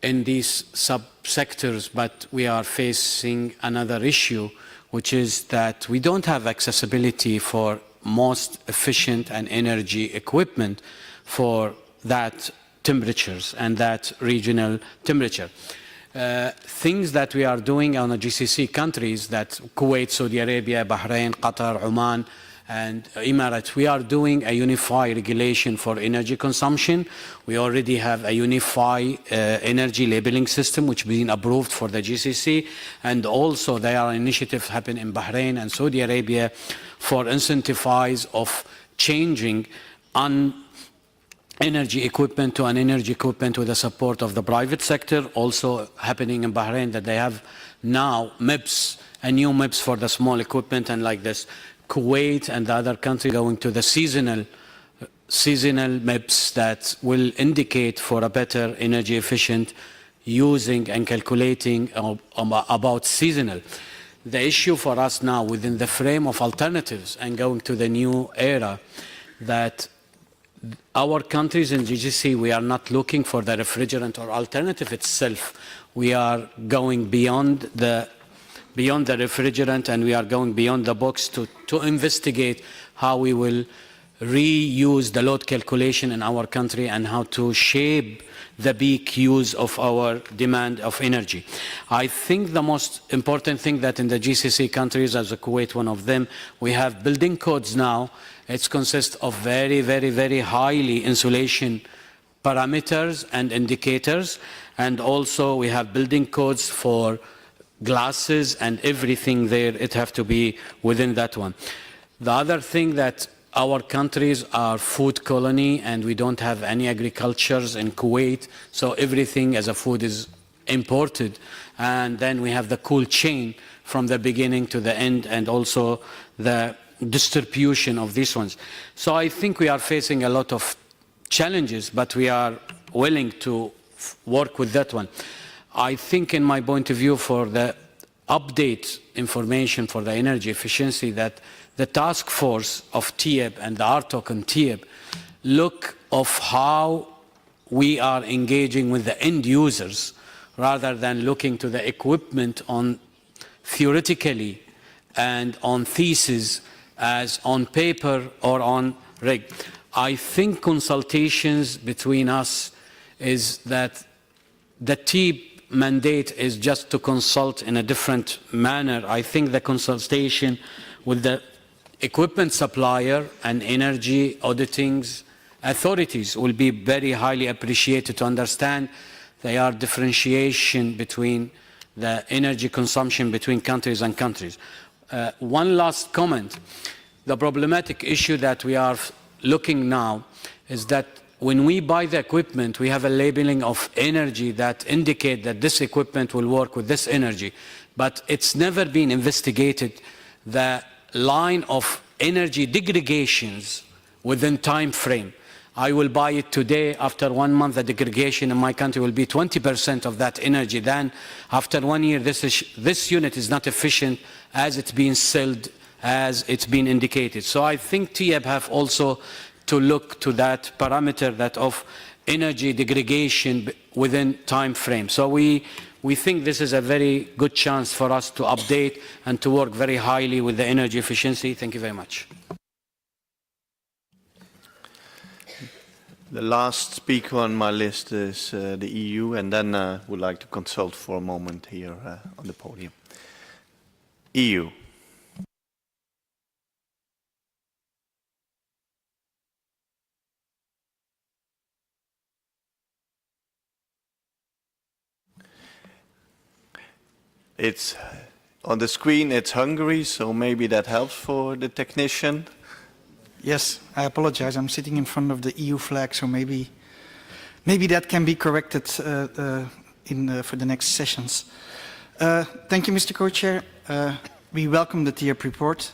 in these subsectors, but we are facing another issue, which is that we don't have accessibility for most efficient and energy equipment for that temperatures and that regional temperature. Things that we are doing on the GCC countries, that Kuwait, Saudi Arabia, Bahrain, Qatar, Oman, and Emirates, we are doing a unified regulation for energy consumption. We already have a unified energy labeling system which has been approved for the GCC, and also there are initiatives happening in Bahrain and Saudi Arabia for incentivize of changing energy equipment to an energy equipment with the support of the private sector. Also happening in Bahrain that they have now MIPS, a new MIPS for the small equipment, and like this. Kuwait and the other countries going to the seasonal MIPS that will indicate for a better energy efficient using and calculating about seasonal. The issue for us now within the frame of alternatives and going to the new era, that our countries in GCC, we are not looking for the refrigerant or alternative itself. We are going beyond the refrigerant, and we are going beyond the box to investigate how we will reuse the load calculation in our country and how to shape the peak use of our demand of energy. I think the most important thing that in the GCC countries, as Kuwait one of them, we have building codes now. It consists of very, very, very highly insulation parameters and indicators, and also we have building codes for glasses and everything there. It have to be within that one. The other thing that our countries are food colony, and we don't have any agricultures in Kuwait, so everything as a food is imported, and then we have the cool chain from the beginning to the end, and also the distribution of these ones. So I think we are facing a lot of challenges, but we are willing to work with that one. I think in my point of view for the update information for the energy efficiency, that the task force of TIEB and the RTOC and TIEB look of how we are engaging with the end users rather than looking to the equipment on theoretically and on thesis as on paper or on reg. I think consultations between us is that the TIEB mandate is just to consult in a different manner. I think the consultation with the equipment supplier and energy auditing authorities will be very highly appreciated to understand there are differentiation between the energy consumption between countries and countries. One last comment. The problematic issue that we are looking now is that when we buy the equipment, we have a labeling of energy that indicate that this equipment will work with this energy, but it's never been investigated the line of energy degradations within time frame. I will buy it today. After 1 month, the degradation in my country will be 20% of that energy. Then after 1 year, this unit is not efficient as it's being sold, as it's been indicated. So I think TIEB have also to look to that parameter that of energy degradation within time frame. So we think this is a very good chance for us to update and to work very highly with the energy efficiency. Thank you very much. The last speaker on my list is the EU, and then I would like to consult for a moment here on the podium. EU. It's on the screen, it's Hungary, so maybe that helps for the technician. Yes, I apologize. I'm sitting in front of the EU flag, so maybe that can be corrected for the next sessions. Thank you, Mr. Co-Chair. We welcome the TIEP report.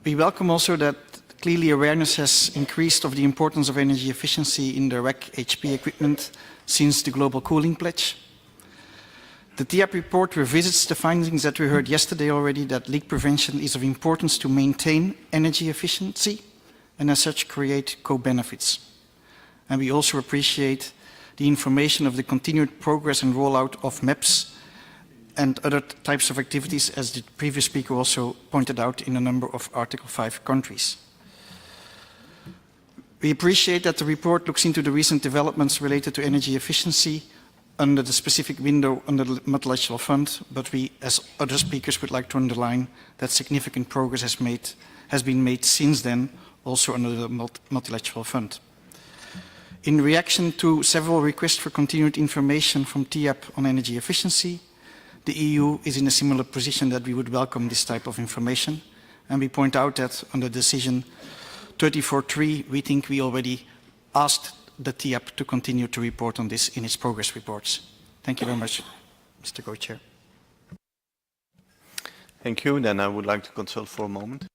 We welcome also that clearly awareness has increased of the importance of energy efficiency in the REC HP equipment since the Global Cooling Pledge. The TIEP report revisits the findings that we heard yesterday already, that leak prevention is of importance to maintain energy efficiency and as such create co-benefits. And we also appreciate the information of the continued progress and rollout of MEPS and other types of activities, as the previous speaker also pointed out, in a number of Article 5 countries. We appreciate that the report looks into the recent developments related to energy efficiency under the specific window under the multilateral fund, but we, as other speakers, would like to underline that significant progress has been made since then, also under the multilateral fund. In reaction to several requests for continued information from TIEP on energy efficiency, the EU is in a similar position that we would welcome this type of information, and we point out that under decision 34.3, we think we already asked the TIEP to continue to report on this in its progress reports. Thank you very much, Mr. Co-Chair. Thank you. Then I would like to consult for a moment.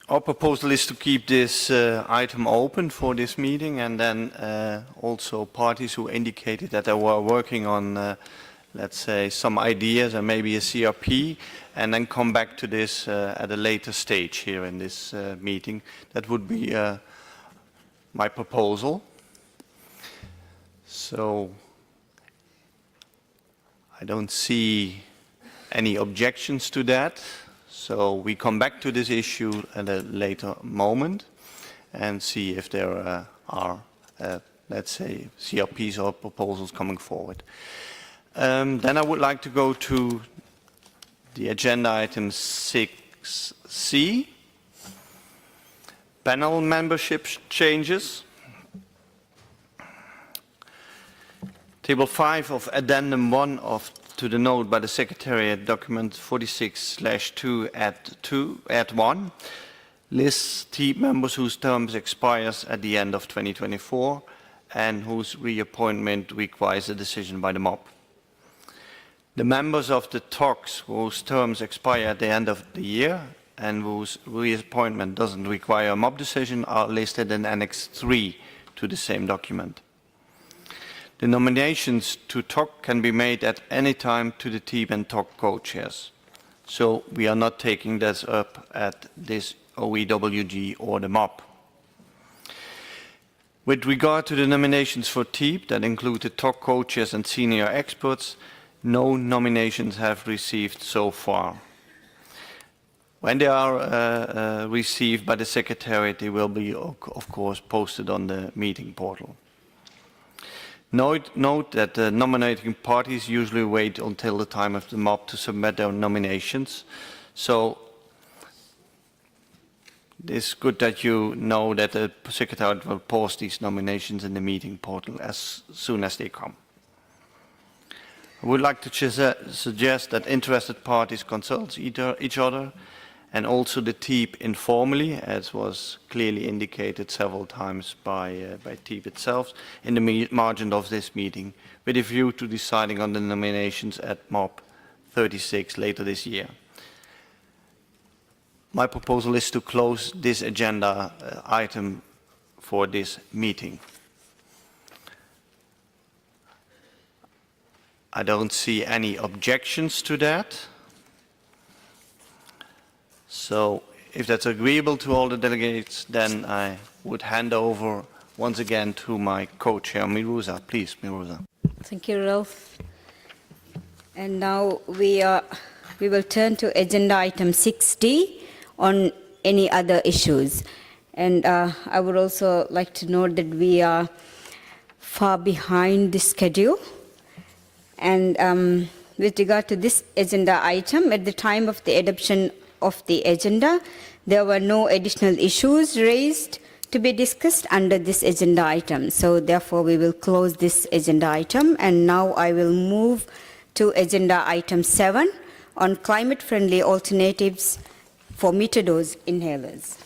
Our proposal is to keep this item open for this meeting, and then also parties who indicated that they were working on, let's say, some ideas and maybe a CRP, and then come back to this at a later stage here in this meeting. That would be my proposal. So I don't see any objections to that. So we come back to this issue at a later moment and see if there are, let's say, CRPs or proposals coming forward. Then I would like to go to the agenda item 6C, panel membership changes. Table 5 of Addendum 1 to the note by the Secretariat, document 46/2 at 1, lists TEEP members whose terms expires at the end of 2024 and whose reappointment requires a decision by the MOP. The members of the TOCs whose terms expire at the end of the year and whose reappointment doesn't require a MOP decision are listed in Annex 3 to the same document. The nominations to TOC can be made at any time to the TEEP and TOC co-chairs. So we are not taking this up at this OEWG or the MOP. With regard to the nominations for TEEP that include the TOC co-chairs and senior experts, no nominations have received so far. When they are received by the Secretariat, they will be, of course, posted on the meeting portal. Note that the nominating parties usually wait until the time of the MOP to submit their nominations. So it's good that you know that the Secretariat will post these nominations in the meeting portal as soon as they come. I would like to suggest that interested parties consult each other and also the TEEP informally, as was clearly indicated several times by TEEP itself, in the margin of this meeting, with a view to deciding on the nominations at MOP 36 later this year. My proposal is to close this agenda item for this meeting. I don't see any objections to that. So if that's agreeable to all the delegates, then I would hand over once again to my co-chair, Miruza. Please, Miruza. Thank you, Ralph. And now we will turn to agenda item 6D on any other issues. And I would also like to note that we are far behind the schedule. And with regard to this agenda item, at the time of the adoption of the agenda, there were no additional issues raised to be discussed under this agenda item. So therefore, we will close this agenda item. And now I will move to agenda item 7 on climate-friendly alternatives for meter-dose inhalers.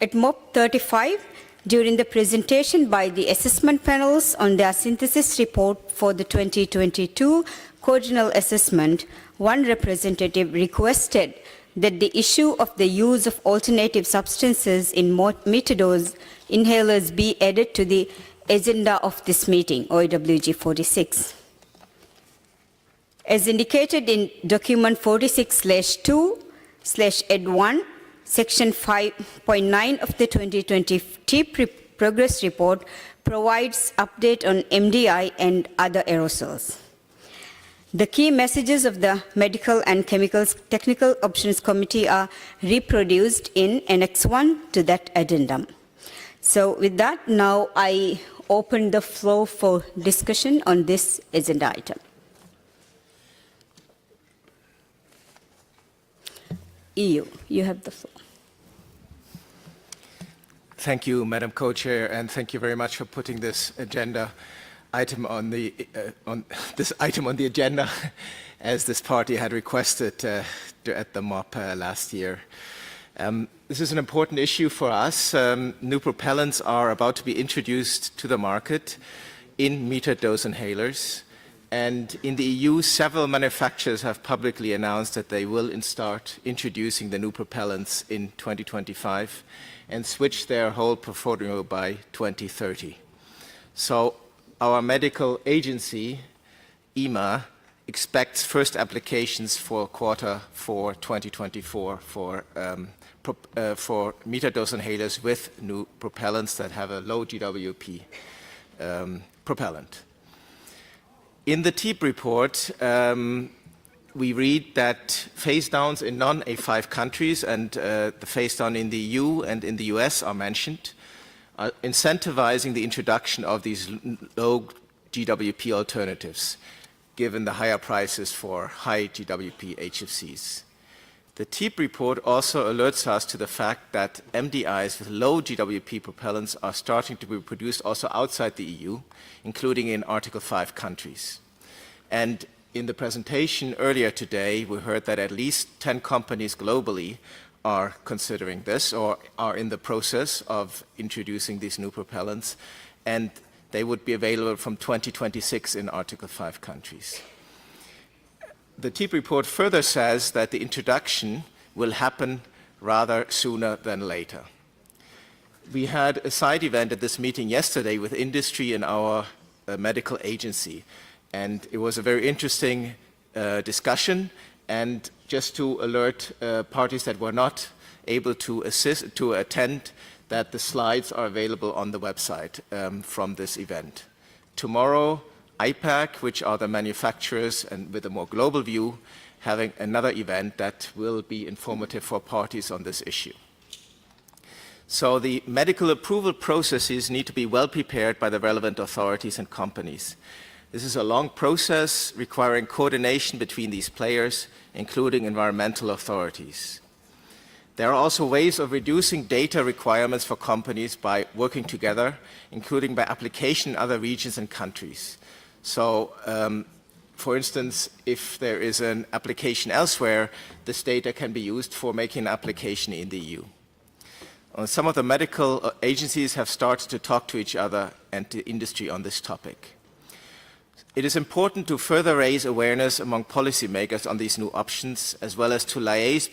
At MOP 35, during the presentation by the assessment panels on their synthesis report for the 2022 coordinal assessment, one representative requested that the issue of the use of alternative substances in meter-dose inhalers be added to the agenda of this meeting, OEWG46. As indicated in document 46/2/Ed1, section 5.9 of the 2020 TIP progress report provides update on MDI and other aerosols. The key messages of the Medical and Chemicals Technical Options Committee are reproduced in Annex 1 to that addendum. So with that, now I open the floor for discussion on this agenda item. EU, you have the floor. Thank you, Madam Co-Chair, and thank you very much for putting this agenda item on the agenda, as this party had requested at the MOP last year. This is an important issue for us. New propellants are about to be introduced to the market in metered-dose inhalers. And in the EU, several manufacturers have publicly announced that they will start introducing the new propellants in 2025 and switch their whole portfolio by 2030. So our medical agency, EMA, expects first applications for Q4 2024 for metered-dose inhalers with new propellants that have a low GWP propellant. In the TIP report, we read that phase downs in non-A5 countries and the phase down in the EU and in the US are mentioned, incentivizing the introduction of these low GWP alternatives, given the higher prices for high GWP HFCs. The TIP report also alerts us to the fact that MDIs with low GWP propellants are starting to be produced also outside the EU, including in Article 5 countries. And in the presentation earlier today, we heard that at least 10 companies globally are considering this or are in the process of introducing these new propellants, and they would be available from 2026 in Article 5 countries. The TIP report further says that the introduction will happen rather sooner than later. We had a side event at this meeting yesterday with industry and our medical agency, and it was a very interesting discussion. And just to alert parties that were not able to attend, that the slides are available on the website from this event. Tomorrow, IPAC, which are the manufacturers and with a more global view, having another event that will be informative for parties on this issue. So the medical approval processes need to be well prepared by the relevant authorities and companies. This is a long process requiring coordination between these players, including environmental authorities. There are also ways of reducing data requirements for companies by working together, including by application in other regions and countries. So, for instance, if there is an application elsewhere, this data can be used for making an application in the EU. Some of the medical agencies have started to talk to each other and to industry on this topic. It is important to further raise awareness among policymakers on these new options, as well as to liaise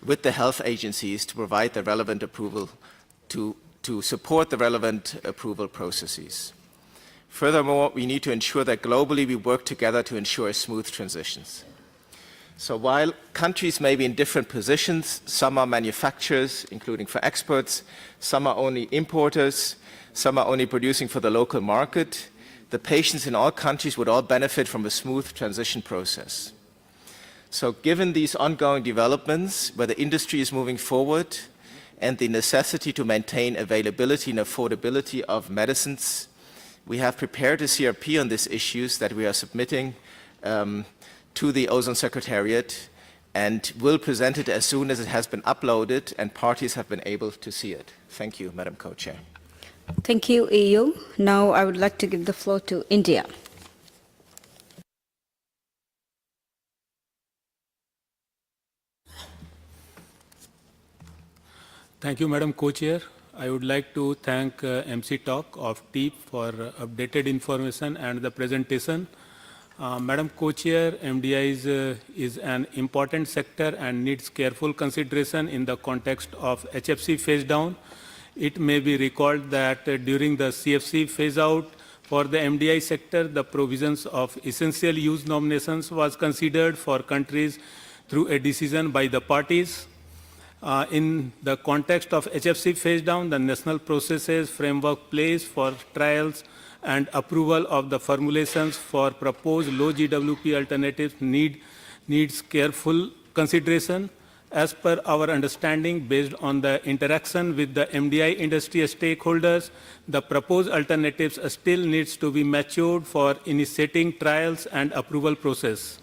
with the health agencies to provide the relevant approval, to support the relevant approval processes. Furthermore, we need to ensure that globally we work together to ensure smooth transitions. So while countries may be in different positions, some are manufacturers, including for exports, some are only importers, some are only producing for the local market, the patients in all countries would all benefit from a smooth transition process. So given these ongoing developments, where the industry is moving forward, and the necessity to maintain availability and affordability of medicines, we have prepared a CRP on these issues that we are submitting to the Ozone Secretariat, and will present it as soon as it has been uploaded and parties have been able to see it. Thank you, Madam Co-Chair. Thank you, EU. Now I would like to give the floor to India. Thank you, Madam Co-Chair. I would like to thank MC Talk of TEEP for updated information and the presentation. Madam Co-Chair, MDI is an important sector and needs careful consideration in the context of HFC phase down. It may be recalled that during the CFC phase out for the MDI sector, the provisions of essential use nominations was considered for countries through a decision by the parties. In the context of HFC phase down, the national processes framework place for trials and approval of the formulations for proposed low GWP alternatives needs careful consideration. As per our understanding, based on the interaction with the MDI industry stakeholders, the proposed alternatives still needs to be matured for initiating trials and approval process.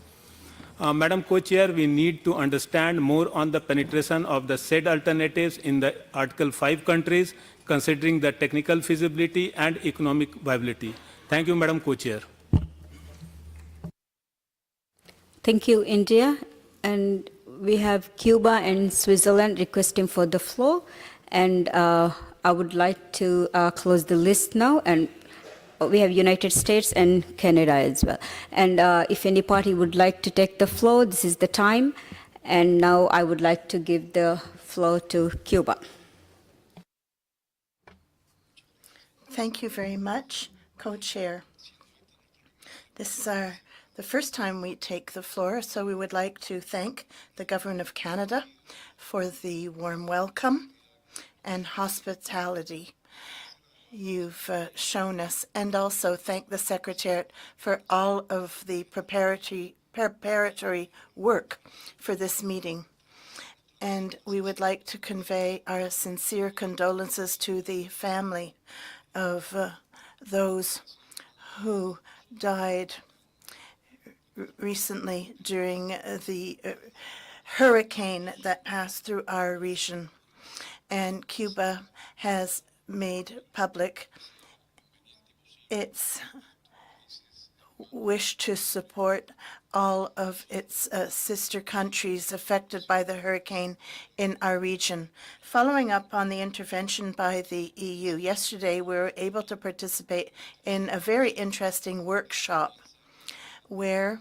Madam Co-Chair, we need to understand more on the penetration of the said alternatives in the Article 5 countries, considering the technical feasibility and economic viability. Thank you, Madam Co-Chair. Thank you, India. And we have Cuba and Switzerland requesting for the floor. And I would like to close the list now. And we have United States and Canada as well. And if any party would like to take the floor, this is the time. And now I would like to give the floor to Cuba. Thank you very much, Co-Chair. This is the first time we take the floor, so we would like to thank the Government of Canada for the warm welcome and hospitality you've shown us, and also thank the Secretariat for all of the preparatory work for this meeting. And we would like to convey our sincere condolences to the family of those who died recently during the hurricane that passed through our region. And Cuba has made public its wish to support all of its sister countries affected by the hurricane in our region. Following up on the intervention by the EU, yesterday we were able to participate in a very interesting workshop where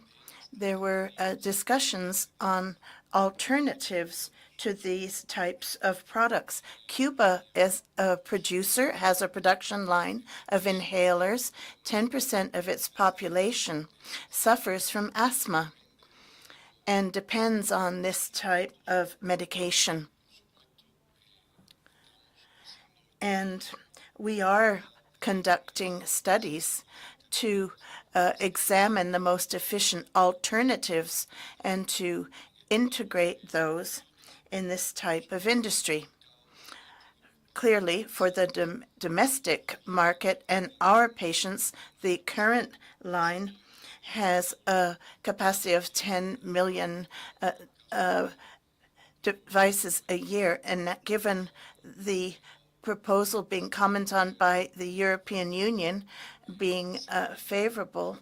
there were discussions on alternatives to these types of products. Cuba, as a producer, has a production line of inhalers. 10% of its population suffers from asthma and depends on this type of medication. And we are conducting studies to examine the most efficient alternatives and to integrate those in this type of industry. Clearly, for the domestic market and our patients, the current line has a capacity of 10 million devices a year, and that given the proposal being commented on by the European Union being favorable,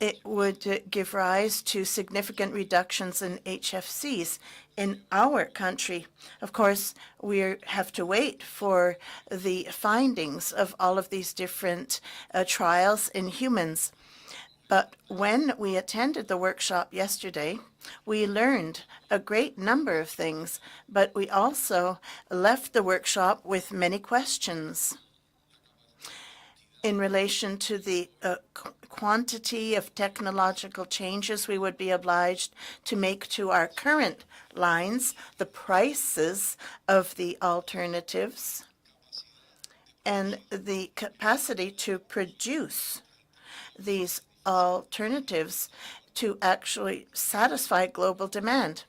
it would give rise to significant reductions in HFCs in our country. Of course, we have to wait for the findings of all of these different trials in humans. But when we attended the workshop yesterday, we learned a great number of things, but we also left the workshop with many questions. in relation to the quantity of technological changes we would be obliged to make to our current lines, the prices of the alternatives, and the capacity to produce these alternatives to actually satisfy global demand.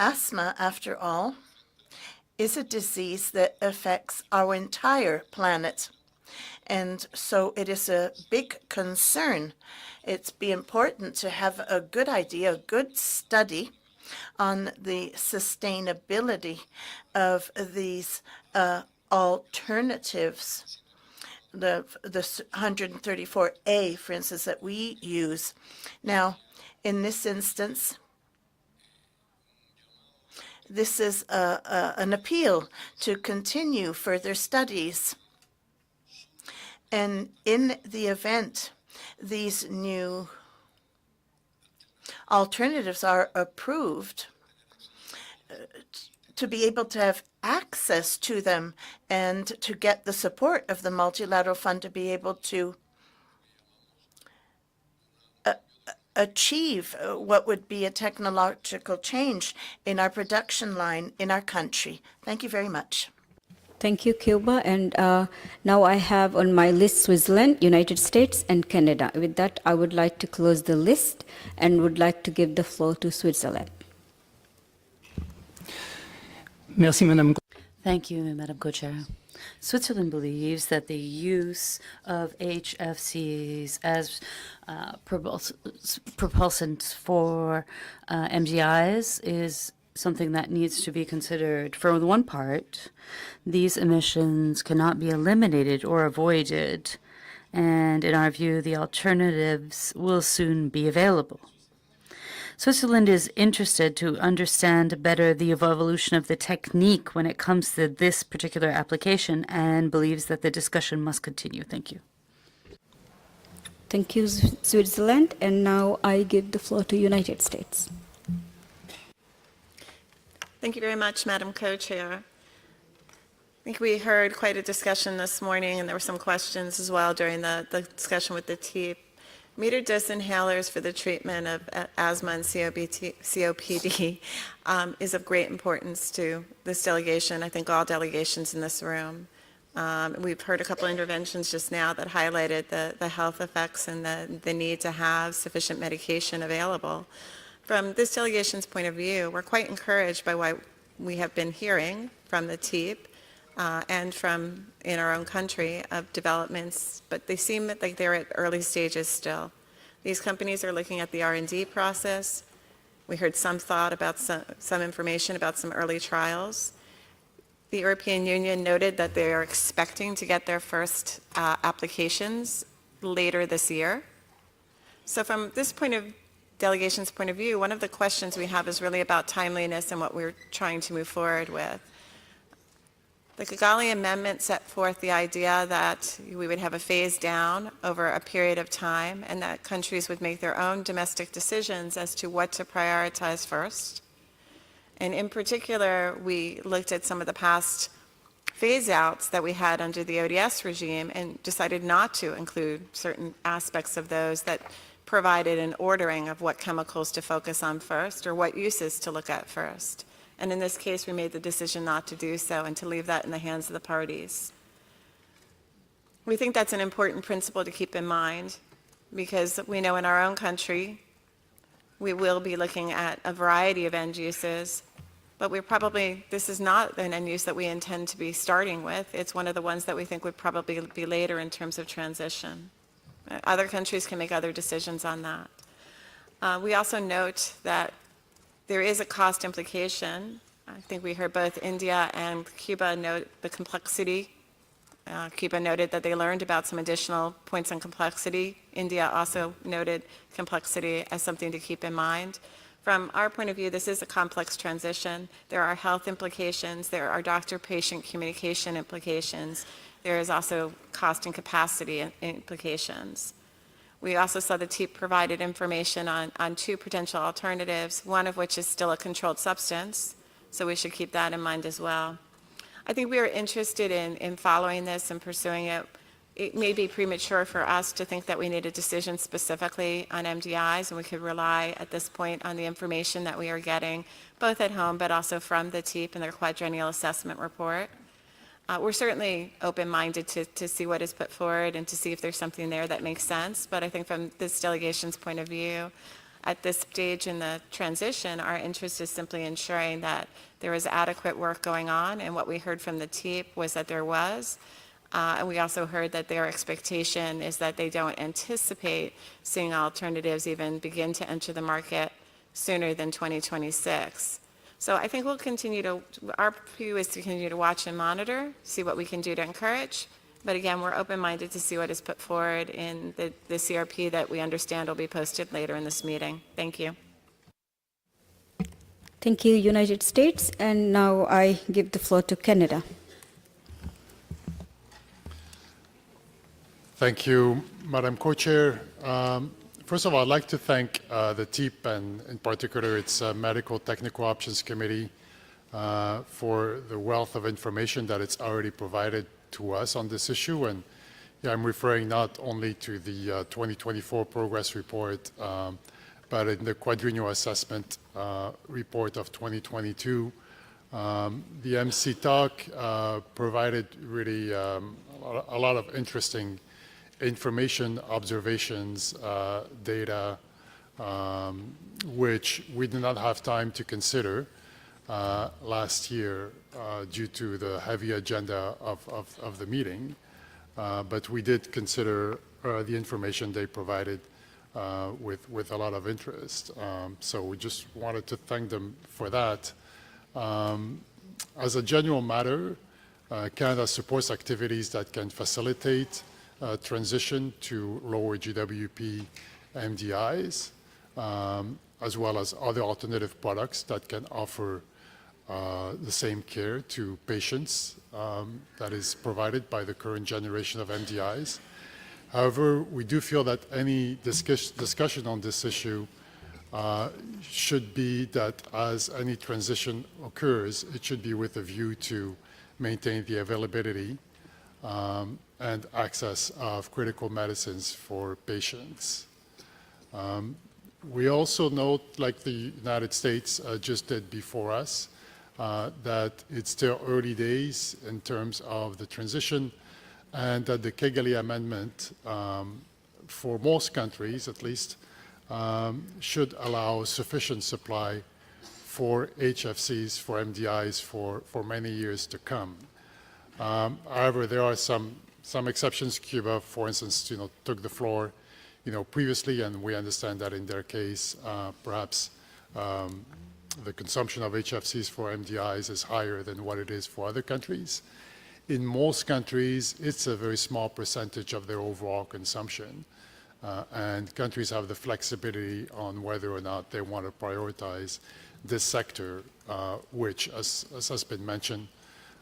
Asthma, after all, is a disease that affects our entire planet. And so it is a big concern. It's be important to have a good idea, a good study on the sustainability of these alternatives. The 134A, for instance, that we use. Now, in this instance, this is an appeal to continue further studies. And in the event these new alternatives are approved, to be able to have access to them and to get the support of the Multilateral Fund to be able to achieve what would be a technological change in our production line in our country. Thank you very much. Thank you, Cuba. And now I have on my list Switzerland, United States, and Canada. With that, I would like to close the list and would like to give the floor to Switzerland. Merci, Madame. Thank you, Madam Co-Chair. Switzerland believes that the use of HFCs as propulsants for MGIs is something that needs to be considered. For the one part, these emissions cannot be eliminated or avoided, and in our view, the alternatives will soon be available. Switzerland is interested to understand better the evolution of the technique when it comes to this particular application and believes that the discussion must continue. Thank you. Thank you, Switzerland. And now I give the floor to United States. Thank you very much, Madam Co-Chair. I think we heard quite a discussion this morning, and there were some questions as well during the discussion with the TEEP. Metered dose inhalers for the treatment of asthma and COPD is of great importance to this delegation, I think all delegations in this room. We've heard a couple interventions just now that highlighted the health effects and the need to have sufficient medication available. From this delegation's point of view, we're quite encouraged by what we have been hearing from the TEEP and from in our own country of developments, but they seem like they're at early stages still. These companies are looking at the R&D process. We heard some thought about some information about some early trials. The European Union noted that they are expecting to get their first applications later this year. So from this delegation's point of view, one of the questions we have is really about timeliness and what we're trying to move forward with. The Kigali Amendment set forth the idea that we would have a phase down over a period of time and that countries would make their own domestic decisions as to what to prioritize first. And in particular, we looked at some of the past phase-outs that we had under the ODS regime and decided not to include certain aspects of those that provided an ordering of what chemicals to focus on first or what uses to look at first. And in this case, we made the decision not to do so and to leave that in the hands of the parties. We think that's an important principle to keep in mind because we know in our own country, we will be looking at a variety of end uses, but this is not an end use that we intend to be starting with. It's one of the ones that we think would probably be later in terms of transition. Other countries can make other decisions on that. We also note that there is a cost implication. I think we heard both India and Cuba note the complexity. Cuba noted that they learned about some additional points on complexity. India also noted complexity as something to keep in mind. From our point of view, this is a complex transition. There are health implications. There are doctor-patient communication implications. There is also cost and capacity implications. We also saw the TEEP provided information on two potential alternatives, one of which is still a controlled substance, so we should keep that in mind as well. I think we are interested in following this and pursuing it. it may be premature for us to think that we need a decision specifically on MDIs, and we could rely at this point on the information that we are getting, both at home but also from the TEEP and their quadrennial assessment report. We're certainly open-minded to see what is put forward and to see if there's something there that makes sense, but I think from this delegation's point of view, at this stage in the transition, our interest is simply ensuring that there is adequate work going on, and what we heard from the TEEP was that there was. And we also heard that their expectation is that they don't anticipate seeing alternatives even begin to enter the market sooner than 2026. So I think we'll continue to, our view is to continue to watch and monitor, see what we can do to encourage. But again, we're open-minded to see what is put forward in the CRP that we understand will be posted later in this meeting. Thank you. Thank you, United States. And now I give the floor to Canada. Thank you, Madam Co-Chair. First of all, I'd like to thank the TEEP and in particular its Medical Technical Options Committee for the wealth of information that it's already provided to us on this issue. And yeah, I'm referring not only to the 2024 progress report, but in the quadrennial assessment report of 2022. The MC Talk provided really a lot of interesting information, observations, data, which we did not have time to consider last year due to the heavy agenda of the meeting. But we did consider the information they provided with a lot of interest. So we just wanted to thank them for that. As a general matter, Canada supports activities that can facilitate transition to lower GWP MDIs, as well as other alternative products that can offer the same care to patients that is provided by the current generation of MDIs. However, we do feel that any discussion on this issue should be that as any transition occurs, it should be with a view to maintain the availability and access of critical medicines for patients. We also note, like the United States just did before us, that it's still early days in terms of the transition, and that the Kigali Amendment, for most countries at least, should allow sufficient supply for HFCs, for MDIs, for many years to come. However, there are some exceptions. Cuba, for instance, took the floor, previously, and we understand that in their case, perhaps the consumption of HFCs for MDIs is higher than what it is for other countries. In most countries, it's a very small percentage of their overall consumption, and countries have the flexibility on whether or not they want to prioritize this sector, which, as has been mentioned,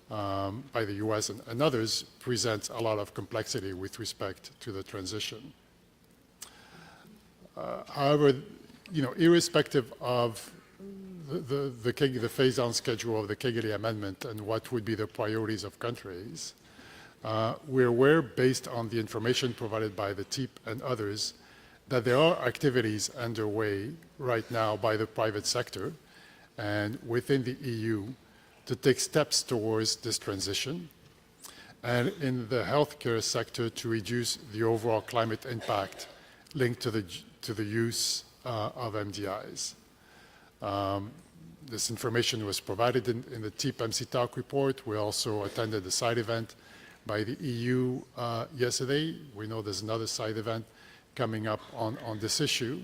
by the US and others, presents a lot of complexity with respect to the transition. However, irrespective of the phase-down schedule of the Kigali Amendment and what would be the priorities of countries, we're aware, based on the information provided by the TEEP and others, that there are activities underway right now by the private sector and within the EU to take steps towards this transition, and in the healthcare sector to reduce the overall climate impact linked to the use of MDIs. This information was provided in the TEEP MC Talk report. We also attended a side event by the EU yesterday. We know there's another side event coming up on this issue.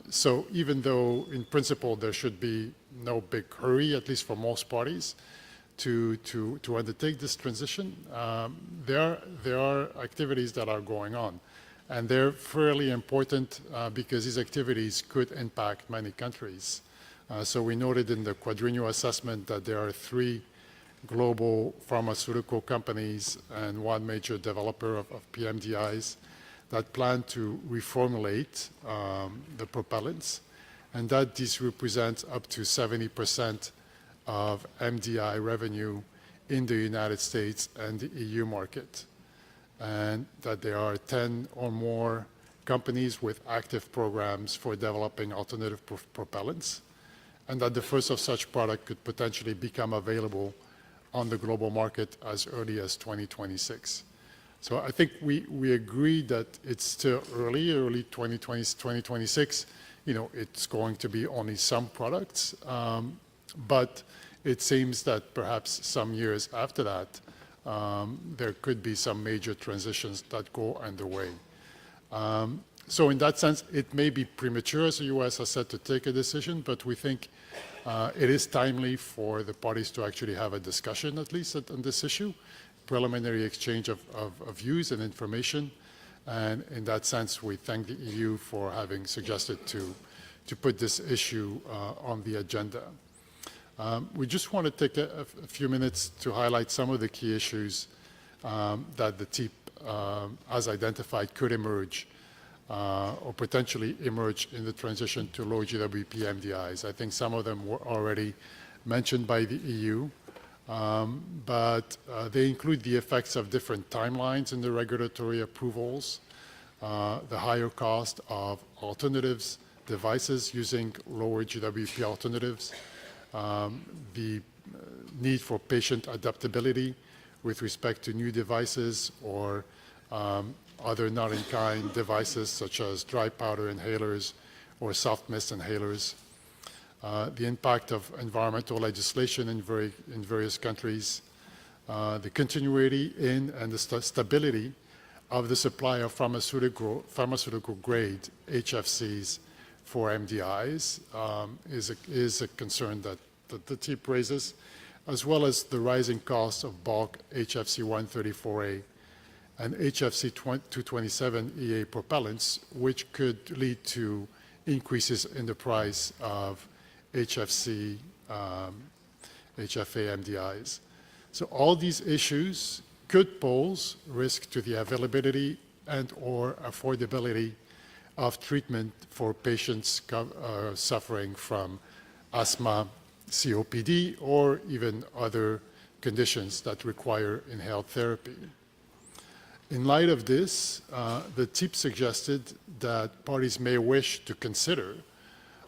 So even though in principle there should be no big hurry, at least for most parties, to undertake this transition, there are activities that are going on. And they're fairly important because these activities could impact many countries. So we noted in the quadrennial assessment that there are 3 global pharmaceutical companies and 1 major developer of PMDIs that plan to reformulate the propellants, and that this represents up to 70% of MDI revenue in the United States and the EU market. and that there are 10 or more companies with active programs for developing alternative propellants, and that the first of such product could potentially become available on the global market as early as 2026. So I think we agree that it's still early 2026. It's going to be only some products, but it seems that perhaps some years after that, there could be some major transitions that go underway. So in that sense, it may be premature, as the U.S. has said, to take a decision, but we think it is timely for the parties to actually have a discussion, at least on this issue, preliminary exchange of views and information. And in that sense, we thank the EU for having suggested to put this issue on the agenda. We just want to take a few minutes to highlight some of the key issues that the TEEP has identified could emerge or potentially emerge in the transition to low GWP MDIs. I think some of them were already mentioned by the EU, but they include the effects of different timelines in the regulatory approvals, the higher cost of alternatives, devices using lower GWP alternatives, the need for patient adaptability with respect to new devices or other not-in-kind devices such as dry powder inhalers or soft mist inhalers, the impact of environmental legislation in various countries, the continuity in and the stability of the supply of pharmaceutical grade HFCs for MDIs is a concern that the TEEP raises, as well as the rising cost of bulk HFC 134A and HFC 227EA propellants, which could lead to increases in the price of HFA MDIs. So all these issues could pose risk to the availability and or affordability of treatment for patients suffering from asthma, COPD, or even other conditions that require inhaled therapy. In light of this, the TEEP suggested that parties may wish to consider,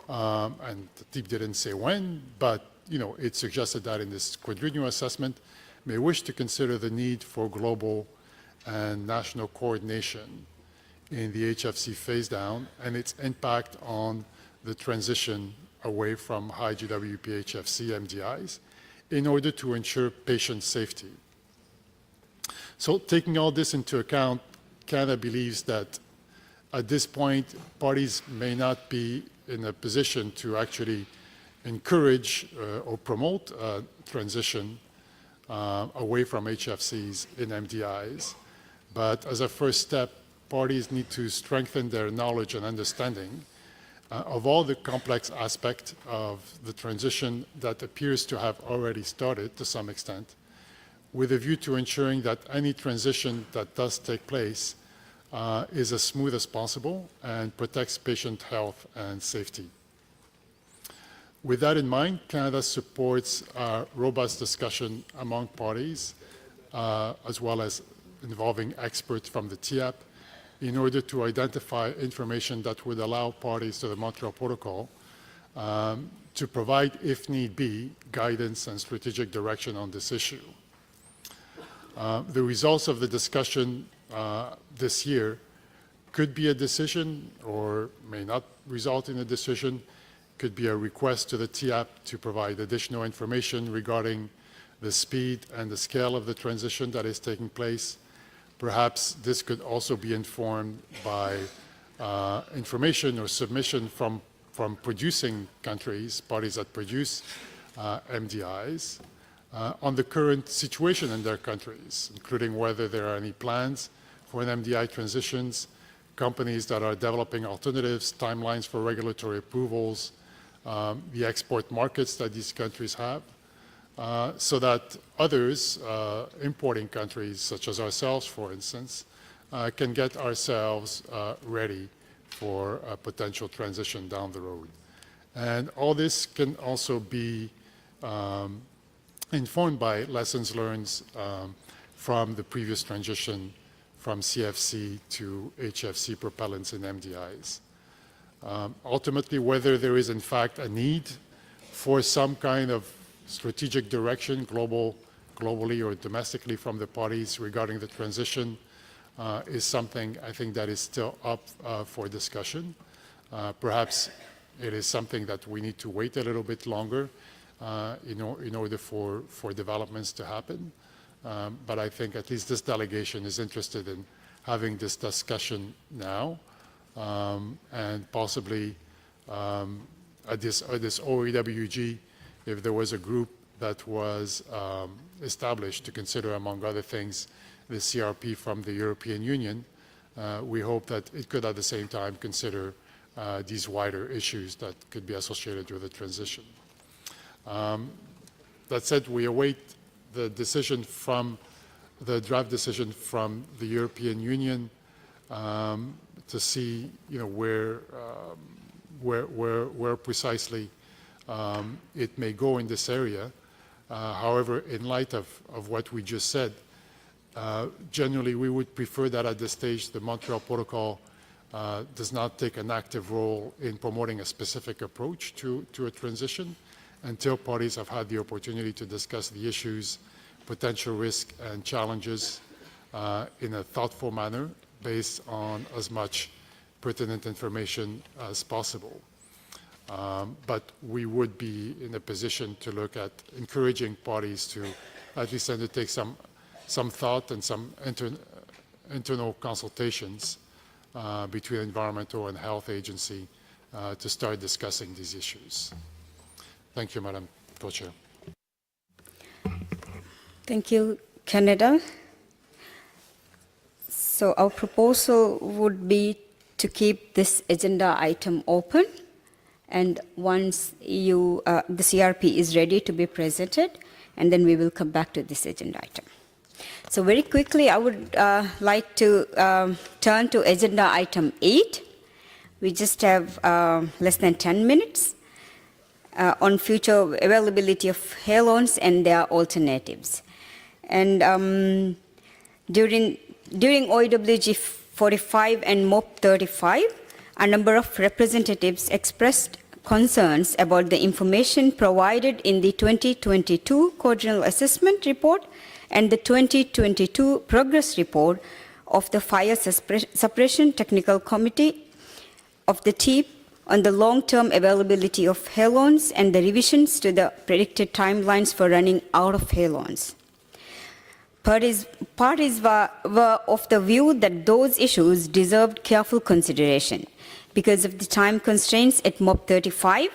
and the TEEP didn't say when, but it suggested that in this quadrennial assessment, may wish to consider the need for global and national coordination in the HFC phase down and its impact on the transition away from high GWP HFC MDIs in order to ensure patient safety. So taking all this into account, Canada believes that at this point, parties may not be in a position to actually encourage or promote a transition away from HFCs in MDIs. But as a first step, parties need to strengthen their knowledge and understanding of all the complex aspects of the transition that appears to have already started to some extent, with a view to ensuring that any transition that does take place is as smooth as possible and protects patient health and safety. With that in mind, Canada supports a robust discussion among parties, as well as involving experts from the TEEP, in order to identify information that would allow parties to the Montreal Protocol to provide, if need be, guidance and strategic direction on this issue. The results of the discussion this year could be a decision or may not result in a decision, could be a request to the TEEP to provide additional information regarding the speed and the scale of the transition that is taking place. Perhaps this could also be informed by information or submission from producing countries, parties that produce MDIs, on the current situation in their countries, including whether there are any plans for an MDI transitions, companies that are developing alternatives, timelines for regulatory approvals, the export markets that these countries have, so that others, importing countries such as ourselves, for instance, can get ourselves ready for a potential transition down the road. And all this can also be informed by lessons learned from the previous transition from CFC to HFC propellants in MDIs. Ultimately, whether there is in fact a need for some kind of strategic direction globally or domestically from the parties regarding the transition is something I think that is still up for discussion. Perhaps it is something that we need to wait a little bit longer in order for developments to happen. But I think at least this delegation is interested in having this discussion now, and possibly at this OEWG, if there was a group that was established to consider, among other things, the CRP from the European Union, we hope that it could at the same time consider these wider issues that could be associated with the transition. That said, we await the decision from the draft decision from the European Union to see, where precisely it may go in this area. However, in light of what we just said, generally we would prefer that at this stage the Montreal Protocol does not take an active role in promoting a specific approach to a transition until parties have had the opportunity to discuss the issues, potential risks and challenges in a thoughtful manner based on as much pertinent information as possible. But we would be in a position to look at encouraging parties to at least undertake some thought and some internal consultations between environmental and health agency to start discussing these issues. Thank you, Madam Co-Chair. Thank you, Canada. So our proposal would be to keep this agenda item open, and once the CRP is ready to be presented, and then we will come back to this agenda item. So very quickly, I would like to turn to agenda item 8. We just have less than 10 minutes on future availability of halons and their alternatives. And during OEWG 45 and MOP 35, a number of representatives expressed concerns about the information provided in the 2022 Coordinal Assessment Report and the 2022 Progress Report of the Fire Suppression Technical Committee of the TEEP on the long-term availability of halons and the revisions to the predicted timelines for running out of halons. Parties were of the view that those issues deserved careful consideration. Because of the time constraints at MOP 35,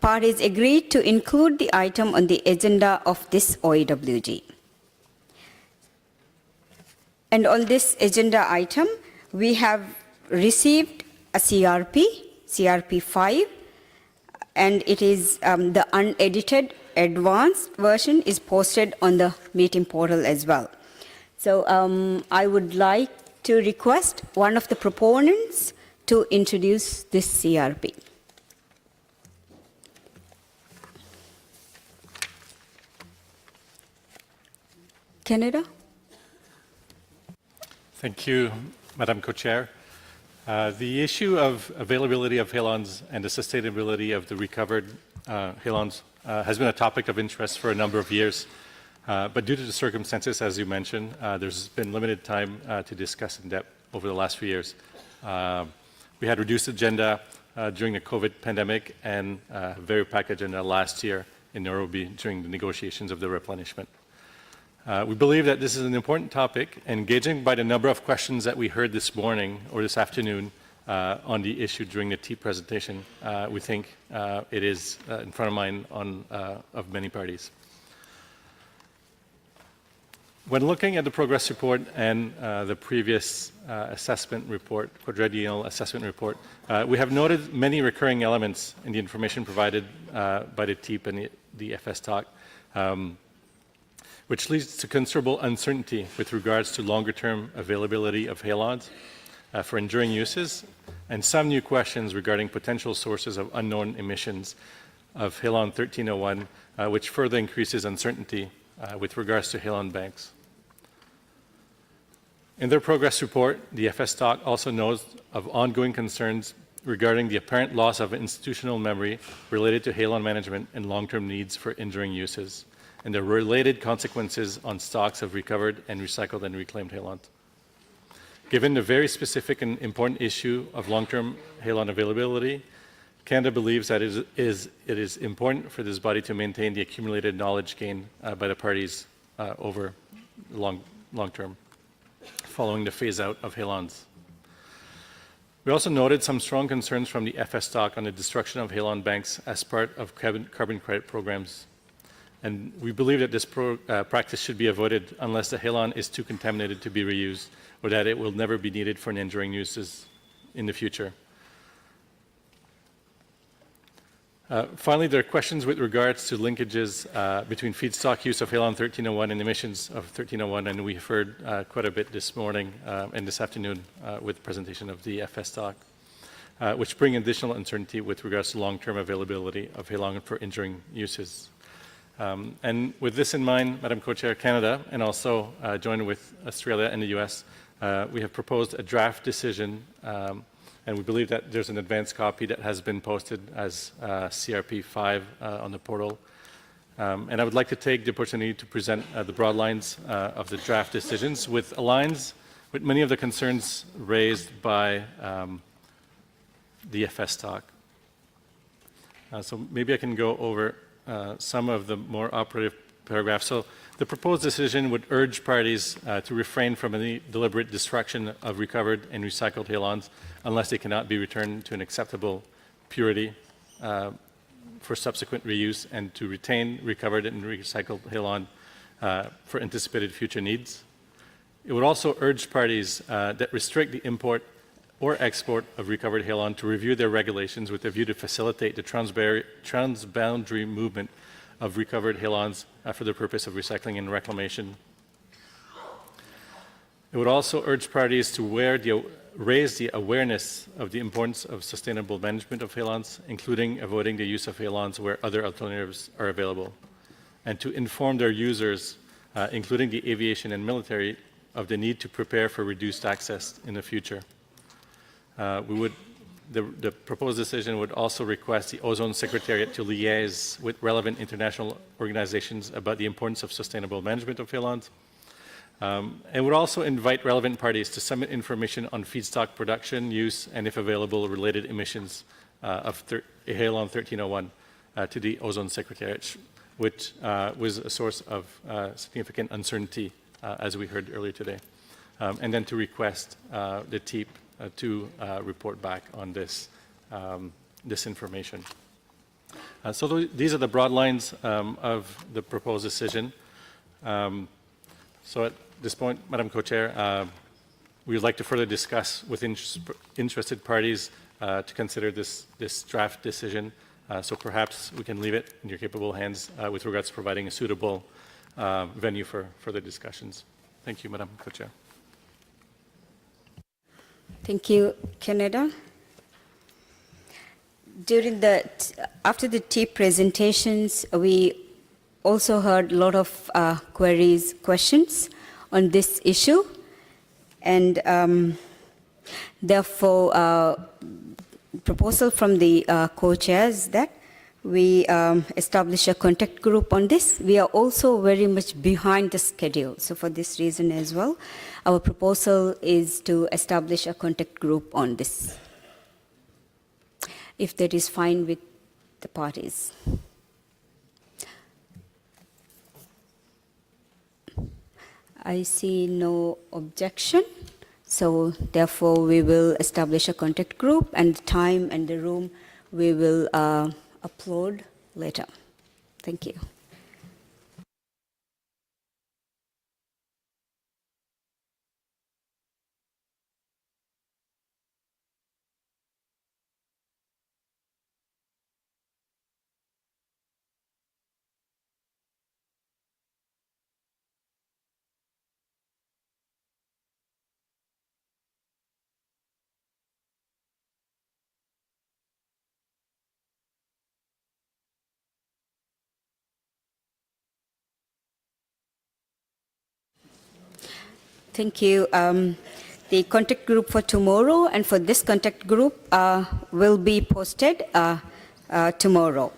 parties agreed to include the item on the agenda of this OEWG. And on this agenda item, we have received a CRP 5, and it is the unedited advanced version is posted on the meeting portal as well. So I would like to request one of the proponents to introduce this CRP. Canada? Thank you, Madam Co-Chair. The issue of availability of halons and the sustainability of the recovered halons has been a topic of interest for a number of years. But due to the circumstances, as you mentioned, there's been limited time to discuss in depth over the last few years. We had reduced agenda during the COVID pandemic and a very packed agenda last year in Nairobi during the negotiations of the replenishment. We believe that this is an important topic, and gauging by the number of questions that we heard this morning or this afternoon on the issue during the TEEP presentation, we think it is in front of mind of many parties. When looking at the progress report and the previous assessment report, quadrennial assessment report, we have noted many recurring elements in the information provided by the TEEP and the FS talk, which leads to considerable uncertainty with regards to longer-term availability of halons for enduring uses, and some new questions regarding potential sources of unknown emissions of halon 1301, which further increases uncertainty with regards to halon banks. In their progress report, the FSTOC also knows of ongoing concerns regarding the apparent loss of institutional memory related to halon management and long-term needs for enduring uses, and the related consequences on stocks of recovered and recycled and reclaimed halons. Given the very specific and important issue of long-term halon availability, Canada believes that it is important for this body to maintain the accumulated knowledge gained by the parties over the long term, following the phase-out of halons. We also noted some strong concerns from the FSTOC on the destruction of halon banks as part of carbon credit programs. And we believe that this practice should be avoided unless the halon is too contaminated to be reused, or that it will never be needed for enduring uses in the future. Finally, there are questions with regards to linkages between feedstock use of halon 1301 and emissions of 1301, and we've heard quite a bit this morning and this afternoon with the presentation of the FSTOC, which bring additional uncertainty with regards to long-term availability of halon for enduring uses. And with this in mind, Madam Co-Chair, Canada, and also joined with Australia and the US, we have proposed a draft decision, and we believe that there's an advanced copy that has been posted as CRP 5 on the portal. And I would like to take the opportunity to present the broad lines of the draft decisions, with aligns with many of the concerns raised by the FSTOC. So maybe I can go over some of the more operative paragraphs. So the proposed decision would urge parties to refrain from any deliberate destruction of recovered and recycled halons unless they cannot be returned to an acceptable purity for subsequent reuse, and to retain recovered and recycled halon for anticipated future needs. It would also urge parties that restrict the import or export of recovered halon to review their regulations with a view to facilitate the transboundary movement of recovered halons for the purpose of recycling and reclamation. It would also urge parties to raise the awareness of the importance of sustainable management of halons, including avoiding the use of halons where other alternatives are available, and to inform their users, including the aviation and military, of the need to prepare for reduced access in the future. The proposed decision would also request the Ozone Secretariat to liaise with relevant international organizations about the importance of sustainable management of halons. It would also invite relevant parties to submit information on feedstock production, use, and if available, related emissions of halon 1301 to the Ozone Secretariat, which was a source of significant uncertainty, as we heard earlier today. And then to request the TEEP to report back on this information. So these are the broad lines of the proposed decision. So at this point, Madam Co-Chair, we would like to further discuss with interested parties to consider this draft decision. So perhaps we can leave it in your capable hands with regards to providing a suitable venue for further discussions. Thank you, Madam Co-Chair. Thank you, Canada. After the TEEP presentations, we also heard a lot of questions on this issue, and therefore, proposal from the co-chairs that we establish a contact group on this. We are also very much behind the schedule, so for this reason as well, our proposal is to establish a contact group on this, if that is fine with the parties. I see no objection, so therefore we will establish a contact group, and the time and the room we will upload later. Thank you. Thank you. The contact group for tomorrow and for this contact group will be posted tomorrow.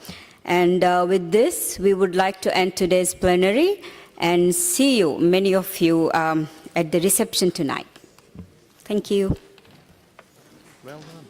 And with this, we would like to end today's plenary and see you, many of you, at the reception tonight. Thank you. Well done.